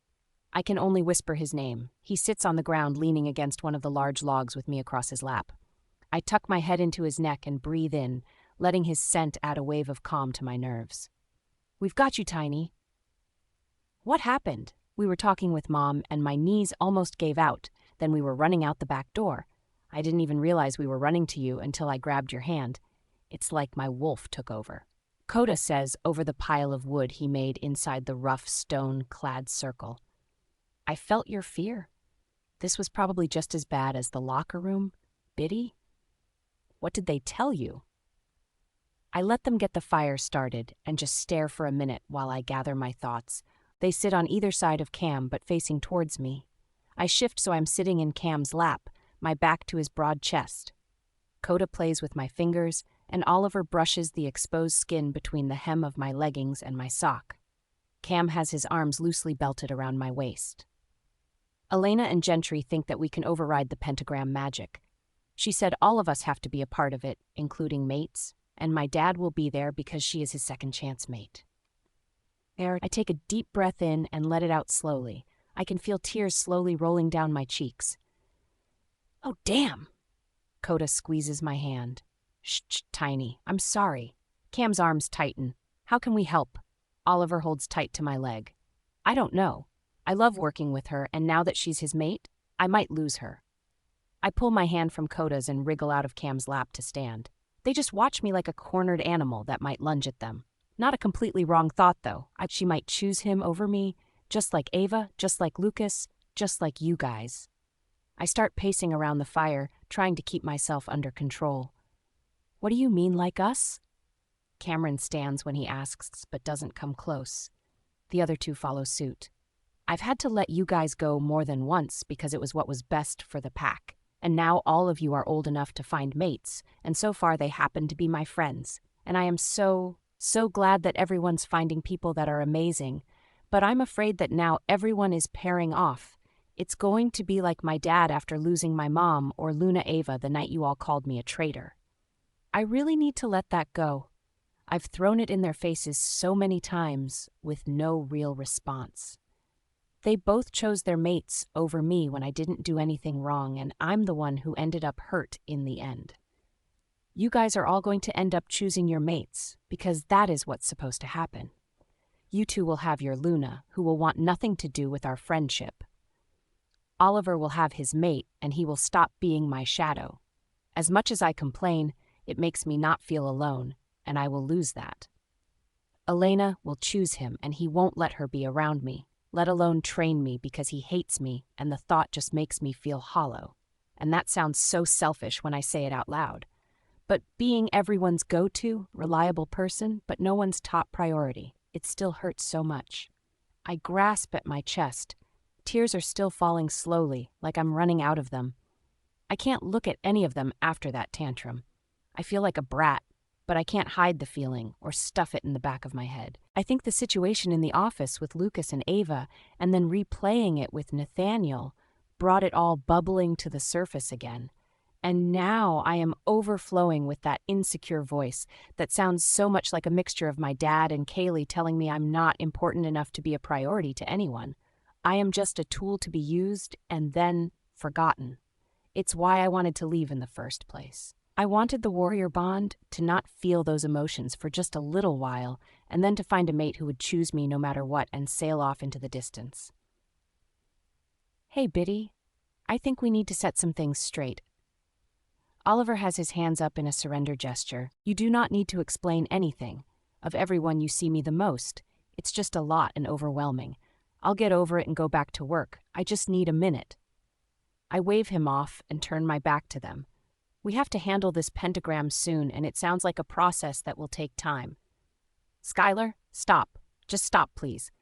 I can only whisper his name. He sits on the ground leaning against one of the large logs with me across his lap. I tuck my head into his neck and breathe in, letting his scent add a wave of calm to my nerves. We've got you, Tiny. What happened? We were talking with Mom, and my knees almost gave out. Then we were running out the back door. I didn't even realize we were running to you until I grabbed your hand. It's like my wolf took over. Coda says over the pile of wood he made inside the rough stone-clad circle. I felt your fear. This was probably just as bad as the locker room. Biddy? What did they tell you? I let them get the fire started and just stare for a minute while I gather my thoughts. They sit on either side of Cam but facing towards me. I shift so I'm sitting in Cam's lap, my back to his broad chest. Coda plays with my fingers, and Oliver brushes the exposed skin between the hem of my leggings and my sock. Cam has his arms loosely belted around my waist. Elena and Gentry think that we can override the pentagram magic. She said all of us have to be a part of it, including mates, and my dad will be there because she is his second chance mate. I take a deep breath in and let it out slowly. I can feel tears slowly rolling down my cheeks. Oh, damn! Coda squeezes my hand. Shh, Tiny, I'm sorry. Cam's arms tighten. How can we help? Oliver holds tight to my leg. I don't know. I love working with her, and now that she's his mate, I might lose her. I pull my hand from Coda's and wriggle out of Cam's lap to stand. They just watch me like a cornered animal that might lunge at them. Not a completely wrong thought, though. She might choose him over me, just like Ava, just like Lucas, just like you guys. I start pacing around the fire, trying to keep myself under control. What do you mean, like us? Cameron stands when he asks, but doesn't come close. The other two follow suit. I've had to let you guys go more than once because it was what was best for the pack. And now all of you are old enough to find mates, and so far they happen to be my friends. And I am so glad that everyone's finding people that are amazing. But I'm afraid that now everyone is pairing off. It's going to be like my dad after losing my mom or Luna Ava the night you all called me a traitor. I really need to let that go. I've thrown it in their faces so many times with no real response. They both chose their mates over me when I didn't do anything wrong, and I'm the one who ended up hurt in the end. You guys are all going to end up choosing your mates, because that is what's supposed to happen. You two will have your Luna, who will want nothing to do with our friendship. Oliver will have his mate, and he will stop being my shadow. As much as I complain, it makes me not feel alone, and I will lose that. Elena will choose him, and he won't let her be around me, let alone train me because he hates me, and the thought just makes me feel hollow. And that sounds so selfish when I say it out loud. But being everyone's go-to, reliable person, but no one's top priority, it still hurts so much. I grasp at my chest. Tears are still falling slowly, like I'm running out of them. I can't look at any of them after that tantrum. I feel like a brat, but I can't hide the feeling or stuff it in the back of my head. I think the situation in the office with Lucas and Ava, and then replaying it with Nathaniel, brought it all bubbling to the surface again. And now I am overflowing with that insecure voice that sounds so much like a mixture of my dad and Kaylee telling me I'm not important enough to be a priority to anyone. I am just a tool to be used and then forgotten. It's why I wanted to leave in the first place. I wanted the warrior bond, to not feel those emotions for just a little while, and then to find a mate who would choose me no matter what and sail off into the distance. Hey, Biddy, I think we need to set some things straight. Oliver has his hands up in a surrender gesture. You do not need to explain anything. Of everyone you see me the most, it's just a lot and overwhelming. I'll get over it and go back to work. I just need a minute. I wave him off and turn my back to them. We have to handle this pentagram soon, and it sounds like a process that will take time. Skylar, stop. Just stop, please.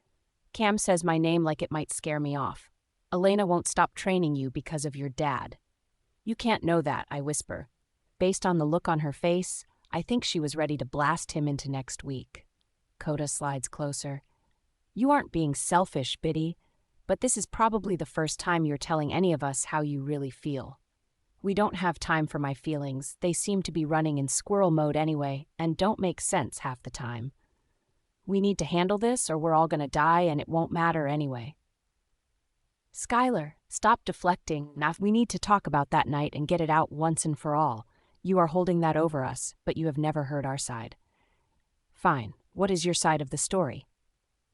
Cam says my name like it might scare me off. Elena won't stop training you because of your dad. You can't know that, I whisper. Based on the look on her face, I think she was ready to blast him into next week. Coda slides closer. You aren't being selfish, Biddy, but this is probably the first time you're telling any of us how you really feel. We don't have time for my feelings. They seem to be running in squirrel mode anyway, and don't make sense half the time. We need to handle this, or we're all going to die, and it won't matter anyway. Skylar, stop deflecting. Now we need to talk about that night and get it out once and for all. You are holding that over us, but you have never heard our side. Fine. What is your side of the story?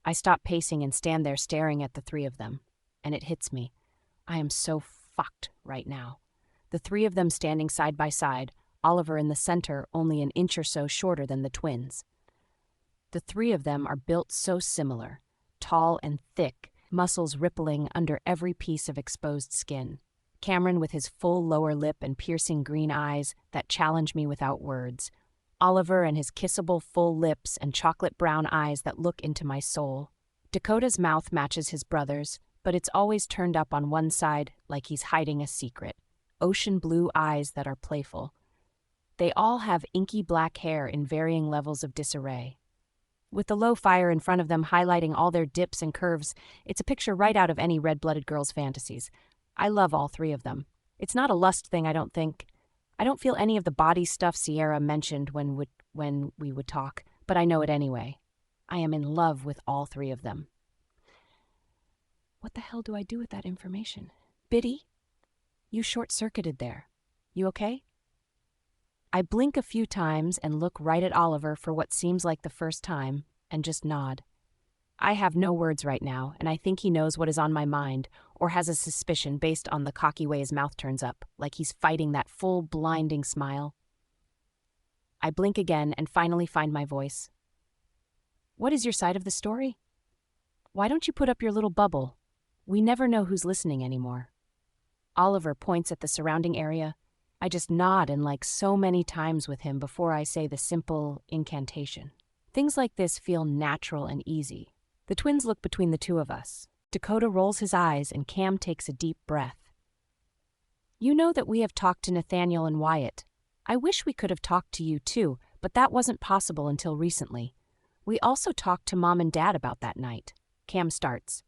I stop pacing and stand there staring at the three of them, and it hits me. I am so fucked right now. The three of them standing side by side, Oliver in the center only an inch or so shorter than the twins. The three of them are built so similar, tall and thick, muscles rippling under every piece of exposed skin. Cameron with his full lower lip and piercing green eyes that challenge me without words. Oliver and his kissable full lips and chocolate brown eyes that look into my soul. Dakota's mouth matches his brother's, but it's always turned up on one side like he's hiding a secret. Ocean blue eyes that are playful. They all have inky black hair in varying levels of disarray. With the low fire in front of them highlighting all their dips and curves, it's a picture right out of any red-blooded girl's fantasies. I love all three of them. It's not a lust thing, I don't think. I don't feel any of the body stuff Sierra mentioned when we would talk, but I know it anyway. I am in love with all three of them. What the hell do I do with that information? Biddy? You short-circuited there. You okay? I blink a few times and look right at Oliver for what seems like the first time, and just nod. I have no words right now, and I think he knows what is on my mind, or has a suspicion based on the cocky way his mouth turns up, like he's fighting that full, blinding smile. I blink again and finally find my voice. What is your side of the story? Why don't you put up your little bubble? We never know who's listening anymore. Oliver points at the surrounding area. I just nod and like so many times with him before I say the simple incantation. Things like this feel natural and easy. The twins look between the two of us. Dakota rolls his eyes and Cam takes a deep breath. You know that we have talked to Nathaniel and Wyatt. I wish we could have talked to you too, but that wasn't possible until recently. We also talked to Mom and Dad about that night. Cam starts.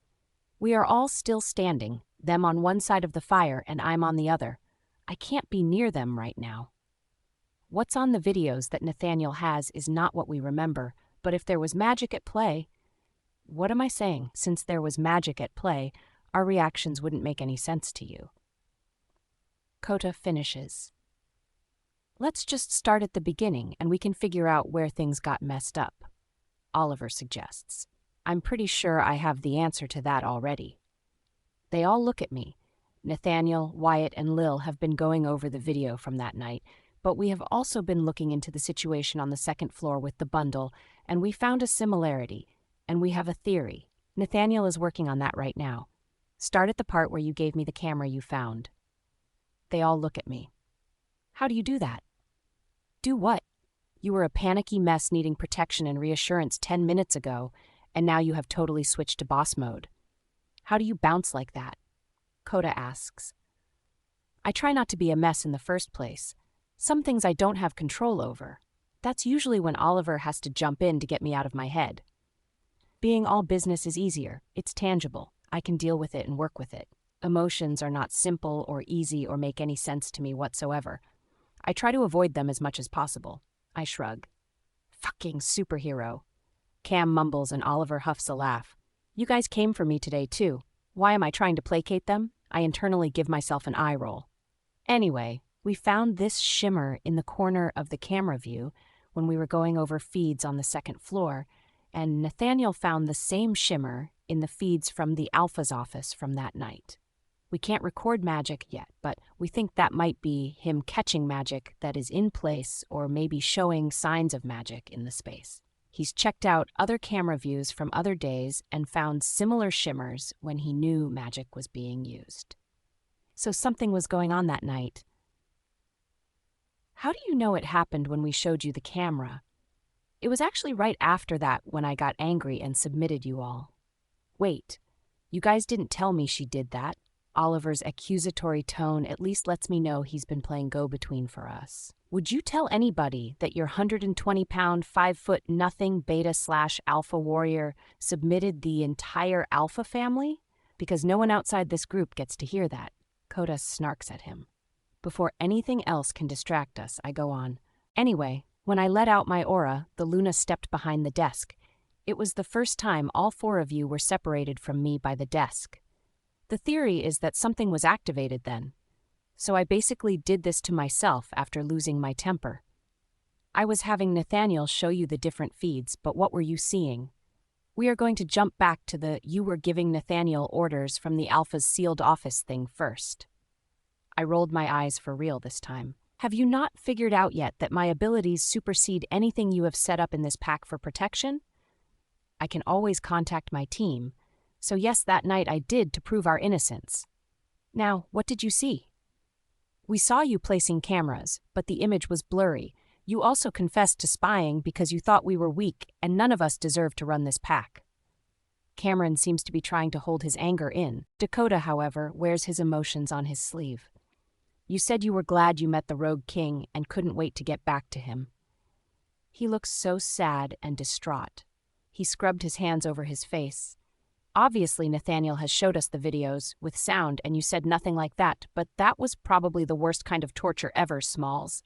We are all still standing, them on one side of the fire and I'm on the other. I can't be near them right now. What's on the videos that Nathaniel has is not what we remember, but if there was magic at play... What am I saying? Since there was magic at play, our reactions wouldn't make any sense to you. Kota finishes. Let's just start at the beginning and we can figure out where things got messed up. Oliver suggests. I'm pretty sure I have the answer to that already. They all look at me. Nathaniel, Wyatt, and Lil have been going over the video from that night, but we have also been looking into the situation on the second floor with the bundle, and we found a similarity, and we have a theory. Nathaniel is working on that right now. Start at the part where you gave me the camera you found. They all look at me. How do you do that? Do what? You were a panicky mess needing protection and reassurance 10 minutes ago, and now you have totally switched to boss mode. How do you bounce like that? Kota asks. I try not to be a mess in the first place. Some things I don't have control over. That's usually when Oliver has to jump in to get me out of my head. Being all business is easier. It's tangible. I can deal with it and work with it. Emotions are not simple or easy or make any sense to me whatsoever. I try to avoid them as much as possible. I shrug. Fucking superhero. Cam mumbles and Oliver huffs a laugh. You guys came for me today too. Why am I trying to placate them? I internally give myself an eye roll. Anyway, we found this shimmer in the corner of the camera view when we were going over feeds on the second floor, and Nathaniel found the same shimmer in the feeds from the Alpha's office from that night. We can't record magic yet, but we think that might be him catching magic that is in place or maybe showing signs of magic in the space. He's checked out other camera views from other days and found similar shimmers when he knew magic was being used. So something was going on that night. How do you know it happened when we showed you the camera? It was actually right after that when I got angry and submitted you all. Wait, you guys didn't tell me she did that. Oliver's accusatory tone at least lets me know he's been playing go-between for us. Would you tell anybody that your 120-pound, 5'0" beta/alpha warrior submitted the entire alpha family? Because no one outside this group gets to hear that. Kota snarks at him. Before anything else can distract us, I go on. Anyway, when I let out my aura, the Luna stepped behind the desk. It was the first time all four of you were separated from me by the desk. The theory is that something was activated then. So I basically did this to myself after losing my temper. I was having Nathaniel show you the different feeds, but what were you seeing? We are going to jump back to the you were giving Nathaniel orders from the Alpha's sealed office thing first. I rolled my eyes for real this time. Have you not figured out yet that my abilities supersede anything you have set up in this pack for protection? I can always contact my team. So yes, that night I did to prove our innocence. Now, what did you see? We saw you placing cameras, but the image was blurry. You also confessed to spying because you thought we were weak and none of us deserved to run this pack. Cameron seems to be trying to hold his anger in. Dakota, however, wears his emotions on his sleeve. You said you were glad you met the Rogue King and couldn't wait to get back to him. He looks so sad and distraught. He scrubbed his hands over his face. Obviously, Nathaniel has showed us the videos with sound, and you said nothing like that, but that was probably the worst kind of torture ever, Smalls.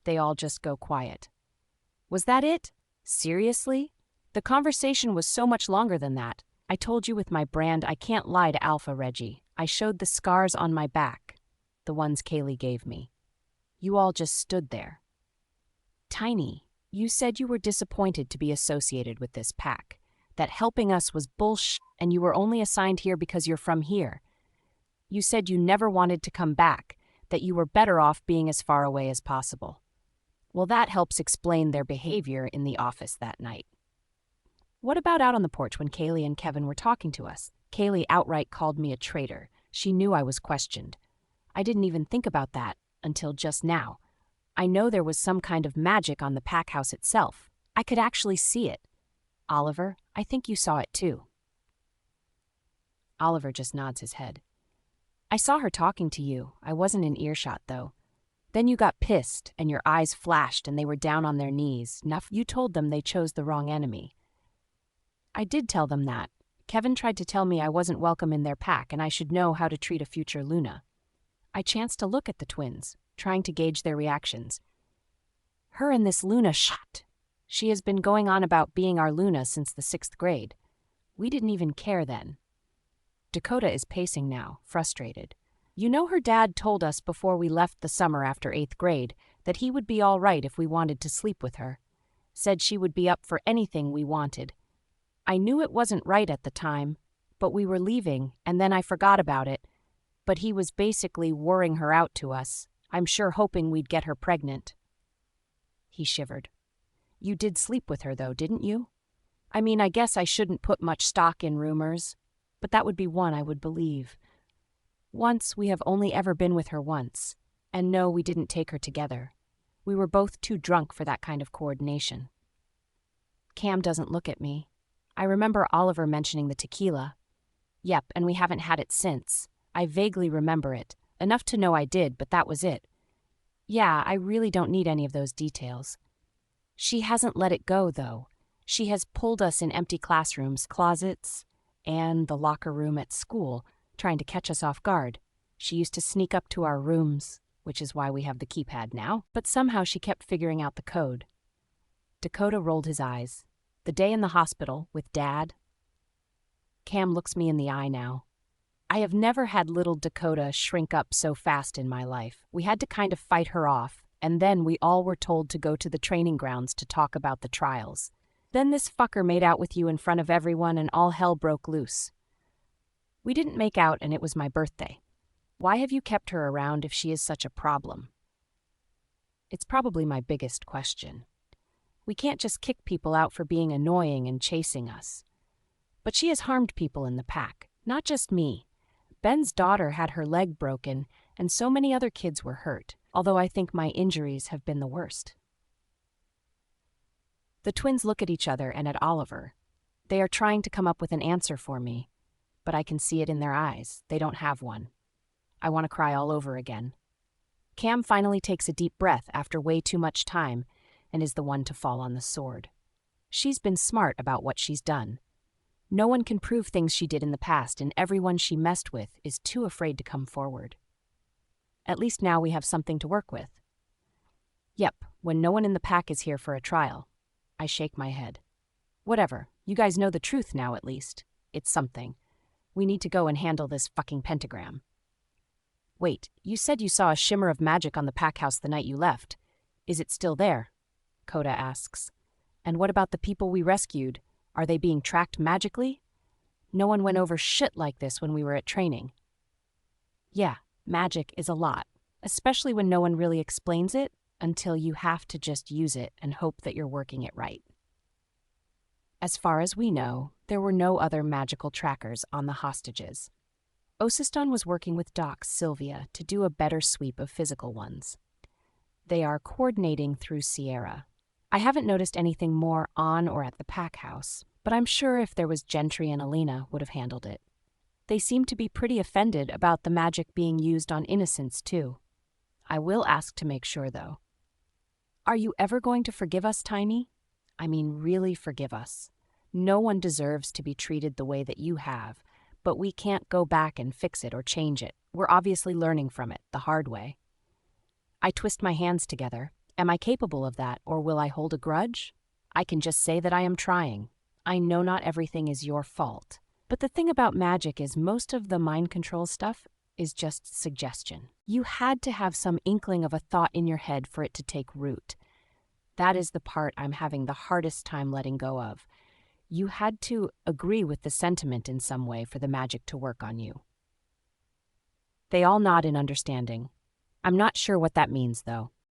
They all just go quiet. Was that it? Seriously? The conversation was so much longer than that. I told you with my brand I can't lie to Alpha, Reggie. I showed the scars on my back, the ones Kaylee gave me. You all just stood there. Tiny, you said you were disappointed to be associated with this pack, that helping us was bullshit and you were only assigned here because you're from here. You said you never wanted to come back, that you were better off being as far away as possible. Well, that helps explain their behavior in the office that night. What about out on the porch when Kaylee and Kevin were talking to us? Kaylee outright called me a traitor. She knew I was questioned. I didn't even think about that until just now. I know there was some kind of magic on the pack house itself. I could actually see it. Oliver, I think you saw it too. Oliver just nods his head. I saw her talking to you. I wasn't in earshot, though. Then you got pissed, and your eyes flashed, and they were down on their knees. You told them they chose the wrong enemy. I did tell them that. Kevin tried to tell me I wasn't welcome in their pack, and I should know how to treat a future Luna. I chanced to look at the twins, trying to gauge their reactions. Her and this Luna shot. She has been going on about being our Luna since the 6th grade. We didn't even care then. Dakota is pacing now, frustrated. You know her dad told us before we left the summer after 8th grade that he would be all right if we wanted to sleep with her. Said she would be up for anything we wanted. I knew it wasn't right at the time, but we were leaving, and then I forgot about it. But he was basically worrying her out to us, I'm sure hoping we'd get her pregnant. He shivered. You did sleep with her, though, didn't you? I mean, I guess I shouldn't put much stock in rumors, but that would be one I would believe. Once, we have only ever been with her once, and no, we didn't take her together. We were both too drunk for that kind of coordination. Cam doesn't look at me. I remember Oliver mentioning the tequila. Yep, and we haven't had it since. I vaguely remember it, enough to know I did, but that was it. Yeah, I really don't need any of those details. She hasn't let it go, though. She has pulled us in empty classrooms, closets, and the locker room at school, trying to catch us off guard. She used to sneak up to our rooms, which is why we have the keypad now, but somehow she kept figuring out the code. Dakota rolled his eyes. The day in the hospital with Dad. Cam looks me in the eye now. I have never had little Dakota shrink up so fast in my life. We had to kind of fight her off, and then we all were told to go to the training grounds to talk about the trials. Then this fucker made out with you in front of everyone and all hell broke loose. We didn't make out and it was my birthday. Why have you kept her around if she is such a problem? It's probably my biggest question. We can't just kick people out for being annoying and chasing us. But she has harmed people in the pack, not just me. Ben's daughter had her leg broken, and so many other kids were hurt, although I think my injuries have been the worst. The twins look at each other and at Oliver. They are trying to come up with an answer for me, but I can see it in their eyes. They don't have one. I want to cry all over again. Cam finally takes a deep breath after way too much time and is the one to fall on the sword. She's been smart about what she's done. No one can prove things she did in the past, and everyone she messed with is too afraid to come forward. At least now we have something to work with. Yep, when no one in the pack is here for a trial. I shake my head. Whatever, you guys know the truth now at least. It's something. We need to go and handle this fucking pentagram. Wait, you said you saw a shimmer of magic on the pack house the night you left. Is it still there? Coda asks. And what about the people we rescued? Are they being tracked magically? No one went over shit like this when we were at training. Yeah, magic is a lot, especially when no one really explains it until you have to just use it and hope that you're working it right. As far as we know, there were no other magical trackers on the hostages. Osiston was working with Doc Sylvia to do a better sweep of physical ones. They are coordinating through Sierra. I haven't noticed anything more on or at the pack house, but I'm sure if there was Gentry and Alina would have handled it. They seem to be pretty offended about the magic being used on innocents, too. I will ask to make sure, though. Are you ever going to forgive us, Tiny? I mean, really forgive us. No one deserves to be treated the way that you have, but we can't go back and fix it or change it. We're obviously learning from it the hard way. I twist my hands together. Am I capable of that, or will I hold a grudge? I can just say that I am trying. I know not everything is your fault. But the thing about magic is most of the mind control stuff is just suggestion. You had to have some inkling of a thought in your head for it to take root. That is the part I'm having the hardest time letting go of. You had to agree with the sentiment in some way for the magic to work on you. They all nod in understanding. I'm not sure what that means, though.